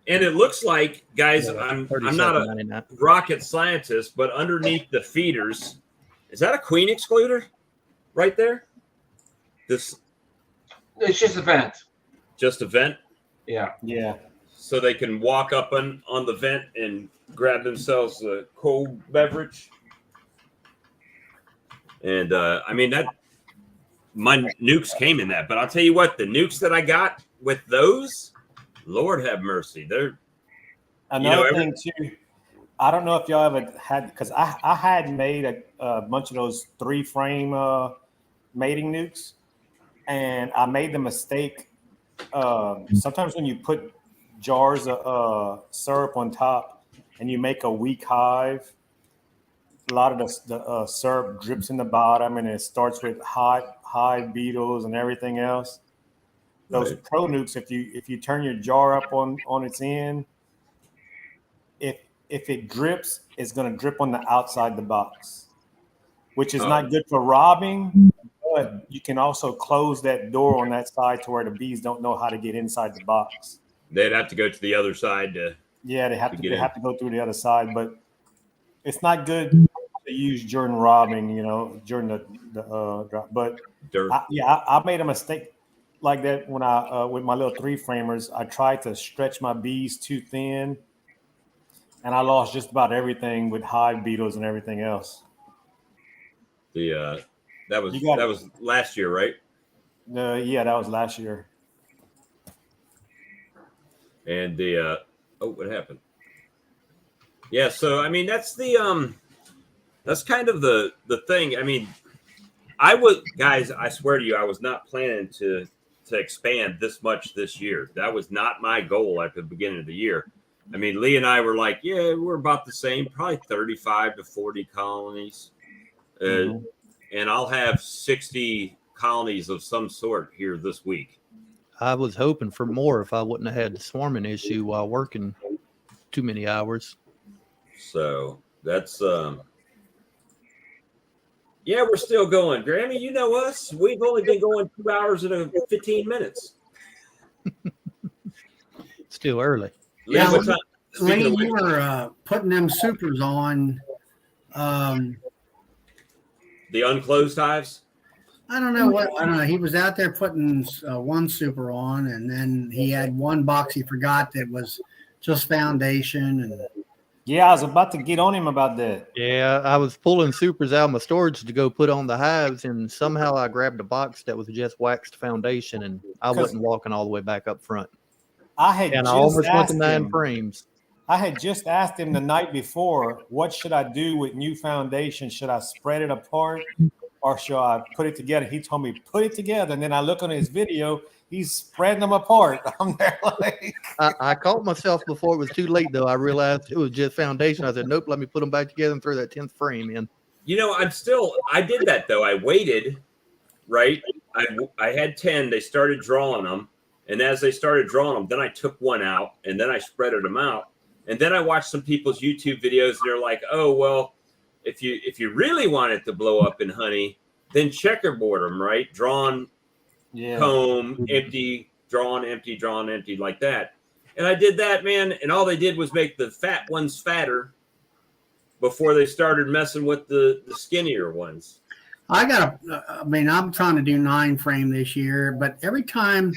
and it looks like, guys,
Yeah,
I'm not a
$37.99.
rocket scientist, but underneath the feeders, is that a queen excluder right there? This
It's just a vent.
just a vent,
Yeah.
yeah.
so they can walk up on the vent and grab themselves a cold beverage. And I mean that my nukes came in that, but I'll tell you what, the nukes that I got with those, Lord have mercy, they're
Another thing too, I don't know if y'all ever had, because I had made a bunch of those 3-frame mating nukes, and I made the mistake. Sometimes when you put jars of syrup on top and you make a weak hive, a lot of the syrup drips in the bottom, and it starts with hive beetles and everything else. Those
Right.
Pro Nukes, if you turn your jar up on its end, if it drips, it's going to drip on the outside the box, which is not good for robbing. But you can also close that door on that side to where the bees don't know how to get inside the box.
they'd have to go to the other side to
Yeah, they have
To
to.
get
They
in.
have to go through the other side, but it's not good to use during robbing. During the drop. But
dirt.
I made a mistake like that when I with my little 3-framers. I tried to stretch my bees too thin, and I lost just about everything with hive beetles and everything else.
The that was
You got it.
last year, right?
Yeah, that was last year.
And the what happened? Yeah, so I mean that's kind of the thing. I mean, guys, I swear to you, I was not planning to expand this much this year. That was not my goal at the beginning of the year. I mean, Lee and I were like, yeah, we're about the same, probably 35 to 40 colonies. And I'll have 60 colonies of some sort here this week.
I was hoping for more if I wouldn't have had the swarming issue while working too many hours.
So that's Yeah, we're still going. Grammy, you know us. We've only been going 2 hours and 15 minutes.
Still early.
Lee,
Yeah,
what time?
Lee,
Speaking of
you
which,
were putting them supers on.
the unclosed hives.
I don't know what. I don't know. He was out there putting one super on, and then he had one box he forgot that was just foundation. And
Yeah, I was about to get on him about that.
Yeah, I was pulling supers out of my storage to go put on the hives, and somehow I grabbed a box that was just waxed foundation, and I wasn't walking all the way back up front.
I had
And I
just
almost went to
asked
9
him.
frames.
I had just asked him the night before, what should I do with new foundation? Should I spread it apart or should I put it together? He told me put it together, and then I look on his video, he's spreading them apart. I'm there like,
I caught myself before it was too late, though. I realized it was just foundation. I said, nope, let me put them back together and throw that 10th frame in.
You know, I did that though. I waited, right? I had 10. They started drawing them. And as they started drawing them, then I took one out and then I spreaded them out. And then I watched some people's YouTube videos. And they're like, oh, well, if you really want it to blow up in honey, then checkerboard them, right? Drawn,
yeah.
comb, empty, drawn, empty, like that. And I did that, man. And all they did was make the fat ones fatter before they started messing with the skinnier ones.
I mean, I'm trying to do 9 frame this year, but every time,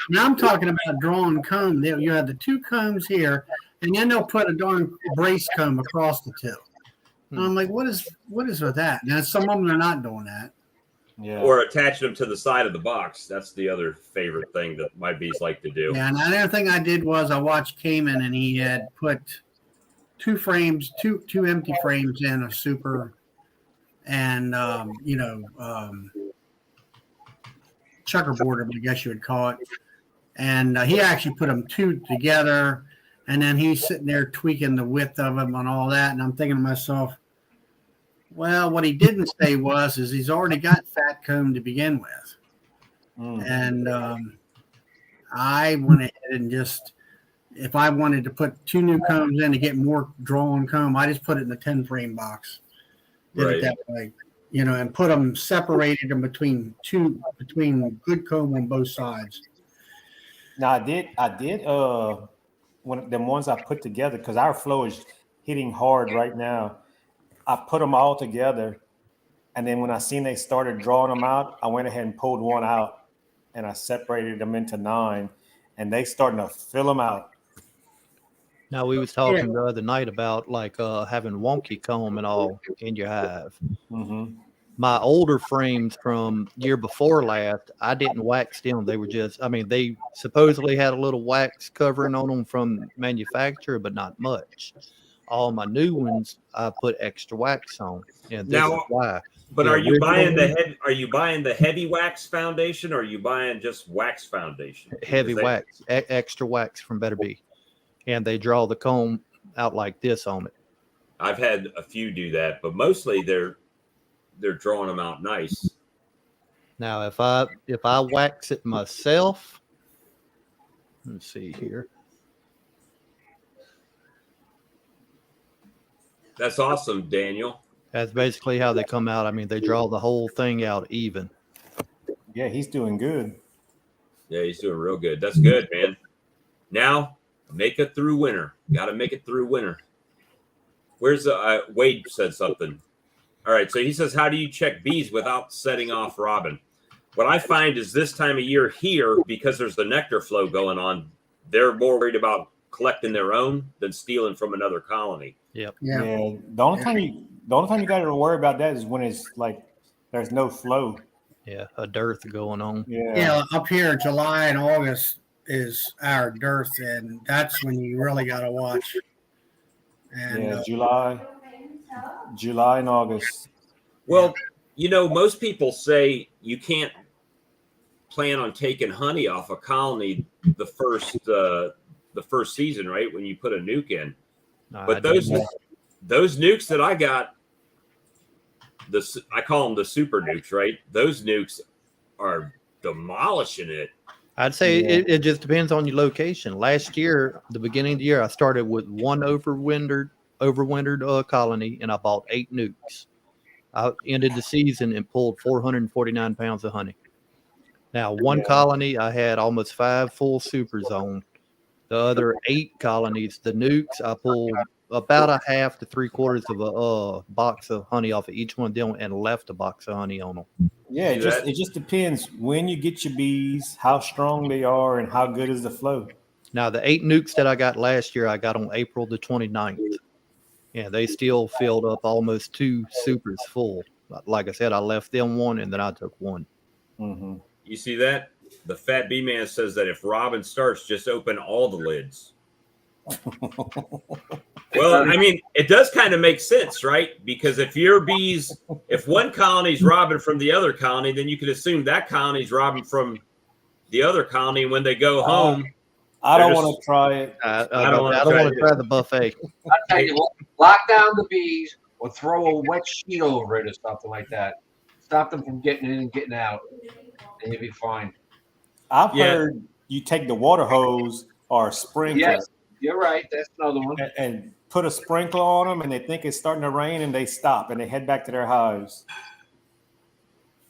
now I'm talking about drawing comb. You have the 2 combs here, and then they'll put a darn brace comb across the 2. And I'm like, what is with that? Now, some of them are not doing that.
Yeah.
Or attaching them to the side of the box. That's the other favorite thing that my bees like to do.
Yeah, and another thing I did was I watched Cayman, and he had put 2 frames, two empty frames in a super, and checkerboard, I guess you would call it. And he actually put them 2 together, and then he's sitting there tweaking the width of them and all that. And I'm thinking to myself, well, what he didn't say is he's already got fat comb to begin with. And I went ahead and just, if I wanted to put 2 new combs in to get more drawn comb, I just put it in the 10 frame box. Did it that way, and put them separated them between good comb on both sides.
Now I did when the ones I put together, because our flow is hitting hard right now. I put them all together, and then when I seen they started drawing them out, I went ahead and pulled one out, and I separated them into 9, and they starting to fill them out.
Now, we was talking the other night about having wonky comb and all in your hive.
Mm-hmm.
My older frames from year before last, I didn't wax them. They were just, they supposedly had a little wax covering on them from manufacturer, but not much. All my new ones, I put extra wax on, and this is why.
But are you buying the heavy wax foundation, or are you buying just wax foundation?
Heavy wax, extra wax from Better Bee, and they draw the comb out like this on it.
I've had a few do that, but mostly they're drawing them out nice.
Now, if I wax it myself, let's see here.
That's awesome, Daniel.
That's basically how they come out. They draw the whole thing out even.
Yeah, he's doing good.
Yeah, he's doing real good. That's good, man. Now, make it through winter. Got to make it through winter. Where's Wade said something. All right, so he says, how do you check bees without setting off robin? What I find is this time of year here, because there's the nectar flow going on, they're more worried about collecting their own than stealing from another colony.
Yep.
Yeah. The only time you got to worry about that is when it's like there's no flow.
Yeah, a dearth going on.
Yeah, up here, July and August is our dearth, and that's when you really got to watch. And
July and August.
Well, most people say you can't plan on taking honey off a colony the first season, right? When you put a nuke in. But those nukes that I got, I call them the super nukes, right? Those nukes are demolishing it.
I'd say it just depends on your location. Last year, the beginning of the year, I started with one overwintered colony, and I bought 8 nukes. I ended the season and pulled 449 pounds of honey. Now, one
Yeah.
colony, I had almost 5 full supers on. The other 8 colonies, the nukes, I pulled about a half to 3/4 of a box of honey off of each one of them and left a box of honey on them.
Yeah,
See that?
it just depends when you get your bees, how strong they are, and how good is the flow.
Now, the 8 nukes that I got last year, I got on April the 29th. Yeah, they still filled up almost 2 supers full. Like I said, I left them one and then I took one.
Mm-hmm.
You see that? The Fat Bee Man says that if Robin starts, just open all the lids. Well, I mean, it does kind of make sense, right? Because if one colony's robbing from the other colony, then you could assume that colony's robbing from the other colony. And when they go home,
I don't
They're
want to try it.
I don't want to try the buffet.
I'll tell you what, lock down the bees or throw a wet sheet over it or something like that. Stop them from getting in and getting out, and you'll be fine.
I've
Yeah.
heard you take the water hose or a sprinkler
Yes, you're right. That's another one.
and put a sprinkler on them, and they think it's starting to rain, and they stop and they head back to their hives.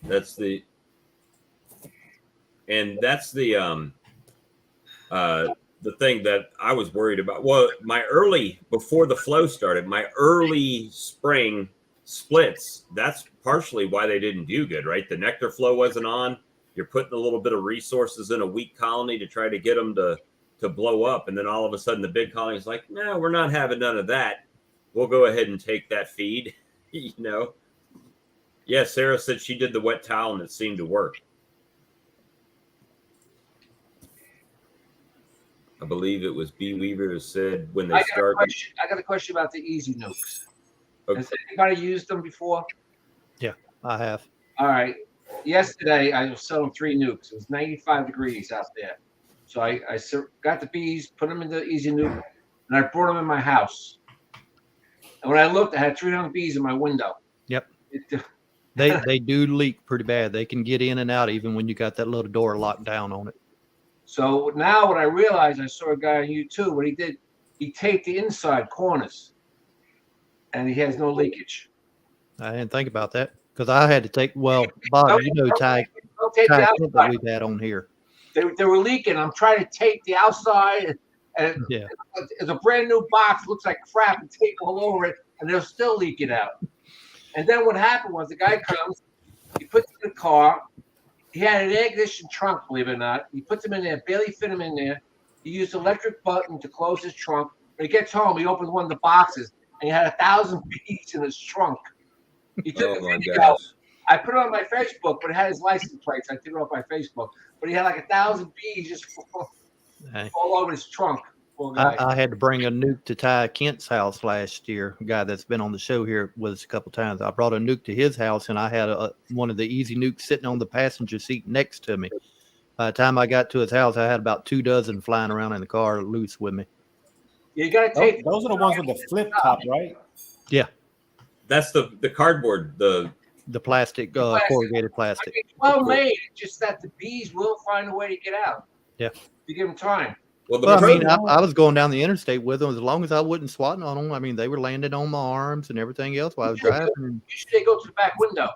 that's the thing that I was worried about. Well, before the flow started, my early spring splits, that's partially why they didn't do good, right? The nectar flow wasn't on. You're putting a little bit of resources in a weak colony to try to get them to blow up. And then all of a sudden the big colony is like, no, we're not having none of that. We'll go ahead and take that feed, you know? Yeah, Sarah said she did the wet towel and it seemed to work. I believe it was B. Weaver who said when they
I
start.
got a question about the easy nukes.
Okay.
Has anybody used them before?
I have.
All right. Yesterday, I was selling 3 nukes. It was 95 degrees out there. So I got the bees, put them in the easy nuke, and I brought them in my house. And when I looked, I had 300 bees in my window.
Yep.
It,
They do leak pretty bad. They can get in and out even when you got that little door locked down on it.
so now what I realized, I saw a guy on YouTube, what he did, he taped the inside corners, and he has no leakage.
I didn't think about that because I had to take. Well, Bob, you know Ty
Don't tape the
Kent that
outside.
we've had on here.
They were leaking. I'm trying to tape the outside, and
Yeah,
it's a brand new box, looks like crap, and tape all over it, and they're still leaking out. And then what happened was the guy comes, he puts them in the car. He had an air conditioned trunk, believe it or not. He puts them in there, barely fit them in there. He used the electric button to close his trunk. When he gets home, he opens one of the boxes, and he had 1,000 bees in his trunk. He took
Oh
a
my
video.
gosh.
I put it on my Facebook, but it had his license plates. I took it off my Facebook. But he had like 1,000 bees just
Hey.
all over his trunk. Poor guy.
I had to bring a nuke to Ty Kent's house last year. A guy that's been on the show here with us a couple times. I brought a nuke to his house, and I had one of the easy nukes sitting on the passenger seat next to me. By the time I got to his house, I had about 2 dozen flying around in the car loose with me.
You got to
Those,
take.
those are the ones with the flip top, right?
That's the cardboard, the
The corrugated
I
plastic.
mean, it's well made. It's just that the bees will find a way to get out.
Yeah.
You give them time.
well, the
Well, I mean,
pro-
I was going down the interstate with them as long as I wasn't swatting on them. I mean, they were landing on my arms and everything else while I was driving. And,
Usually they go to the back window.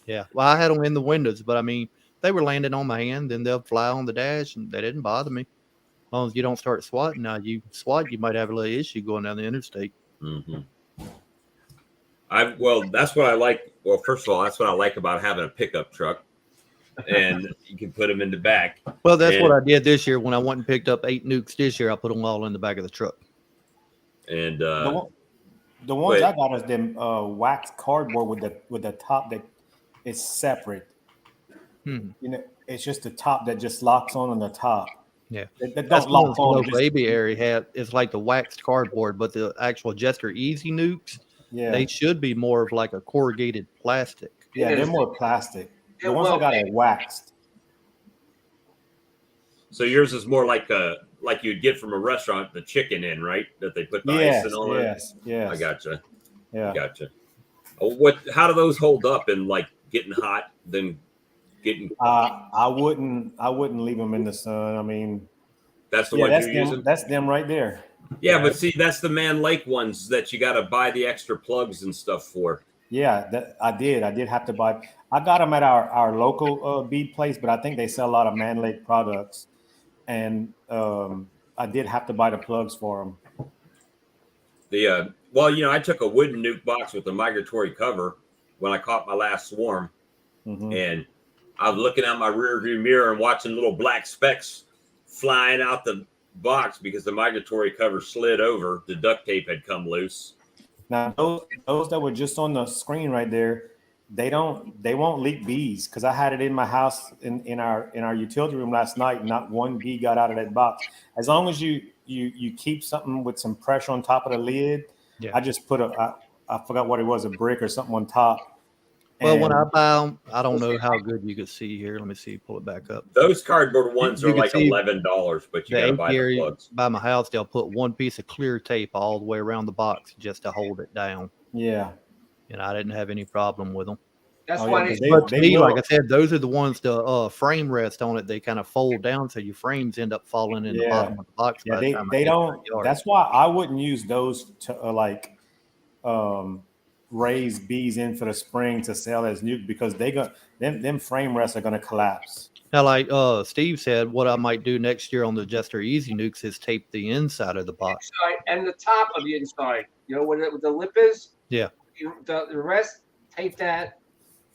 yeah, well, I had them in the windows, but I mean, they were landing on my hand. Then they'll fly on the dash, and they didn't bother me. As long as you don't start swatting. Now, you swat, you might have a little issue going down the interstate.
Mhm. That's what I like. Well, first of all, that's what I like about having a pickup truck, and you can put them in the back.
Well, that's what
And-
I did this year when I went and picked up 8 nukes this year. I put them all in the back of the truck.
And
The ones
wait.
I got is them wax cardboard with the top that is separate.
Hmm.
You know, it's just the top that just locks on the top.
Yeah.
That
That's
don't
what
lock
the
on.
little
it just-
baby area had. It's like the waxed cardboard, but the actual Jester Easy nukes,
Yeah,
they should be more of like a corrugated plastic.
yeah,
It
they're
is.
more plastic. The
They're
ones I
well
got
made.
are waxed.
so yours is more like you'd get from a restaurant, the chicken in, right? That they put the ice
Yes,
and all
yes, yes.
that. I gotcha.
Yeah.
Gotcha. Oh, how do those hold up in like getting hot, then getting?
I wouldn't leave them in the sun. I mean,
That's the
yeah,
ones
that's
you're
them.
using.
That's them right there.
Yeah, but see, that's the Man Lake ones that you got to buy the extra plugs and stuff for.
Yeah, that I did. I did have to buy. I got them at our local bead place, but I think they sell a lot of Man Lake products, and I did have to buy the plugs for them.
Well, I took a wooden nuke box with a migratory cover when I caught my last swarm, and I was looking out my rear view mirror and watching little black specks flying out the box because the migratory cover slid over. The duct tape had come loose.
Now those that were just on the screen right there, they won't leak bees, because I had it in my house in our utility room last night. Not one bee got out of that box. As long as you keep something with some pressure on top of the lid.
Yeah.
I just put I forgot what it was, a brick or something on top.
Well, when I buy them, I don't know how good you can see here. Let me see. Pull it back up.
Those cardboard ones
You
are
can
like
see
$11, but you got to buy the
apiary
plugs.
by my house, they'll put one piece of clear tape all the way around the box just to hold it down.
Yeah.
And I didn't have any problem with them.
That's
Oh,
why
yeah,
they,
But to me,
will.
like I said, those are the ones the frame rest on it. They kind of fold down, so your frames end up falling in the bottom of the box.
Yeah,
by the time I
they
get to
don't.
the yard.
That's why I wouldn't use those to raise bees in for the spring to sell as nuke, because them frame rests are gonna collapse.
Now, like Steve said, what I might do next year on the Jester Easy Nukes is tape the inside of the box.
inside and the top of the inside. You know where the lip is?
Yeah.
The rest, tape that.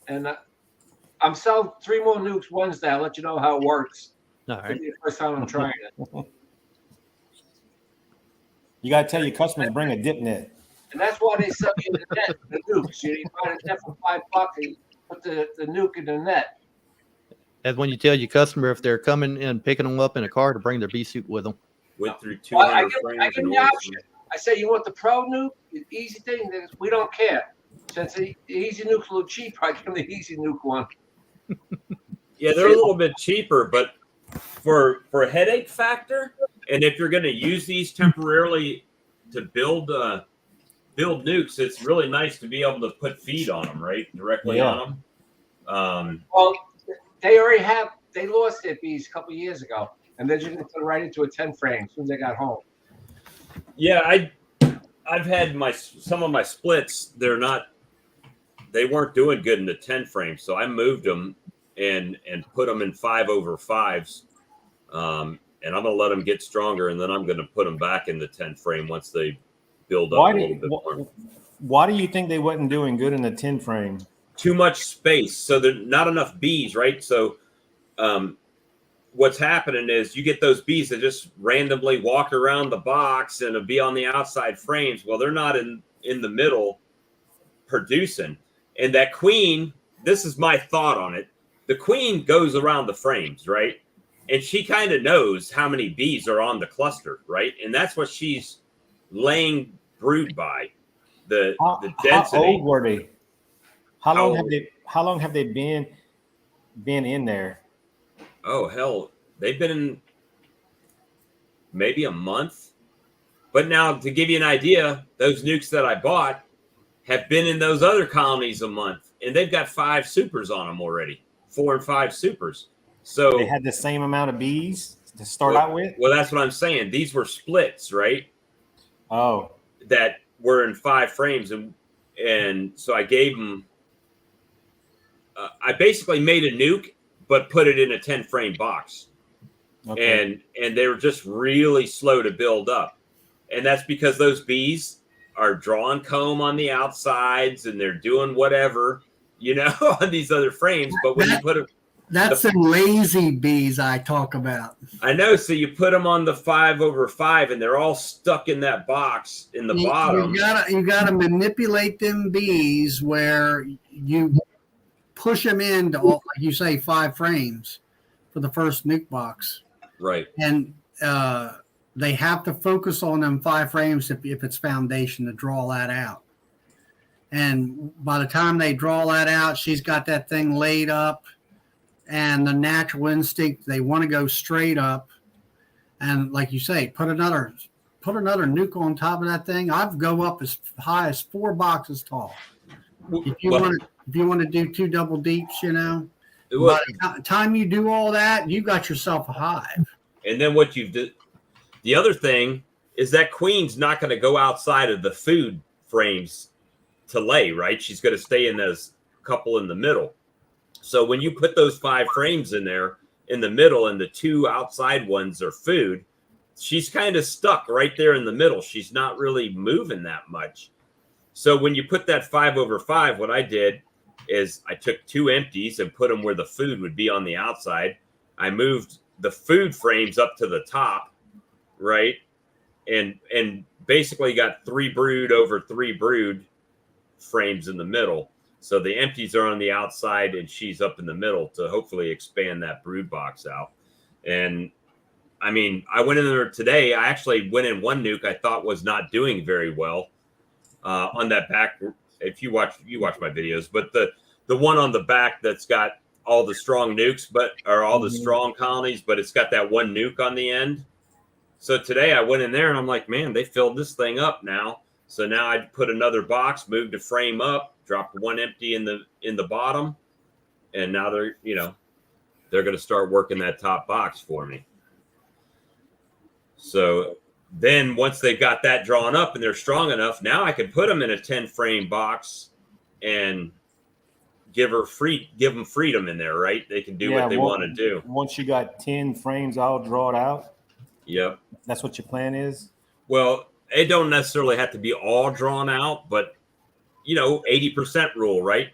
And I'm selling 3 more nukes Wednesday. I'll let you know how it works.
All
It'll
right.
be the first time I'm trying it.
You gotta tell your customers bring a dip net.
And that's why they sell you the net, the nukes. You buy the net for $5 and you put the nuke in the net.
That's when you tell your customer if they're coming and picking them up in a car to bring their bee suit with them.
Went through
Well,
200
I
frames.
give them
and
the
ordered
option. I say, you want the pro nuke? The easy thing, we don't care. Since the easy nuke's a little cheaper, I give them the easy nuke one.
Yeah, they're a little bit cheaper, but for a headache factor, and if you're going to use these temporarily to build nukes, it's really nice to be able to put feed on them, right, directly on them.
Well, they lost their bees a couple of years ago, and they're just going to put it right into a 10 frame as soon as they got home.
Yeah, I've had some of my splits. They weren't doing good in the 10 frame, so I moved them and put them in 5/5s. And I'm gonna let them get stronger, and then I'm gonna put them back in the 10 frame once they build up a little bit more.
Why do you think they wasn't doing good in the 10 frame?
Too much space, so there's not enough bees, right? So what's happening is you get those bees that just randomly walk around the box and be on the outside frames. Well, they're not in the middle producing. And that queen, this is my thought on it. The queen goes around the frames, right? And she kind of knows how many bees are on the cluster, right? And that's what she's laying brood by, the density.
How old were they? How
How
long have they been in there?
Oh, hell, they've been in maybe a month. But now, to give you an idea, those nukes that I bought have been in those other colonies a month, and they've got 5 supers on them already, 4 and 5 supers. So
They had the same amount of bees to start out with?
Well, that's what I'm saying. These were splits, right?
Oh.
That were in 5 frames, and so I gave them. I basically made a nuke, but put it in a 10 frame box,
Okay.
and they were just really slow to build up, and that's because those bees are drawing comb on the outsides and they're doing whatever, on these other frames. But when you put them,
That's the lazy bees I talk about.
I know. So you put them on the 5/5, and they're all stuck in that box in the bottom.
You gotta manipulate them bees where you push them into, like you say, 5 frames for the first nuke box,
Right.
and they have to focus on them 5 frames if it's foundation to draw that out. And by the time they draw that out, she's got that thing laid up. And the natural instinct, they want to go straight up, and like you say, put another nuke on top of that thing. I've go up as high as 4 boxes tall. If you want to do 2 double deeps, by the time you do all that, you got yourself a hive.
And then what you've did, the other thing is that queen's not going to go outside of the food frames to lay, right? She's going to stay in those couple in the middle. So when you put those 5 frames in there in the middle and the 2 outside ones are food, she's kind of stuck right there in the middle. She's not really moving that much. So when you put that 5/5, what I did is I took 2 empties and put them where the food would be on the outside. I moved the food frames up to the top, right? And basically got 3 brood over 3 brood frames in the middle. So the empties are on the outside and she's up in the middle to hopefully expand that brood box out. And I mean, I went in there today. I actually went in one nuke I thought was not doing very well on that back. If you watch my videos, but the one on the back that's got all the strong nukes, or all the strong colonies, but it's got that one nuke on the end. So today I went in there and I'm like, man, they filled this thing up now. So now I put another box, moved the frame up, dropped 1 empty in the bottom, and now they're going to start working that top box for me. So then once they've got that drawn up and they're strong enough, now I can put them in a 10 frame box and give them freedom in there, right? They can do what they want to do.
Once you got 10 frames all drawn out.
Yep.
That's what your plan is?
Well, it don't necessarily have to be all drawn out, but 80% rule, right?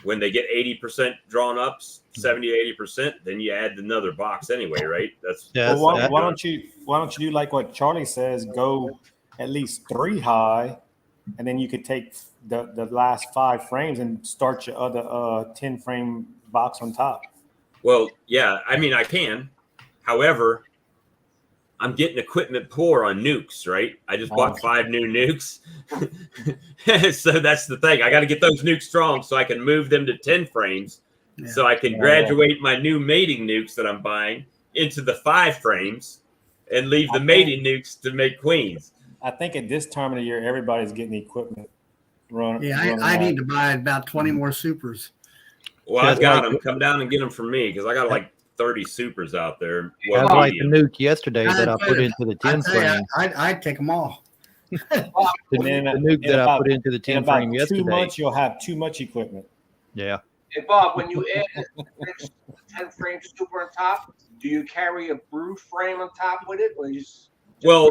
When they get 80% drawn up, 70, 80%, then you add another box anyway, right?
Why don't you do like what Charlie says, go at least 3 high, and then you could take the last 5 frames and start your other 10 frame box on top.
Well, yeah, I mean, I can. However, I'm getting equipment poor on nukes, right? I just bought 5 new nukes. So that's the thing. I got to get those nukes strong so I can move them to 10 frames. Yeah. So I can graduate my new mating nukes that I'm buying into the 5 frames and leave the mating nukes to make queens.
I think at this time of the year, everybody's getting equipment.
I need to buy about 20 more supers.
Well, I've got them. Come down and get them from me because I got like 30 supers out there.
Well, I like the nuke yesterday that I put into the 10 frame.
I'd take them all.
the nuke that I put into the 10 frame yesterday.
2 months, you'll have too much equipment.
Yeah.
Hey, Bob, when you add the 10 frame super on top, do you carry a brood frame on top with it? Or
well,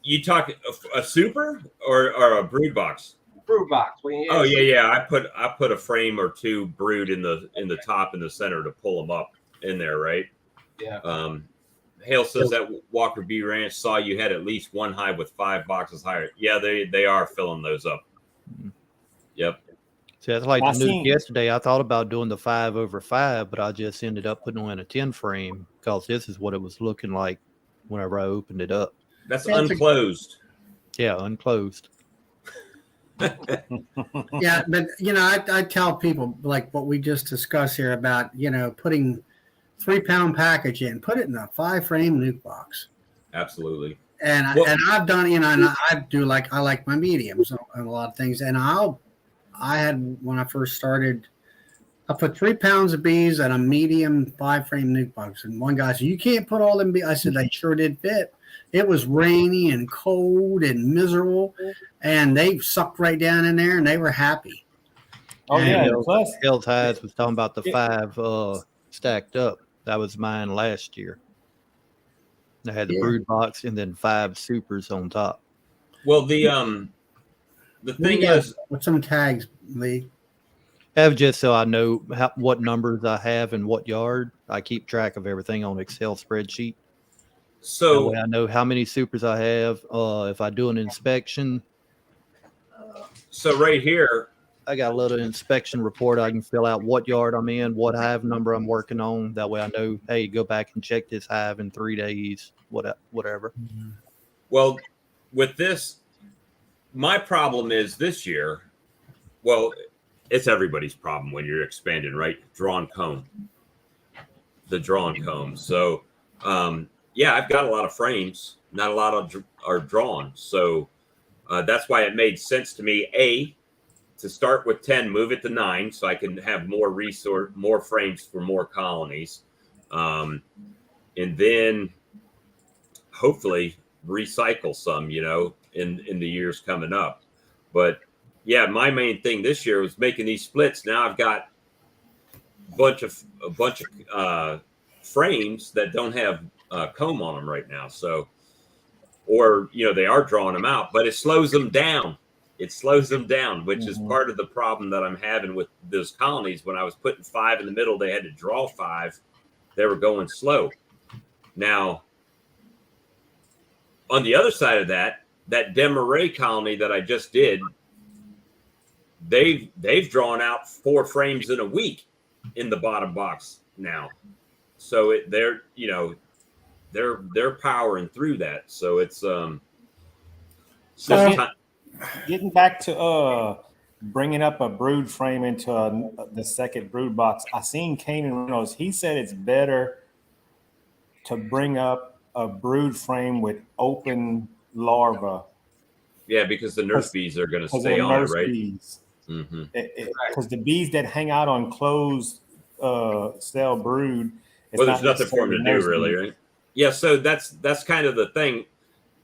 you talk a super or a brood box?
Brood box.
Oh yeah. I put a frame or 2 brood in the top in the center to pull them up in there, right?
Yeah.
Hale says that Walker B Ranch saw you had at least 1 hive with 5 boxes higher. Yeah, they are filling those up. Yep.
See, that's like the nuke yesterday. I thought about doing the 5/5, but I just ended up putting them in a 10 frame because this is what it was looking like whenever I opened it up.
That's unclosed.
Yeah, unclosed.
Yeah, but I tell people like what we just discussed here about putting 3-pound package in, put it in a 5 frame nuke box.
Absolutely.
And I've done and I like my mediums and a lot of things. And I had when I first started, I put 3 pounds of bees in a medium 5 frame nuke box. And one guy said, "You can't put all them bees." I said, "They sure did fit." It was rainy and cold and miserable, and they sucked right down in there, and they were happy.
Oh yeah, plus
Hell's Hides was talking about the 5 stacked up. That was mine last year. I had the brood box and then 5 supers on top.
Well, the thing is,
with some tags, Lee.
Have just so I know what numbers I have in what yard. I keep track of everything on Excel spreadsheet.
So
that way I know how many supers I have. If I do an inspection.
So right here,
I got a little inspection report. I can fill out what yard I'm in, what hive number I'm working on. That way I know, hey, go back and check this hive in 3 days, whatever.
Well, with this, my problem is this year, well, it's everybody's problem when you're expanding, right? Drawn comb. The drawn comb. So, yeah, I've got a lot of frames. Not a lot are drawn. So that's why it made sense to me, to start with 10, move it to 9 so I can have more frames for more colonies. And then hopefully recycle some, in the years coming up. But yeah, my main thing this year was making these splits. Now I've got a bunch of frames that don't have comb on them right now. So, or they are drawing them out, but it slows them down. It slows them down, which is part of the problem that I'm having with those colonies. When I was putting 5 in the middle, they had to draw 5. They were going slow. Now, on the other side of that Desmarais colony that I just did, they've drawn out 4 frames in a week in the bottom box now. So they're powering through that. So it's
getting back to bringing up a brood frame into the second brood box. I seen Kanan Reynolds. He said it's better to bring up a brood frame with open larva.
Yeah, because the nurse bees are going to stay on it, right? Because
the bees that hang out on closed cell brood,
there's nothing for them to do, really, right? Yeah, so that's kind of the thing.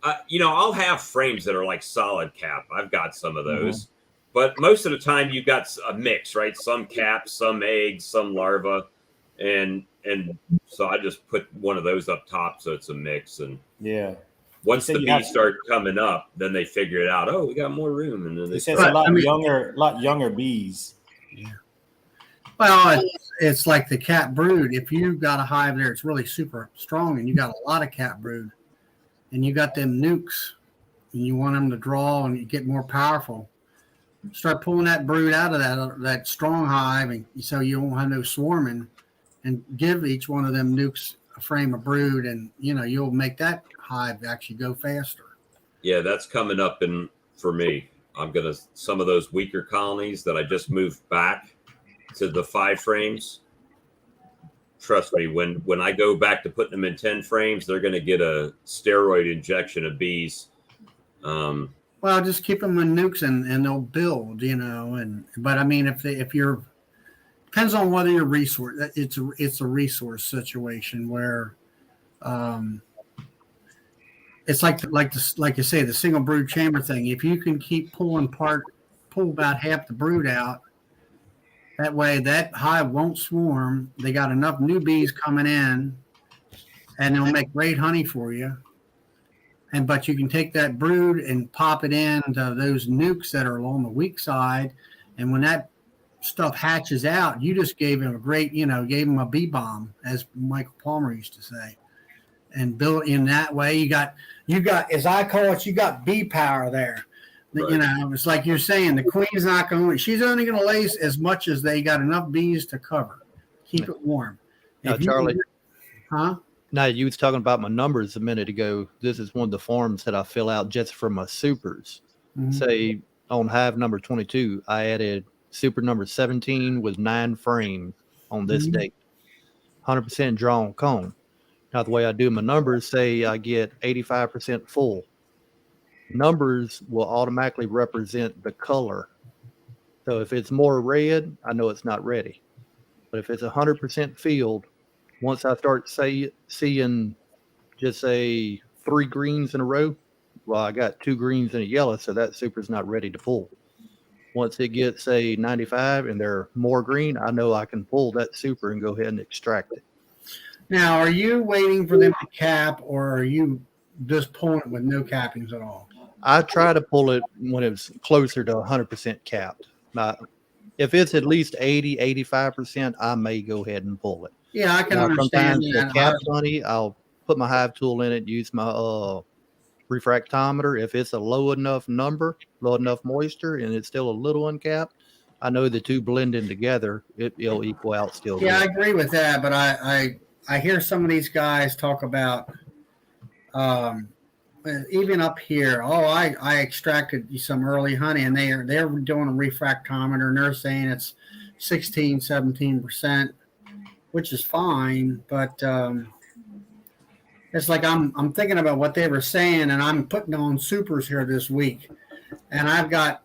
I'll have frames that are like solid cap. I've got some of those, but most of the time you've got a mix, right? Some caps, some eggs, some larvae, and so I just put one of those up top, so it's a mix. And once the bees start coming up, then they figure it out. Oh, we got more room, and then they
start. A lot younger bees.
Yeah. Well, it's like the cat brood. If you've got a hive there, it's really super strong, and you got a lot of cat brood, and you got them nukes, and you want them to draw and get more powerful. Start pulling that brood out of that strong hive, and so you won't have no swarming, and give each one of them nukes a frame of brood, and you'll make that hive actually go faster.
Yeah, that's coming up for me. Some of those weaker colonies that I just moved back to the 5 frames. Trust me, when I go back to putting them in 10 frames, they're going to get a steroid injection of bees.
Well, just keep them in nukes and they'll build, but I mean, if you're, depends on whether you're resource, it's a resource situation where, it's like you say, the single brood chamber thing. If you can keep pull about half the brood out, that way that hive won't swarm. They got enough new bees coming in, and they'll make great honey for you. But you can take that brood and pop it into those nukes that are along the weak side, and when that stuff hatches out, you just gave them gave them a bee bomb, as Michael Palmer used to say. And build in that way, you got, as I call it, you got bee power there. Right. It's like you're saying, the queen's not going. She's only going to lay as much as they got enough bees to cover, keep it warm.
Now, Charlie, Now, you was talking about my numbers a minute ago. This is one of the forms that I fill out just for my supers. Say on hive number 22, I added super number 17 with 9 frames on this date, 100% drawn comb. Now, the way I do my numbers, say I get 85% full. Numbers will automatically represent the color. So if it's more red, I know it's not ready. But if it's 100% filled, once I start seeing just say 3 greens in a row, well, I got 2 greens and a yellow, so that super's not ready to pull. Once it gets, say, 95 and they're more green, I know I can pull that super and go ahead and extract it.
Now, are you waiting for them to cap, or are you just pulling it with no cappings at all?
I try to pull it when it's closer to 100% capped. Now, if it's at least 80, 85%, I may go ahead and pull it.
Yeah, I can understand
that. The capped honey, I'll put my hive tool in it, use my refractometer. If it's a low enough number, low enough moisture, and it's still a little uncapped, I know the two blending together, it'll equal out still.
Yeah, good. I agree with that, but I hear some of these guys talk about even up here. Oh, I extracted some early honey, and they're doing a refractometer, and they're saying it's 16, 17%, which is fine, but it's like I'm thinking about what they were saying, and I'm putting on supers here this week, and I've got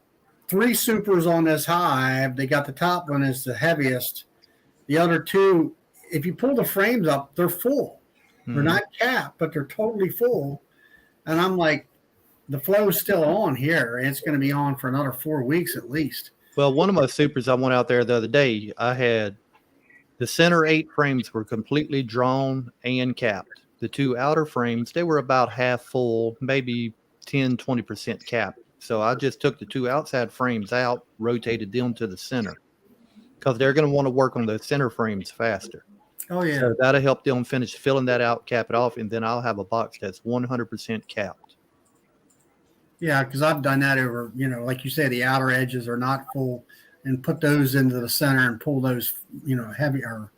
3 supers on this hive. They got the top one is the heaviest. The other 2, if you pull the frames up, they're full. They're not capped, but they're totally full. And I'm like, the flow's still on here. It's going to be on for another 4 weeks at least.
Well, one of my supers, I went out there the other day. I had the center 8 frames were completely drawn and capped. The 2 outer frames, they were about half full, maybe 10-20% capped. So I just took the 2 outside frames out, rotated them to the center because they're going to want to work on the center frames faster.
Oh yeah.
So that'll help them finish filling that out, cap it off, and then I'll have a box that's 100% capped.
Yeah, because I've done that over, like you say, the outer edges are not full, and put those into the center and pull those, heavy or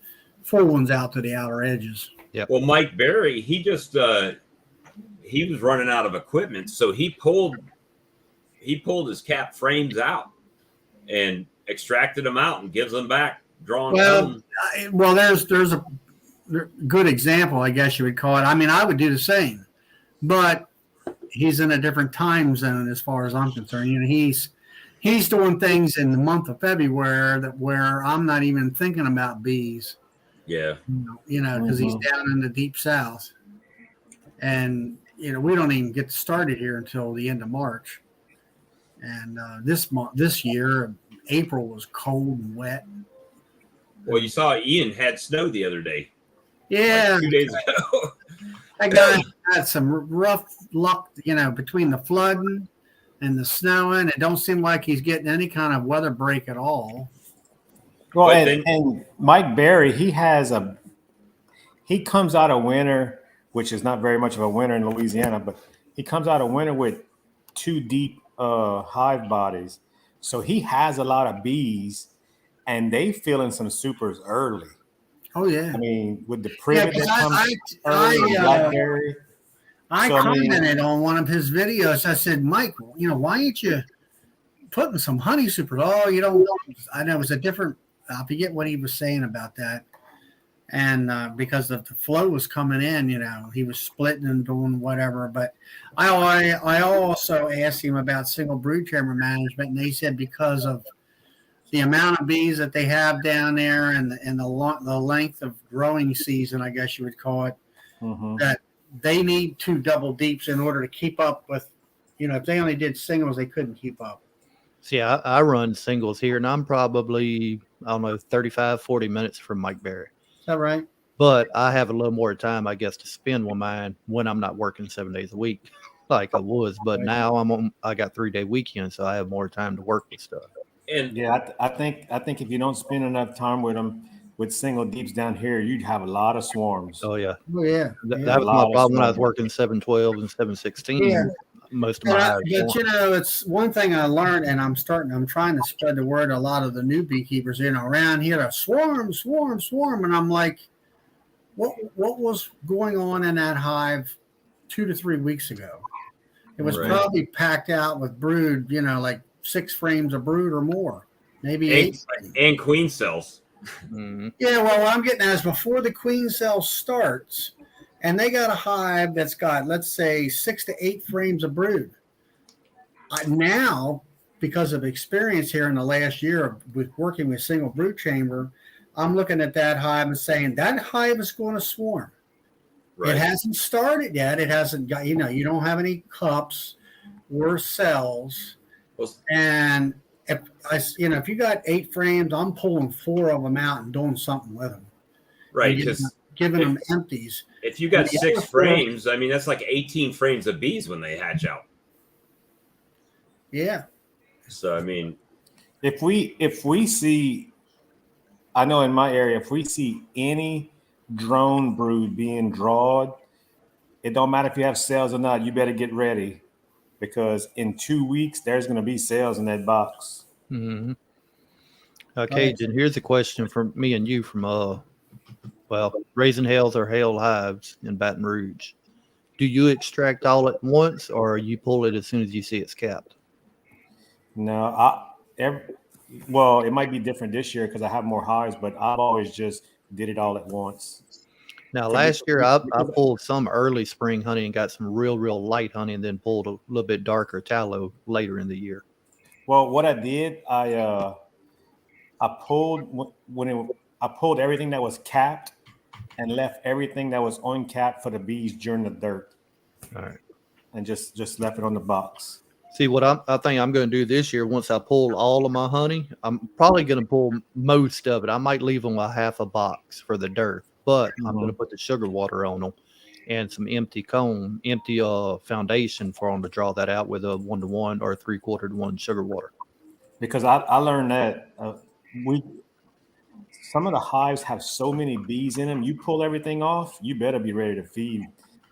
full ones out to the outer edges.
Well, Mike Berry, he just he was running out of equipment, so he pulled his cap frames out and extracted them out and gives them back drawn.
Well, there's a good example, I guess you would call it. I mean, I would do the same, but he's in a different time zone as far as I'm concerned. He's doing things in the month of February where I'm not even thinking about bees.
Yeah.
Because he's down in the deep south, and we don't even get started here until the end of March. And this year, April was cold and wet.
Well, you saw Ian had snow the other day.
Yeah,
like 2 days ago.
that guy had some rough luck, between the flooding and the snowing. It don't seem like he's getting any kind of weather break at all.
Well, and Mike Berry, he comes out of winter, which is not very much of a winter in Louisiana, but he comes out of winter with 2 deep hive bodies. So he has a lot of bees, and they filling some supers early.
Oh yeah.
I mean, with the privet that comes
I
blackberry.
Commented on one of his videos. I said, Mike, why ain't you putting some honey supers? Oh, I know it was a different. I forget what he was saying about that. And because the flow was coming in, he was splitting and doing whatever. But I also asked him about single brood chamber management, and they said because of the amount of bees that they have down there and the length of growing season, I guess you would call it, that they need 2 double deeps in order to keep up with, if they only did singles, they couldn't keep up.
See, I run singles here, and I'm probably, 35, 40 minutes from Mike Berry.
Is that right?
But I have a little more time, I guess, to spend with mine when I'm not working 7 days a week like I was. But now I got 3-day weekends, so I have more time to work with stuff.
And
yeah, I think if you don't spend enough time with them with single deeps down here, you'd have a lot of swarms.
Oh yeah.
Oh yeah.
That was my problem when I was working 712 and 716.
Yeah.
Most of my
but it's one thing I learned, and I'm trying to spread the word to a lot of the new beekeepers, around here, to swarm, and I'm like, what was going on in that hive 2 to 3 weeks ago? It was probably packed out with brood, like 6 frames of brood or more, maybe 8
and queen cells.
Mm-hmm.
Yeah, well, what I'm getting at is before the queen cell starts, and they got a hive that's got, let's say, 6 to 8 frames of brood. Now, because of experience here in the last year with working with single brood chamber, I'm looking at that hive and saying that hive is going to swarm. Right. It hasn't started yet. It hasn't got, you don't have any cups or cells. And if you got 8 frames, I'm pulling 4 of them out and doing something with them.
Right, because
giving them empties.
If you got 6 frames, I mean that's like 18 frames of bees when they hatch out.
Yeah.
So I mean,
if we see, I know in my area, if we see any drone brood being drawed, it don't matter if you have cells or not. You better get ready, because in 2 weeks there's going to be cells in that box.
Mm-hmm. Okay, and here's a question from me and you from Raising Hells or Hell Hives in Baton Rouge. Do you extract all at once, or you pull it as soon as you see it's capped?
No, it might be different this year because I have more hives, but I've always just did it all at once.
Now, last year I pulled some early spring honey and got some real light honey, and then pulled a little bit darker tallow later in the year.
Well, what I did, I pulled I pulled everything that was capped and left everything that was uncapped for the bees during the dirt.
All right.
and just left it on the box.
See what I think I'm going to do this year. Once I pull all of my honey, I'm probably going to pull most of it. I might leave them a half a box for the dirt, but I'm going to put the sugar water on them and some empty foundation for them to draw that out with a 1-to-1 or a 3/4 to 1 sugar water.
Because I learned that some of the hives have so many bees in them. You pull everything off, you better be ready to feed,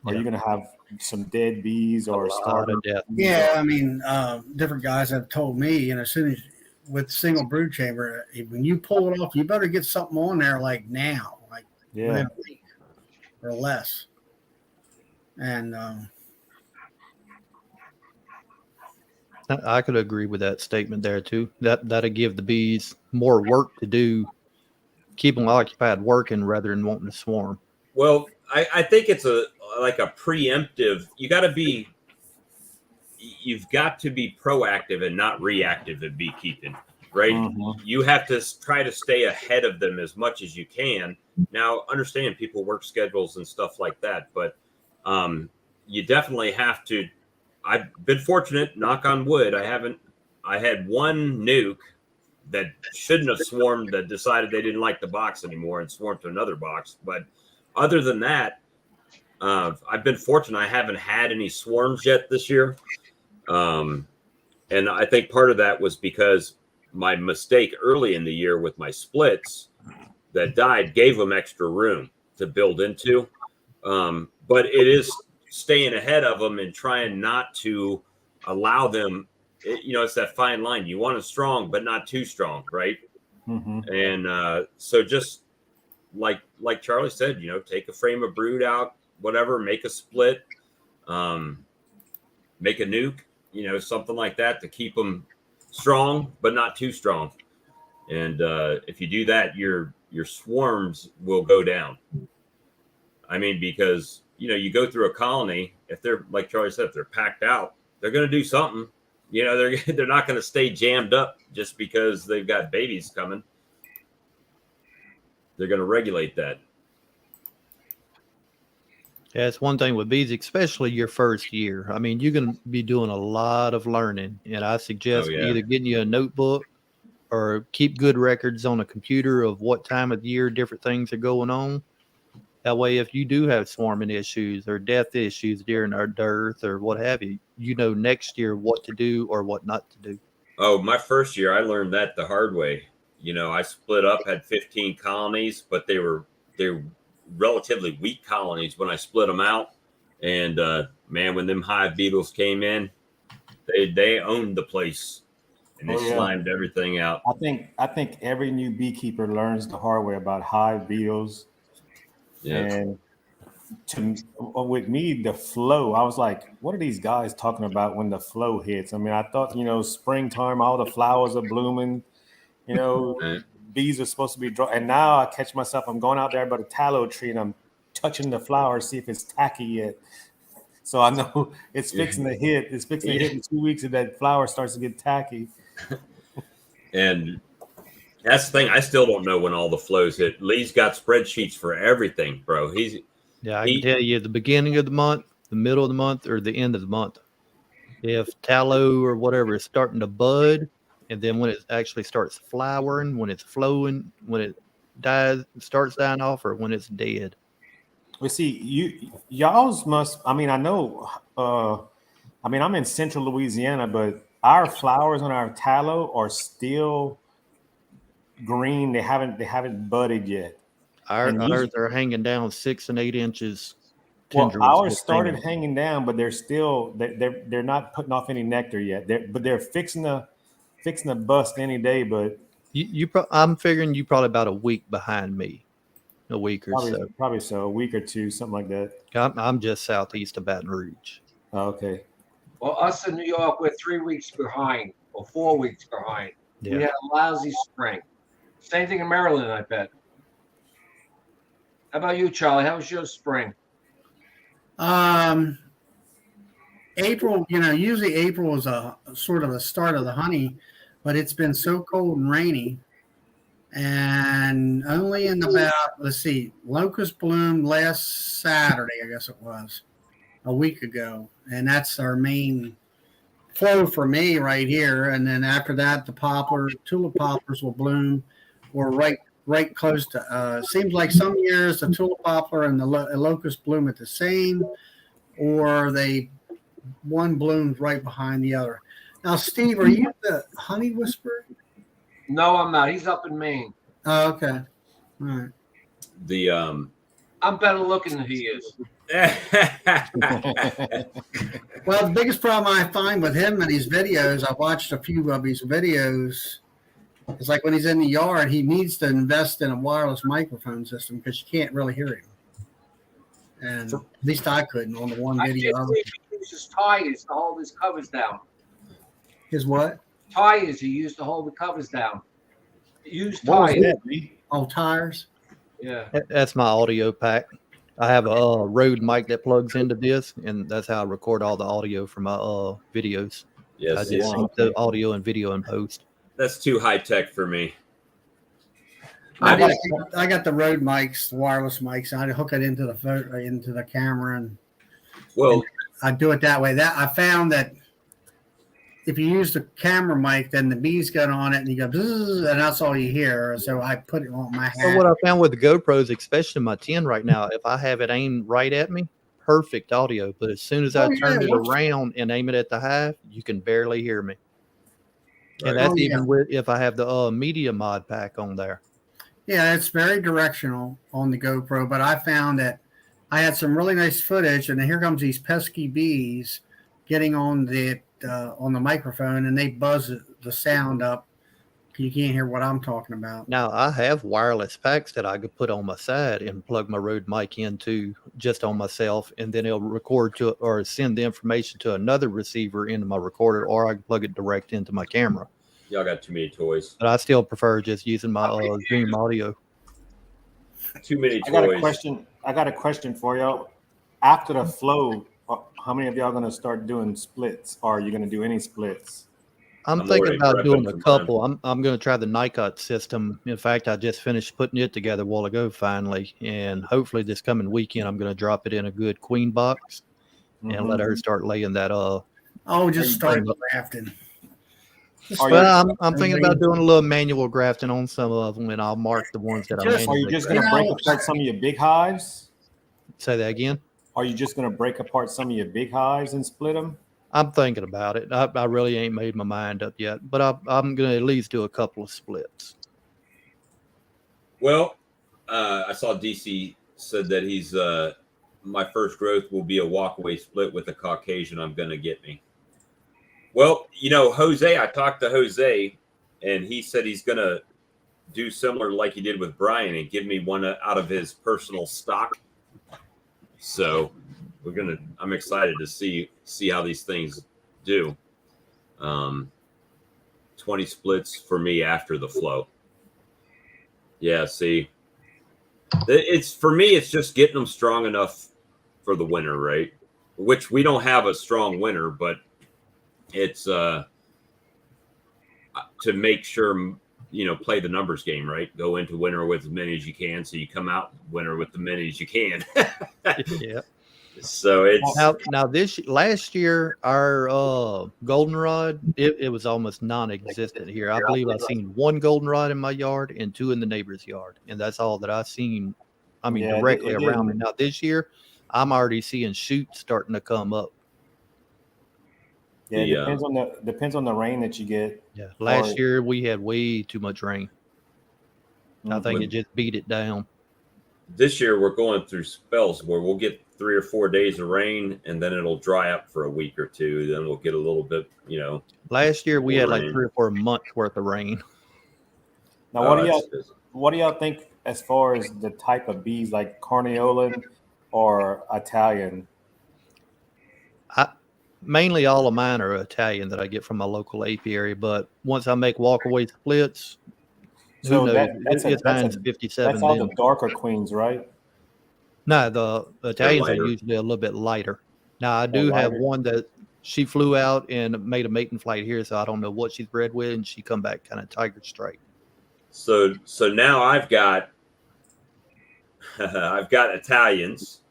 or you're going to have some dead bees or
A lot of death.
Yeah, I mean, different guys have told me, you know, as soon as with single brood chamber, when you pull it off, you better get something on there like now, like within a week or less. And
I could agree with that statement there too. That'll give the bees more work to do, keep them occupied working rather than wanting to swarm.
Well, I think it's like a preemptive. You've got to be proactive and not reactive in beekeeping, right?
Mhm.
You have to try to stay ahead of them as much as you can. Now, understand people work schedules and stuff like that, but you definitely have to. I've been fortunate, knock on wood. I had one nuke that shouldn't have swarmed that decided they didn't like the box anymore and swarmed to another box. But other than that, I've been fortunate. I haven't had any swarms yet this year. And I think part of that was because my mistake early in the year with my splits that died gave them extra room to build into. But it is staying ahead of them and trying not to allow them. It's that fine line. You want it strong, but not too strong, right?
Mm-hmm.
And so just like Charlie said, take a frame of brood out, whatever, make a split, make a nuke, something like that to keep them strong, but not too strong. And if you do that, your swarms will go down. I mean, because, you go through a colony, if they're, like Charlie said, if they're packed out, they're going to do something. They're not going to stay jammed up just because they've got babies coming. They're going to regulate that.
Yeah, it's one thing with bees, especially your first year. I mean, you're going to be doing a lot of learning, and I suggest either getting you a notebook or keep good records on a computer of what time of the year different things are going on. That way, if you do have swarming issues or death issues during our dearth or what have you, next year what to do or what not to do.
Oh, my first year, I learned that the hard way. I split up, had 15 colonies, but they were relatively weak colonies when I split them out. And man, when them hive beetles came in, they owned the place and they slimed everything out.
I think every new beekeeper learns the hard way about hive beetles. Yeah. And with me, the flow, I was like, what are these guys talking about when the flow hits? I mean, I thought, springtime, all the flowers are blooming, bees are supposed to be dry. And now I catch myself, I'm going out there by the tallow tree and I'm touching the flower, see if it's tacky yet. So I know it's fixing to hit. It's fixing to hit in 2 weeks and that flower starts to get tacky.
And that's the thing. I still don't know when all the flows hit. Lee's got spreadsheets for everything, bro. I
can tell you the beginning of the month, the middle of the month, or the end of the month. If tallow or whatever is starting to bud, and then when it actually starts flowering, when it's flowing, when it starts dying off, or when it's dead.
Well, see, y'all's must. I mean, I know. I'm in central Louisiana, but our flowers on our tallow are still green. They haven't budded yet.
Ours are hanging down 6 and 8 inches.
Well, ours started hanging down, but they're still they're not putting off any nectar yet. They're fixing to bust any day. But
I'm figuring you probably about a week behind me, a week or so.
Probably so, a week or two, something like that.
I'm just southeast of Baton Rouge.
Oh, okay.
Well, us in New York, we're 3 weeks behind or 4 weeks behind.
Yeah.
We had a lousy spring. Same thing in Maryland, I bet. How about you, Charlie? How was your spring?
April, usually April is a sort of a start of the honey, but it's been so cold and rainy. And only in about, locust bloomed last Saturday, I guess it was. a week ago, and that's our main flow for me right here. And then after that, the tulip poplars will bloom. We're right close to. Seems like some years the tulip poplar and the locust bloom at the same, or one blooms right behind the other. Now, Steve, are you the honey whisperer?
No, I'm not. He's up in Maine.
Oh, okay. All right.
The
I'm better looking than he is.
Well, the biggest problem I find with him and his videos, I watched a few of his videos. It's like when he's in the yard, he needs to invest in a wireless microphone system because you can't really hear him. And at least I couldn't on the one
I
video.
can't believe he uses tires to hold his covers down.
His what?
Tires he used to hold the covers down. Use
What was
tires.
that, B?
Oh, tires.
Yeah.
That's my audio pack. I have a Rode mic that plugs into this, and that's how I record all the audio for my videos. I
yes,
just sync the audio and video in post.
that's too high tech for me.
I got the Rode mics, the wireless mics. And I hook it into the camera, and
Well,
I do it that way. That I found that if you use the camera mic, then the bees get on it, and you go, bzzz, and that's all you hear. So I put it on my
So
hat.
what I found with the GoPros, especially my 10 right now, if I have it aimed right at me, perfect audio. But as soon as I turn it around and aim it at the hive, you can barely hear me.
Right.
And that's
Oh, yeah.
even with if I have the media mod pack on there.
Yeah, it's very directional on the GoPro, but I found that I had some really nice footage, and then here comes these pesky bees getting on the microphone, and they buzz the sound up. You can't hear what I'm talking about.
Now I have wireless packs that I could put on my side and plug my Rode mic into just on myself, and then it'll record to or send the information to another receiver into my recorder, or I can plug it direct into my camera.
y'all got too many toys.
But I still prefer just using my Zoom audio.
Too many
I got a
toys.
question. I got a question for y'all. After the flow, how many of y'all gonna start doing splits? Or are you gonna do any splits?
I'm
I'm
thinking
already
about doing
prepping
a
for mine.
couple. I'm going to try the Nikon system. In fact, I just finished putting it together a while ago finally, and hopefully this coming weekend I'm going to drop it in a good queen box and let her start laying that.
Oh, just start grafting.
Are
Well, I'm thinking about doing a little manual grafting on some of them, and I'll mark the ones that I
Are you
manually
just
graft.
gonna break apart some of your big hives?
Say that again.
Are you just gonna break apart some of your big hives and split them?
I'm thinking about it. I really ain't made my mind up yet, but I'm going to at least do a couple of splits.
Well, I saw DC said that he's my first growth will be a walkaway split with a Caucasian I'm going to get me. Well, you know, Jose, I talked to Jose, and he said he's going to do similar like he did with Brian and give me one out of his personal stock. So I'm excited to see how these things do. 20 splits for me after the flow. Yeah, see, it's for me, it's just getting them strong enough for the winter, right? Which we don't have a strong winter, but it's to make sure, you know, play the numbers game, right? Go into winter with as many as you can, so you come out winter with the many as you can.
Yeah.
So it's
now last year our goldenrod it was almost non-existent here. I believe I seen one goldenrod in my yard and two in the neighbor's yard, and that's all that I seen. I mean,
Yeah,
directly
it
around me.
didn't.
Now this year, I'm already seeing shoots starting to come up.
Yeah, it
The,
depends on the rain that you get.
Yeah, last
Or-
year we had way too much rain. I think
When-
it just beat it down.
this year we're going through spells where we'll get 3 or 4 days of rain and then it'll dry up for a week or two. Then we'll get a little bit, you know.
Last year we had like
Rain.
3 or 4 months worth of rain.
Now, what do y'all think as far as the type of bees, like Carniolan or Italian?
Mainly all of mine are Italian that I get from my local apiary, but once I make walkaway splits, who
So
knows?
that's
It's Heinz 57
That's all
then.
the darker queens, right?
No, the Italians are
lighter.
usually a little bit lighter. Now I do have
lighter.
one that she flew out and made a mating flight here, so I don't know what she's bred with, and she come back kind of tiger stripe.
So now I've got Italians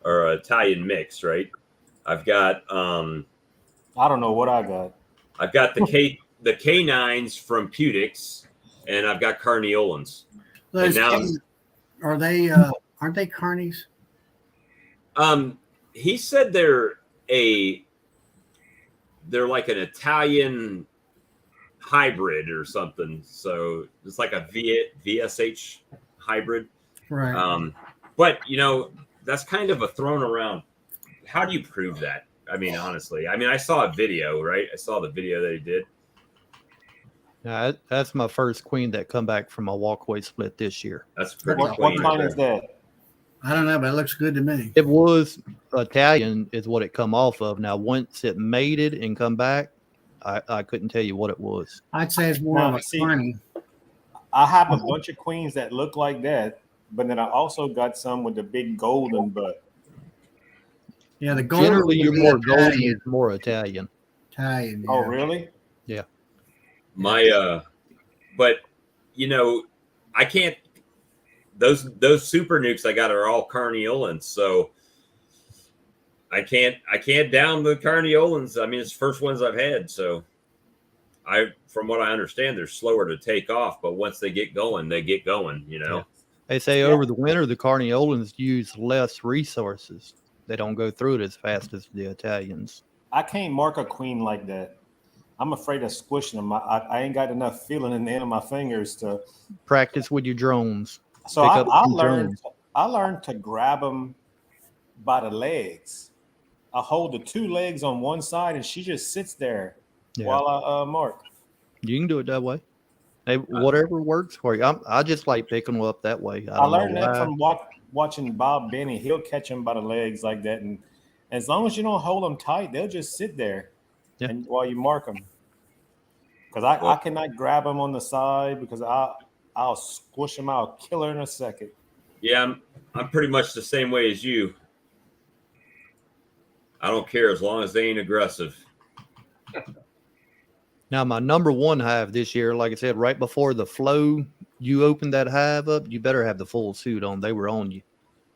or Italian mix, right? I've got
I don't know what I got.
the canines from Putix, and I've got Carniolans.
Those
now-
kids, are they? Aren't they carnies?
He said they're like an Italian hybrid or something. So it's like a VSH hybrid.
Right.
But that's kind of a thrown around. How do you prove that? I mean, honestly, I saw a video, right? I saw the video that he did.
Yeah, that's my first queen that come back from a walkway split this year.
That's pretty
What
clean.
kind
right
is
there.
that?
I don't know, but it looks good to me.
It was Italian is what it come off of. Now, once it mated and come back, I couldn't tell you what it was.
I'd say it's more
Now,
of a
see-
carny.
I have a bunch of queens that look like that, but then I also got some with the big golden butt.
Yeah, the golden.
Generally,
would
you're
be
more golden,
Italian.
is more Italian.
Italian.
Oh,
yeah.
really?
But I can't. Those super nukes I got are all Carniolans, so I can't down the Carniolans. I mean, it's the first ones I've had, so from what I understand, they're slower to take off, but once they get going, they get going.
Yeah. They say over the winter, the Carniolans use less resources. They don't go through it as fast as the Italians.
I can't mark a queen like that. I'm afraid of squishing them. I ain't got enough feeling in the end of my fingers to.
Practice with your drones.
So
Pick
I
up some
learned to grab them by the legs. I hold the two legs on one side, and she just sits there
Yeah.
while I mark.
You can do it that way. Hey, whatever works for you. I just like picking them up that way.
I learned that from watching Bob Benny. He'll catch them by the legs like that, and as long as you don't hold them tight, they'll just sit there,
Yeah.
and while you mark them. Because I cannot grab them on the side because I'll squish them out, kill her in a second.
Yeah, I'm pretty much the same way as you. I don't care as long as they ain't aggressive.
Now, my number one hive this year, like I said, right before the flow, you opened that hive up, you better have the full suit on. They were on you.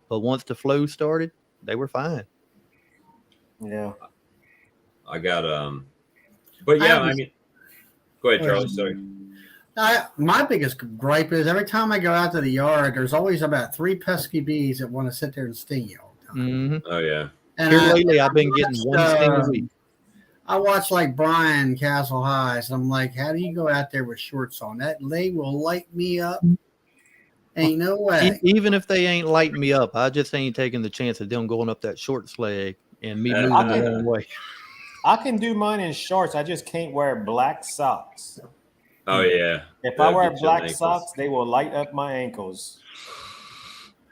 But once the flow started, they were fine.
Yeah.
I got but yeah,
I was-
go ahead, Charlie. Sorry.
My biggest gripe is every time I go out to the yard, there's always about 3 pesky bees that want to sit there and sting you all the time.
Mm-hmm.
Oh yeah.
And
Here
I,
lately, I've been getting one sting a week.
I watch like Brian Castle Highs, and I'm like, how do you go out there with shorts on? That leg will light me up. Ain't no way.
Even if they ain't lighting me up, I just ain't taking the chance of them going up that short leg and me moving the wrong way.
I can do mine in shorts. I just can't wear black socks.
Oh yeah.
If
That'll
I wear
get you on
black
ankles.
socks, they will light up my ankles.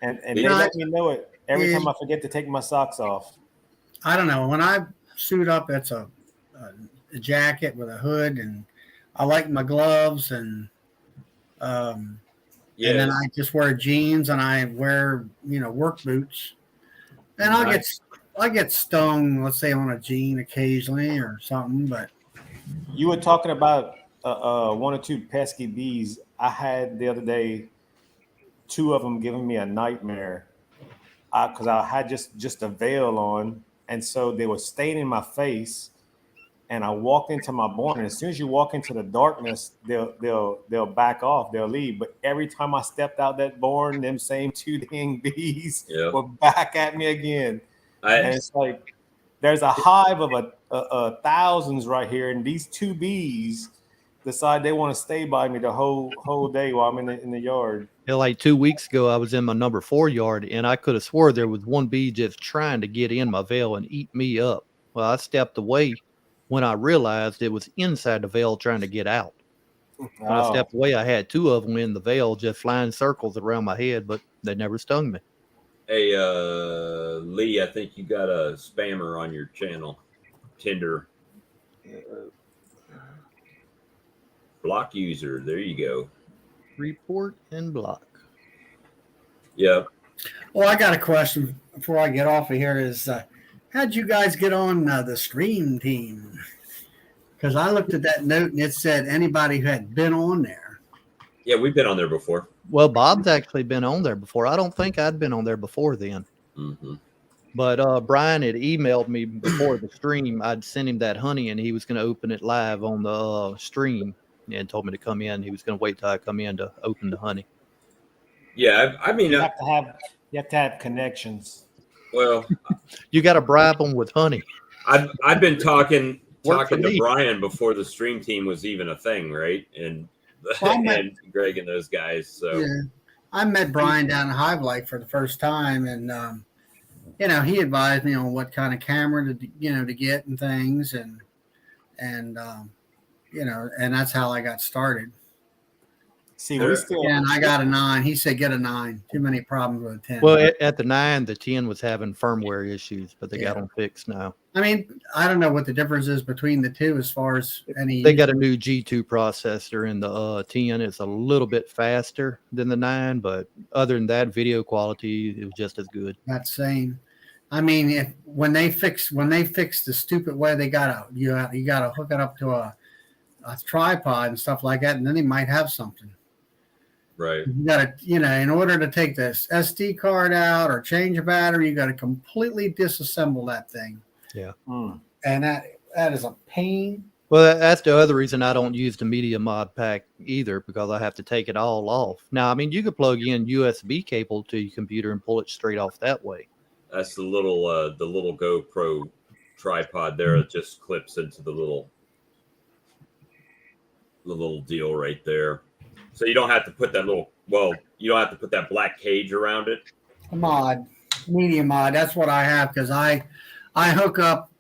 And they
Yeah.
let me know it every
Yeah.
time I forget to take my socks off.
I don't know. When I suit up, it's a jacket with a hood, and I like my gloves, and
Yeah.
and then I just wear jeans and I wear work boots, and I get stung, let's say on a jean occasionally or something, but
You were talking about one or two pesky bees. I had the other day, 2 of them giving me a nightmare because I had just a veil on, and so they were staining my face. And I walked into my barn, and as soon as you walk into the darkness, they'll back off, they'll leave. But every time I stepped out that barn, them same 2 dang bees
Yeah.
were back at me again. And it's like there's a hive of a thousands right here, and these 2 bees decide they want to stay by me the whole day while I'm in the yard.
Yeah, like 2 weeks ago, I was in my number 4 yard, and I could have swore there was one bee just trying to get in my veil and eat me up. Well, I stepped away when I realized it was inside the veil trying to get out. When I
Oh.
stepped away, I had 2 of them in the veil just flying circles around my head, but they never stung me.
Hey, Lee, I think you got a spammer on your channel. Tinder. Block user. There you go.
Report and block.
Yeah.
well, I got a question before I get off of here. Is how'd you guys get on the stream team? Because I looked at that note and it said anybody who had been on there.
Yeah, we've been on there before.
Well, Bob's actually been on there before. I don't think I'd been on there before then.
Mm-hmm.
But Brian had emailed me before the stream. I'd sent him that honey, and he was going to open it live on the stream, and told me to come in. He was going to wait till I come in to open the honey.
Yeah, I mean,
You have to have connections.
well,
You got to bribe them with honey.
I've been talking
Worked for
to
me.
Brian before the stream team was even a thing, right? And
Well,
and Greg and those guys. So
Yeah. I met Brian down in Hive Light for the first time, and he advised me on what kind of camera to get and things, and and that's how I got started.
See,
There-
we still
And I got a 9. He said get a 9. Too many problems with a 10.
Well, at the 9, the 10 was having firmware issues, but they got them fixed now.
I mean, I don't know what the difference is between the two as far as any.
They got a new G2 processor in the 10. It's a little bit faster than the 9, but other than that, video quality, it was just as good.
That's same. I mean, when they fix the stupid way they you gotta hook it up to a tripod and stuff like that, and then they might have something.
right.
You gotta, in order to take this SD card out or change a battery, you gotta completely disassemble that thing, and that is a pain.
Well, that's the other reason I don't use the Media Mod Pack either, because I have to take it all off. Now, I mean, you could plug in USB cable to your computer and pull it straight off that way.
That's the little GoPro tripod there. It just clips into the little deal right there. So you don't have to put that you don't have to put that black cage around it.
Media mod. That's what I have, because I hook up.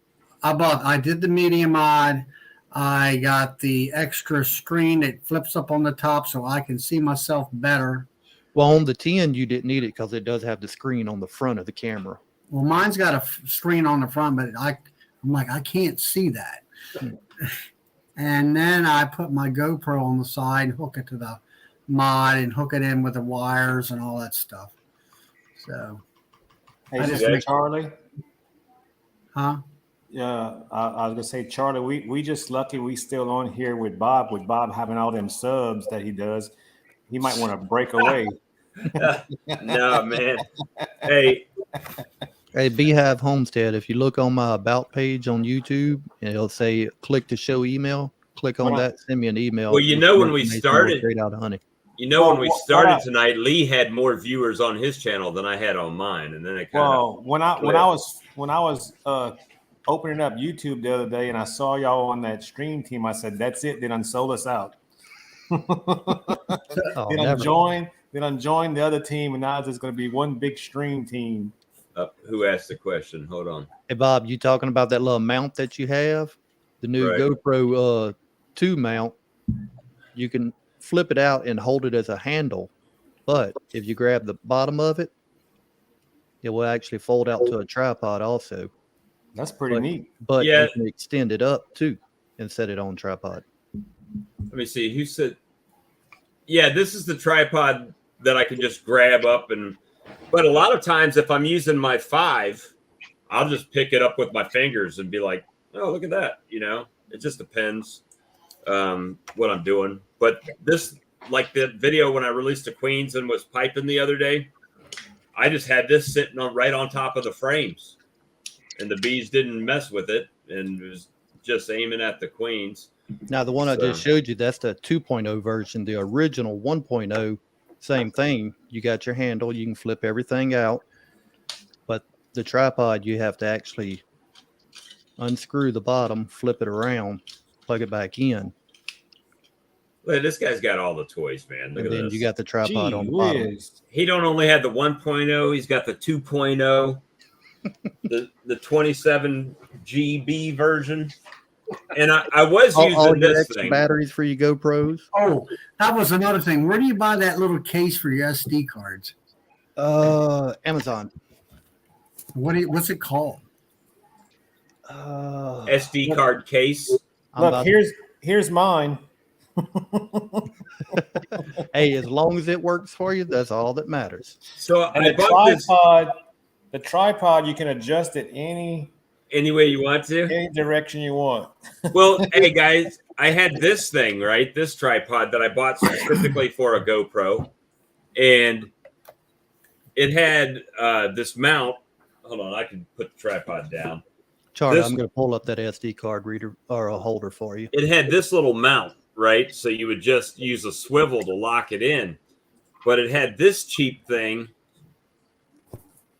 I did the media mod. I got the extra screen that flips up on the top so I can see myself better.
Well, on the 10, you didn't need it because it does have the screen on the front of the camera.
Well, mine's got a screen on the front, but I'm like, I can't see that. And then I put my GoPro on the side, hook it to the mod, and hook it in with the wires and all that stuff. So,
Hey,
I just
Sister
make-
Charlie.
huh?
Yeah, I was gonna say, Charlie, we just lucky we still on here with Bob. With Bob having all them subs that he does, he might want to break away.
No, man. Hey,
Hey, Beehive Homestead, if you look on my About page on YouTube, it'll say click to show email. Click on
Wow.
that, send me an email.
Well, when we
Information
started-
straight out of honey.
when we
Well,
started tonight, Lee had more viewers on his channel than I had on mine, and then it kind of
Well, when I was opening up YouTube the other day and I saw y'all on that stream team, I said, "That's it. They done sold us out."
Oh,
They
never.
done joined the other team, and now it's just going to be one big stream team.
who asked the question? Hold on.
Hey, Bob, you talking about that little mount that you have? The new
Right.
GoPro 2 mount. You can flip it out and hold it as a handle. But if you grab the bottom of it, it will actually fold out to a tripod also.
That's pretty neat.
But
Yeah.
you can extend it up too and set it on tripod.
Let me see. Who said? Yeah, this is the tripod that I can just grab up But a lot of times, if I'm using my 5, I'll just pick it up with my fingers and be like, "Oh, look at that!" It just depends what I'm doing. But this, like the video when I released the Queens and was piping the other day, I just had this sitting right on top of the frames, and the bees didn't mess with it, and it was just aiming at the Queens.
Now, the one I just showed you, that's the 2.0 version. The original 1.0, same thing. You got your handle. You can flip everything out. But the tripod, you have to actually unscrew the bottom, flip it around, plug it back in.
Look, this guy's got all the toys, man. Look
And
at
then
this.
you got the tripod on the
Gee
bottom.
whiz.
He don't only have the 1.0, he's got the 2.0, the 27 GB version. And I was
All
using
your
this
extra
thing.
batteries for your GoPros.
Oh, that was another thing. Where do you buy that little case for your SD cards?
Amazon.
What's it called?
SD card case.
I'm
Look,
about-
here's mine.
hey, as long as it works for you, that's all that matters.
So
And
I bought this
the tripod, you can adjust it any
any way you want to.
direction you want.
Well, hey guys, I had this thing, right? This tripod that I bought specifically for a GoPro, and it had this mount. hold on. I can put the tripod down.
Charlie,
This-
I'm going to pull up that SD card reader or a holder for you.
It had this little mount, right? So you would just use a swivel to lock it in. But it had this cheap thing,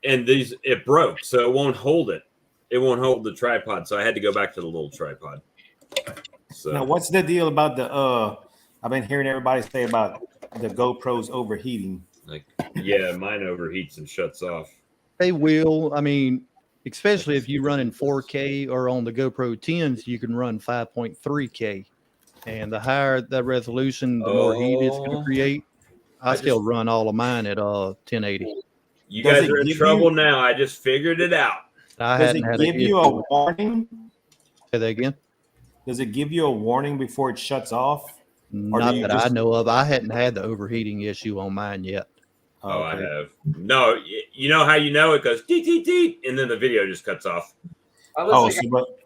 and it broke, so it won't hold it. It won't hold the tripod, so I had to go back to the little tripod. So
Now, what's the deal about the? I've been hearing everybody say about the GoPros overheating.
like, yeah, mine overheats and shuts off.
They will. I mean, especially if you run in 4K or on the GoPro 10s, you can run 5.3K. And the higher that resolution, the more heat it's going to create. I still run all of mine at 1080.
You
Does
guys
it
are in
give
trouble
you-
now. I just figured it out.
I
Does
hadn't
it
had
give
an
you
issue.
a warning?
Say that again?
Does it give you a warning before it shuts off? Or do
Not
you
that I
just-
know of. I hadn't had the overheating issue on mine yet.
Oh, I
Okay.
have. No, you know how you know it goes deet, deet, deet, and then the video just cuts off.
Oh,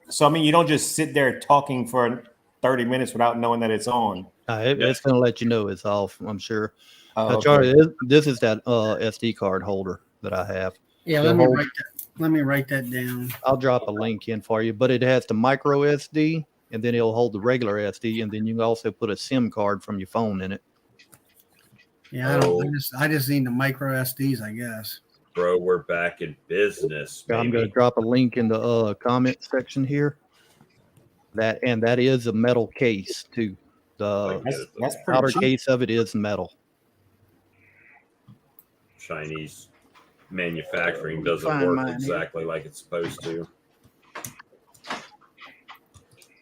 so I mean, you don't just sit there talking for 30 minutes without knowing that it's on.
Yeah.
It's going to let you know it's off, I'm sure.
Oh, okay.
Charlie, this is that SD card holder that I have.
Yeah,
The
let me
whole-
write that down.
I'll drop a link in for you, but it has the micro SD, and then it'll hold the regular SD, and then you can also put a SIM card from your phone in it.
Yeah, I just need the micro SDs, I guess.
Bro, we're back in business.
I'm going
baby.
to drop a link in the comment section here. That is a metal case too. The
That's pretty
outer
cheap.
case of it is metal.
Chinese manufacturing doesn't
Find
work
mine here.
exactly like it's supposed to.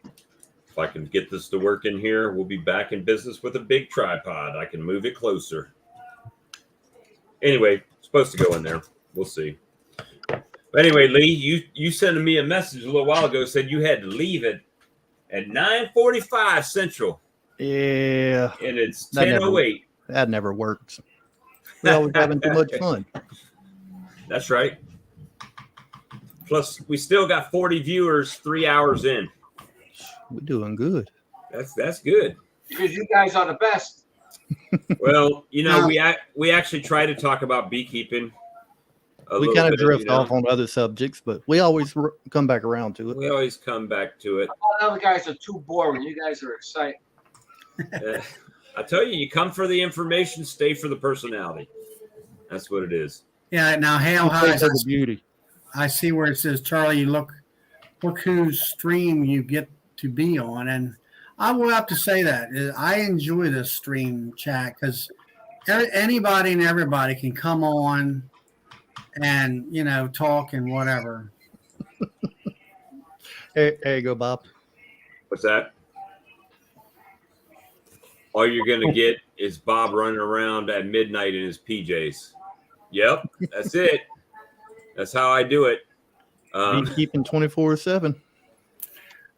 If I can get this to work in here, we'll be back in business with a big tripod. I can move it closer. Anyway, it's supposed to go in there. We'll see. But anyway, Lee, you sent me a message a little while ago, said you had to leave it at 9:45 Central,
Yeah,
and it's
That never-
10:08.
that never works. We're always having too much fun.
That's right. Plus, we still got 40 viewers 3 hours in.
We're doing good.
That's good.
Because you guys are the best.
Well, you know,
Yeah.
we actually try to talk about beekeeping.
We kind of drift off on other subjects, but we always come back around to it.
We always come back to it.
All the other guys are too boring. You guys are exciting.
I tell you, you come for the information, stay for the personality. That's what it is.
Yeah, now Hail
Thanks
Highs,
for the beauty.
I see where it says, Charlie, look whose stream you get to be on. And I will have to say that I enjoy this stream chat because anybody and everybody can come on and, talk and whatever.
There you go, Bob.
What's that? All you're gonna get is Bob running around at midnight in his PJs. Yep, that's it. That's how I do it.
Beekeeping 24/7.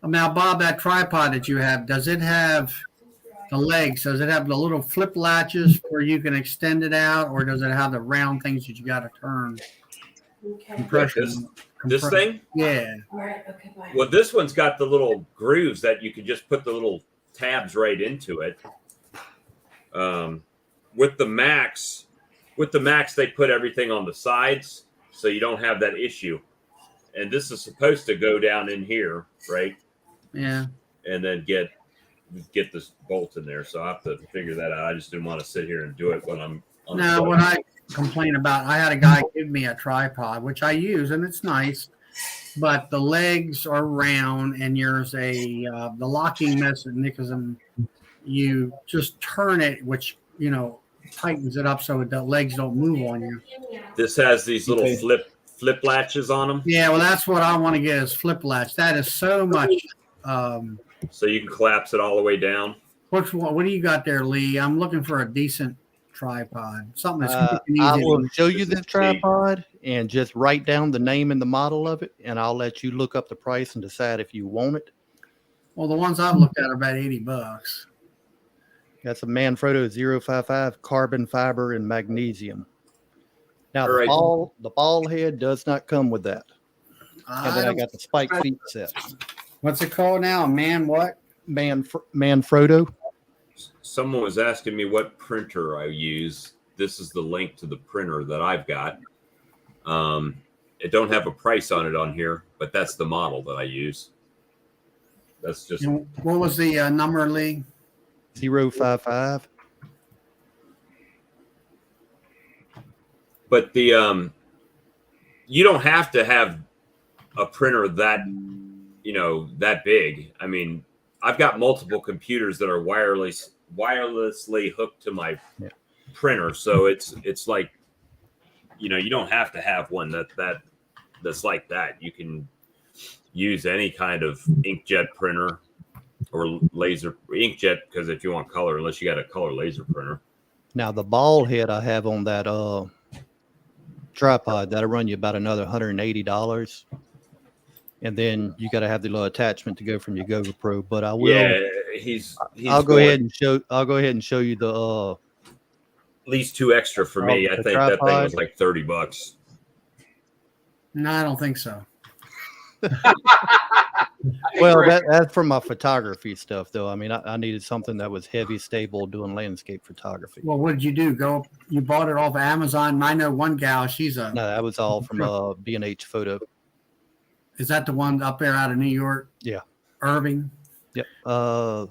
Now, Bob, that tripod that you have, does it have the legs? Does it have the little flip latches where you can extend it out, or does it have the round things that you got to turn? Compression.
This thing?
Yeah.
Right. Okay. Bye.
Well, this one's got the little grooves that you could just put the little tabs right into it. With the Max, they put everything on the sides, so you don't have that issue. And this is supposed to go down in here, right?
Yeah.
And then get this bolt in there. So I have to figure that out. I just didn't want to sit here and do it when I'm on the
Now,
phone.
when I complain about, I had a guy give me a tripod, which I use, and it's nice, but the legs are round, and there's the locking mechanism. You just turn it, which tightens it up so the legs don't move on you.
This has these little
Okay.
flip latches on them,
Yeah, well, that's what I want to get is flip latch. That is so much.
so you can collapse it all the way down.
What do you got there, Lee? I'm looking for a decent tripod, something that's quick and
I
easy.
will show you
This
this
is cheap.
tripod and just write down the name and the model of it, and I'll let you look up the price and decide if you want it.
Well, the ones I've looked at are about $80.
That's a Manfrotto 055 carbon fiber and magnesium. Now,
All right.
the ball head does not come with that. And then I got the spike feet set.
What's it called now? Man, what?
Manfrotto.
Someone was asking me what printer I use. This is the link to the printer that I've got. it don't have a price on it on here, but that's the model that I use. That's just
And what was the number, Lee?
055.
but the you don't have to have a printer that that big. I mean, I've got multiple computers that are wirelessly hooked to my printer, so it's like you don't have to have one that's like that. You can use any kind of inkjet printer or laser inkjet, because if you want color, unless you got a color laser printer.
Now the ball head I have on that tripod, that'll run you about another $180. And then you got to have the little attachment to go from your GoPro. But I will.
Yeah,
I'll go ahead and show. I'll go ahead and show you the.
At least $2 extra for me. I
the
think that thing
tripod.
was like $30.
No, I don't think so.
Well, that's for my photography stuff, though. I mean, I needed something that was heavy, stable, doing landscape photography.
Well, what did you do? You bought it off Amazon. I know one gal. She's
No, that was all from B&H Photo.
Is that the one up there out of New York?
Yeah.
Irving.
Yep. I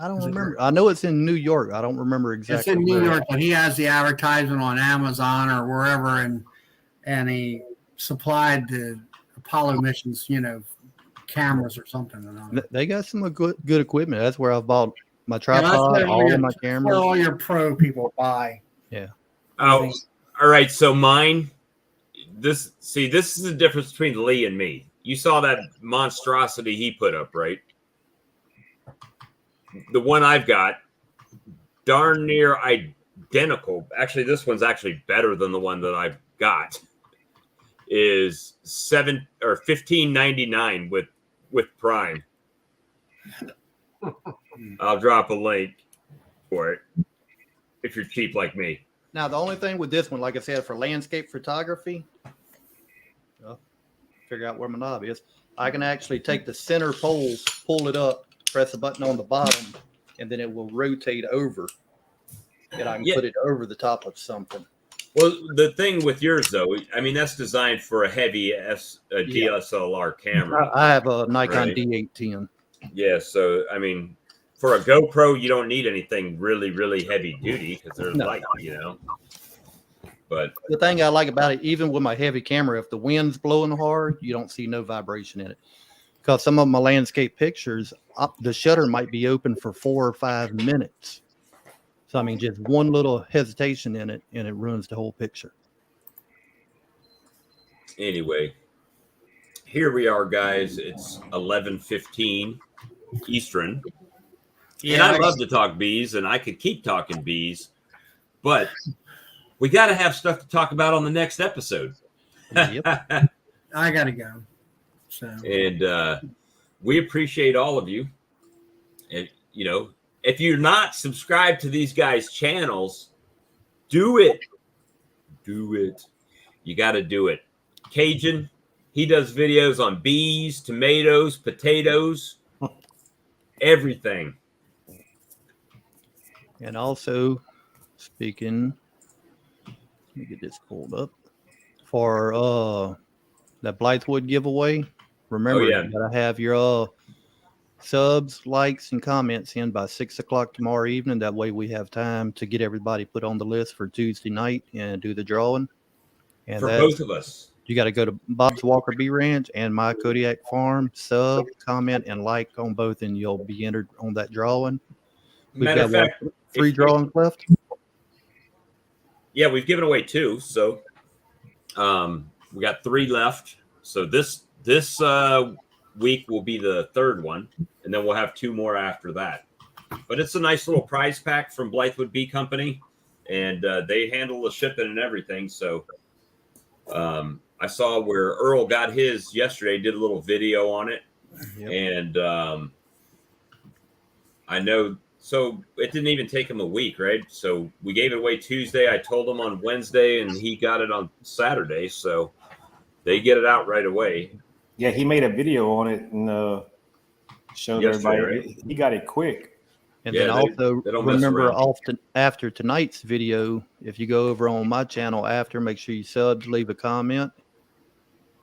don't remember. I know it's in New York. I don't remember exactly.
It's in New
where.
York, but he has the advertisement on Amazon or wherever, and he supplied the Apollo missions, cameras or something.
They got some good equipment. That's where I bought my
Yeah, that's
tripod,
where
all of my
Where
cameras.
all your pro people buy.
Oh, all right. So mine, this is the difference between Lee and me. You saw that monstrosity he put up, right? The one I've got, darn near identical. Actually, this one's actually better than the one that I've got. Is $15.99 with Prime. I'll drop a link for it if you're cheap like me.
Now, the only thing with this one, like I said, for landscape photography, figure out where my knob is. I can actually take the center pole, pull it up, press a button on the bottom, and then it will rotate over. And I can put it over the top of something.
Well, the thing with yours, though, I mean, that's designed for a heavy DSLR camera.
I have a Nikon
Right.
D810.
Yeah, so, I mean, for a GoPro, you don't need anything really, really heavy duty because they're light, But
The thing I like about it, even with my heavy camera, if the wind's blowing hard, you don't see no vibration in it. Because some of my landscape pictures, the shutter might be open for 4 or 5 minutes. So, I mean, just one little hesitation in it, and it ruins the whole picture.
anyway, here we are, guys. It's 11:15 Eastern. And I love to talk bees, and I could keep talking bees, but we got to have stuff to talk about on the next episode.
Yep.
I gotta go. So
And we appreciate all of you. And, if you're not subscribed to these guys' channels, do it. Do it. You got to do it. Cajun, he does videos on bees, tomatoes, potatoes, everything.
And also, speaking, let me get this pulled up for that Blythewood giveaway. Remember,
yeah.
you gotta have your subs, likes, and comments in by 6 o'clock tomorrow evening. That way, we have time to get everybody put on the list for Tuesday night and do the drawing. And
For
that,
both of us.
you got to go to Bob's Walker Bee Ranch and My Kodiak Farm, sub, comment, and like on both, and you'll be entered on that drawing. We've
Matter of
got
fact,
3 drawings left.
yeah, we've given away 2. So we got 3 left. So this week will be the 3rd one, and then we'll have 2 more after that. But it's a nice little prize pack from Blythewood Bee Company, and they handle the shipping and everything. So I saw where Earl got his yesterday, did a little video on it.
Yep.
And I know, so it didn't even take him a week, right? So we gave it away Tuesday. I told him on Wednesday, and he got it on Saturday. So they get it out right away.
Yeah, he made a video on it and showed
Yesterday,
everybody.
right?
He got it quick.
And
Yeah,
then also
they don't mess
remember,
around.
often after tonight's video, if you go over on my channel after, make sure you subs, leave a comment,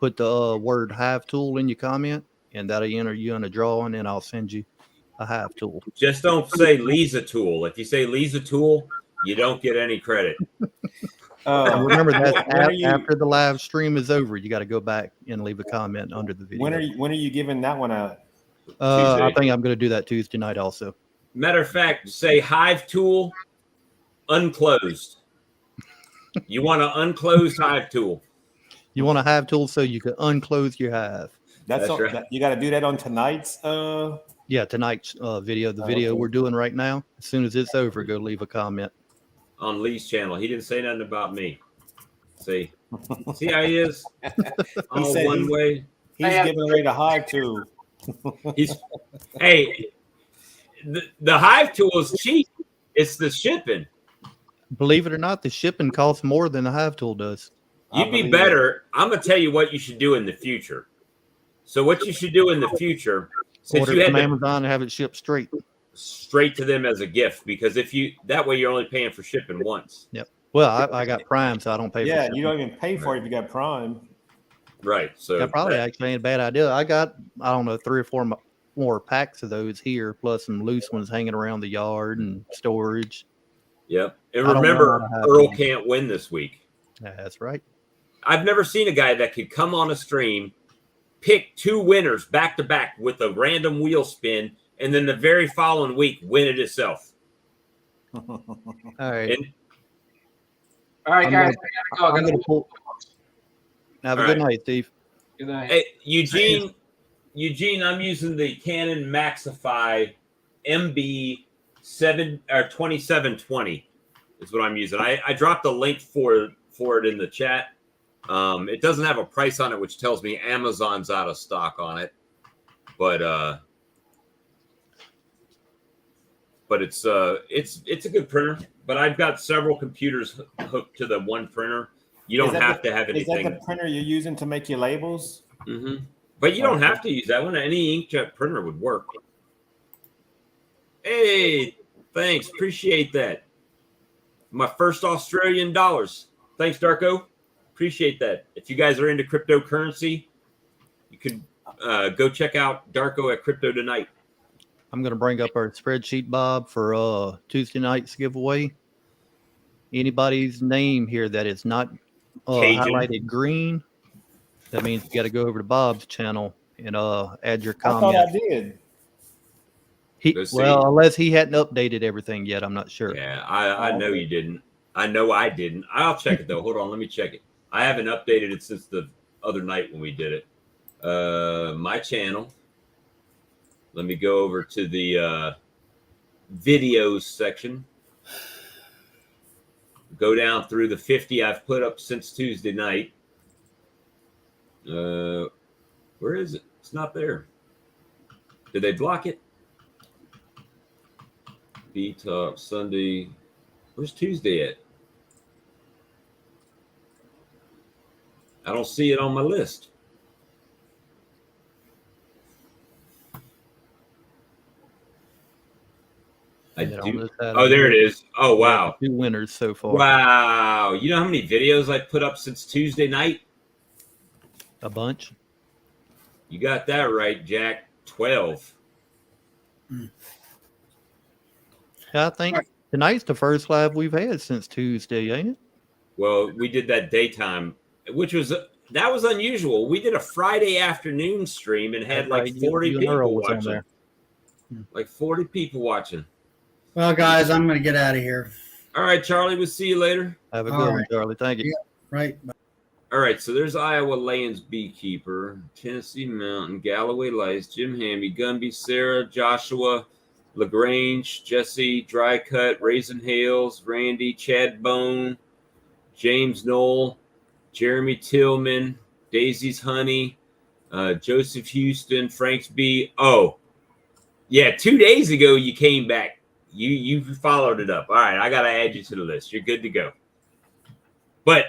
put the word hive tool in your comment, and that'll enter you in a drawing, and I'll send you a hive tool.
Just don't say Lisa Tool. If you say Lisa Tool, you don't get any credit.
And remember that
when are you-
after the live stream is over, you got to go back and leave a comment under the video.
when are you giving that one out?
I
Tuesday.
think I'm going to do that Tuesday night also.
Matter of fact, say Hive Tool unclosed. You want an unclosed Hive Tool.
You want a hive tool so you can unclose your hive.
That's all,
right.
you got to do that on tonight's.
Yeah, tonight's video, the video
okay.
we're doing right now. As soon as it's over, go leave a comment.
On Lee's channel. He didn't say nothing about me. See how he is? All
said
one way.
He's giving away the hive tool.
He's hey, the Hive Tool is cheap. It's the shipping.
Believe it or not, the shipping costs more than the hive tool does.
You'd be better. I'm gonna tell you what you should do in the future. So what you should do in the future, since
Order
you had
from
to
Amazon and have it shipped straight.
straight to them as a gift, because if you that way you're only paying for shipping once.
Well, I got Prime, so I don't pay for
Yeah,
shipping.
you don't even pay for it if you got Prime.
Right. So
That probably actually ain't a bad idea. I got, I don't know, 3 or 4 more packs of those here, plus some loose ones hanging around the yard and storage.
yep. And
I don't
remember,
know how to have
Earl
them.
can't win this week.
Yeah, that's right.
I've never seen a guy that could come on a stream, pick 2 winners back to back with a random wheel spin, and then the very following week win it itself.
All right.
And
All right,
I'm
guys, I
I'm
gotta
gonna
go.
pull. Have a
All
good
right.
night, Steve.
Good night.
hey, Eugene, I'm using the Canon Maxify MB 2720 is what I'm using. I dropped a link for it in the chat. It doesn't have a price on it, which tells me Amazon's out of stock on it. But it's a good printer. But I've got several computers hooked to the one printer. You don't have to have
Is that
anything.
the printer you're using to make your labels?
Mm-hmm. But you don't have to use that one. Any inkjet printer would work. Hey, thanks. Appreciate that. My first Australian dollars. Thanks, Darko. Appreciate that. If you guys are into cryptocurrency, you could go check out Darko at Crypto Tonight.
I'm going to bring up our spreadsheet, Bob, for Tuesday night's giveaway. Anybody's name here that is not
Cajun.
highlighted green, that means you got to go over to Bob's channel and add your
I thought
comment.
I did.
Let's see.
Well, unless he hadn't updated everything yet, I'm not sure.
Yeah, I know you didn't. I know I didn't. I'll check it though. Hold on, let me check it. I haven't updated it since the other night when we did it. My channel. Let me go over to the videos section. Go down through the 50 I've put up since Tuesday night. Where is it? It's not there. Did they block it? B-Talk Sunday. Where's Tuesday at? I don't see it on my list. I
And
do.
almost had
Oh, there it is. Oh, wow.
2 winners so far.
Wow. You know how many videos I put up since Tuesday night?
A bunch.
You got that right, Jack. 12.
I think tonight's the first live we've had since Tuesday, ain't it?
Well, we did that daytime, which was that was unusual. We did a Friday afternoon stream and had like
Right, you
40
and Earl
people
was on
watching.
there.
Like 40 people watching.
Well, guys, I'm going to get out of here.
All right, Charlie, we'll see you later.
Have a
All
good one,
right.
Charlie. Thank you.
Right.
All right, so there's Iowa Lanes Beekeeper, Tennessee Mountain, Galloway Lights, Jim Hamby, Gumby, Sarah, Joshua, LaGrange, Jesse, Dry Cut, Raisin Hales, Randy, Chad Bone, James Knoll, Jeremy Tillman, Daisy's Honey, Joseph Houston, Frank's B. Oh, yeah, 2 days ago you came back. You followed it up. All right, I got to add you to the list. You're good to go. But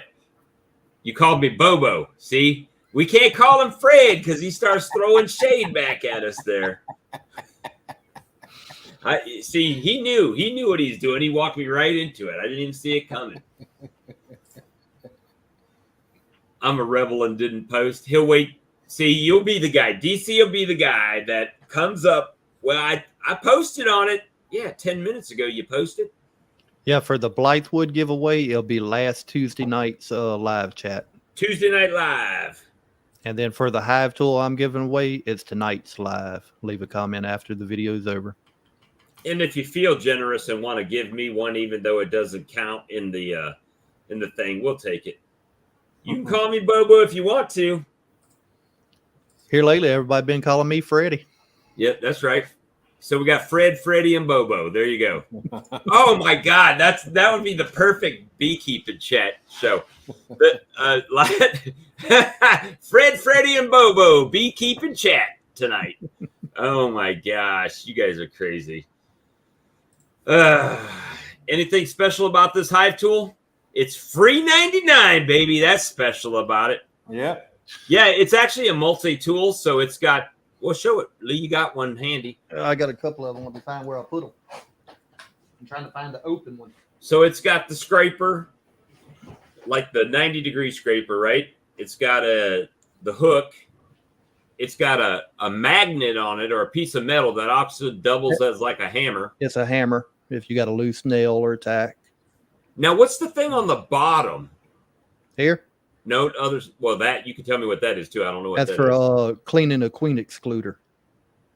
you called me Bobo. See, we can't call him Fred because he starts throwing shade back at us there. I see. He knew what he's doing. He walked me right into it. I didn't even see it coming. I'm a rebel and didn't post. He'll wait. See, you'll be the guy. DC will be the guy that comes up. Well, I posted on it. Yeah, 10 minutes ago you posted.
Yeah, for the Blythewood giveaway, it'll be last Tuesday night's live chat.
Tuesday Night Live.
And then for the Hive tool I'm giving away, it's tonight's live. Leave a comment after the video's over.
And if you feel generous and want to give me one, even though it doesn't count in the thing, we'll take it. You can call me Bobo if you want to.
Here lately, everybody been calling me Freddie.
Yep, that's right. So we got Fred, Freddie, and Bobo. There you go. Oh my God, that would be the perfect beekeeping chat show. Fred, Freddie, and Bobo beekeeping chat tonight. Oh my gosh, you guys are crazy. Anything special about this Hive tool? It's free 99, baby. That's special about it.
Yeah.
Yeah, it's actually a multi-tool, so it's got. Well, show it, Lee. You got one handy.
I got a couple of them. Let me find where I put them. I'm trying to find the open one.
So it's got the scraper, like the 90-degree scraper, right? It's got the hook. It's got a magnet on it or a piece of metal that also doubles as like a hammer.
It's a hammer if you got a loose nail or tack.
Now, what's the thing on the bottom?
Here,
No others. Well, that you can tell me what that is too. I don't know what
that's
that
for
is.
cleaning a queen excluder.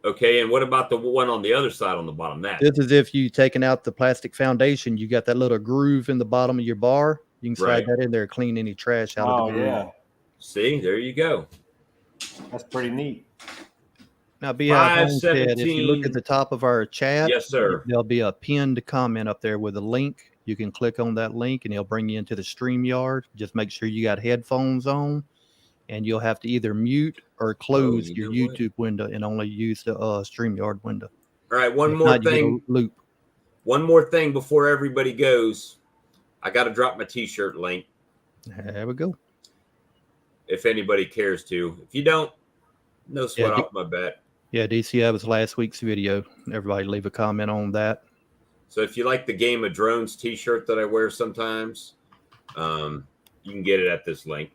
Okay, and what about the one on the other side on the bottom? That
This is if you taking out the plastic foundation, you got that little groove in the bottom of your bar. You can slide
Right.
that in there, clean any trash out
Oh
of the groove.
yeah,
See, there you go.
that's pretty neat.
Now, Beehive Homestead, if you
517.
look at the top of our chat,
Yes, sir.
there'll be a pinned comment up there with a link. You can click on that link and it'll bring you into the StreamYard. Just make sure you got headphones on, and you'll have to either mute or close
you
your
know what?
YouTube window and only use the StreamYard window.
All right, one
If
more
not, you get a
thing.
loop.
One more thing before everybody goes. I got to drop my T-shirt link
There we go.
if anybody cares to. If you don't, no sweat
Yeah,
off my back.
Yeah, DC, that was last week's video. Everybody leave a comment on that.
So if you like the Game of Drones T-shirt that I wear sometimes, you can get it at this link.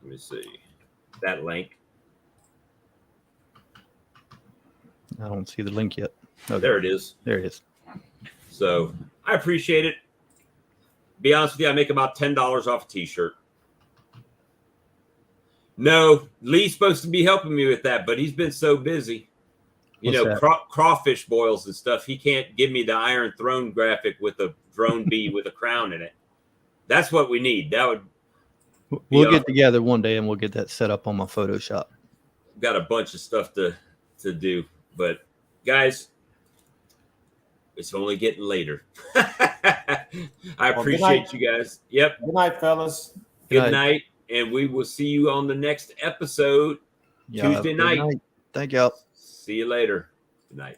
Let me see that link.
I don't see the link yet. Okay,
There it is.
there it is.
So I appreciate it. Be honest with you, I make about $10 off a T-shirt. No, Lee's supposed to be helping me with that, but he's been so busy. You
What's
know,
that?
crawfish boils and stuff. He can't give me the Iron Throne graphic with a drone bee with a crown in it. That's what we need. That would
We'll
Yeah.
get together one day and we'll get that set up on my Photoshop.
got a bunch of stuff to do. But guys, it's only getting later. I
Well, good
appreciate
night.
you guys. Yep.
Good night, fellas.
Good
Good
night. And we will see you on the next episode.
Y'all have a
Tuesday
good
night.
Thank y'all.
See you later. Good night.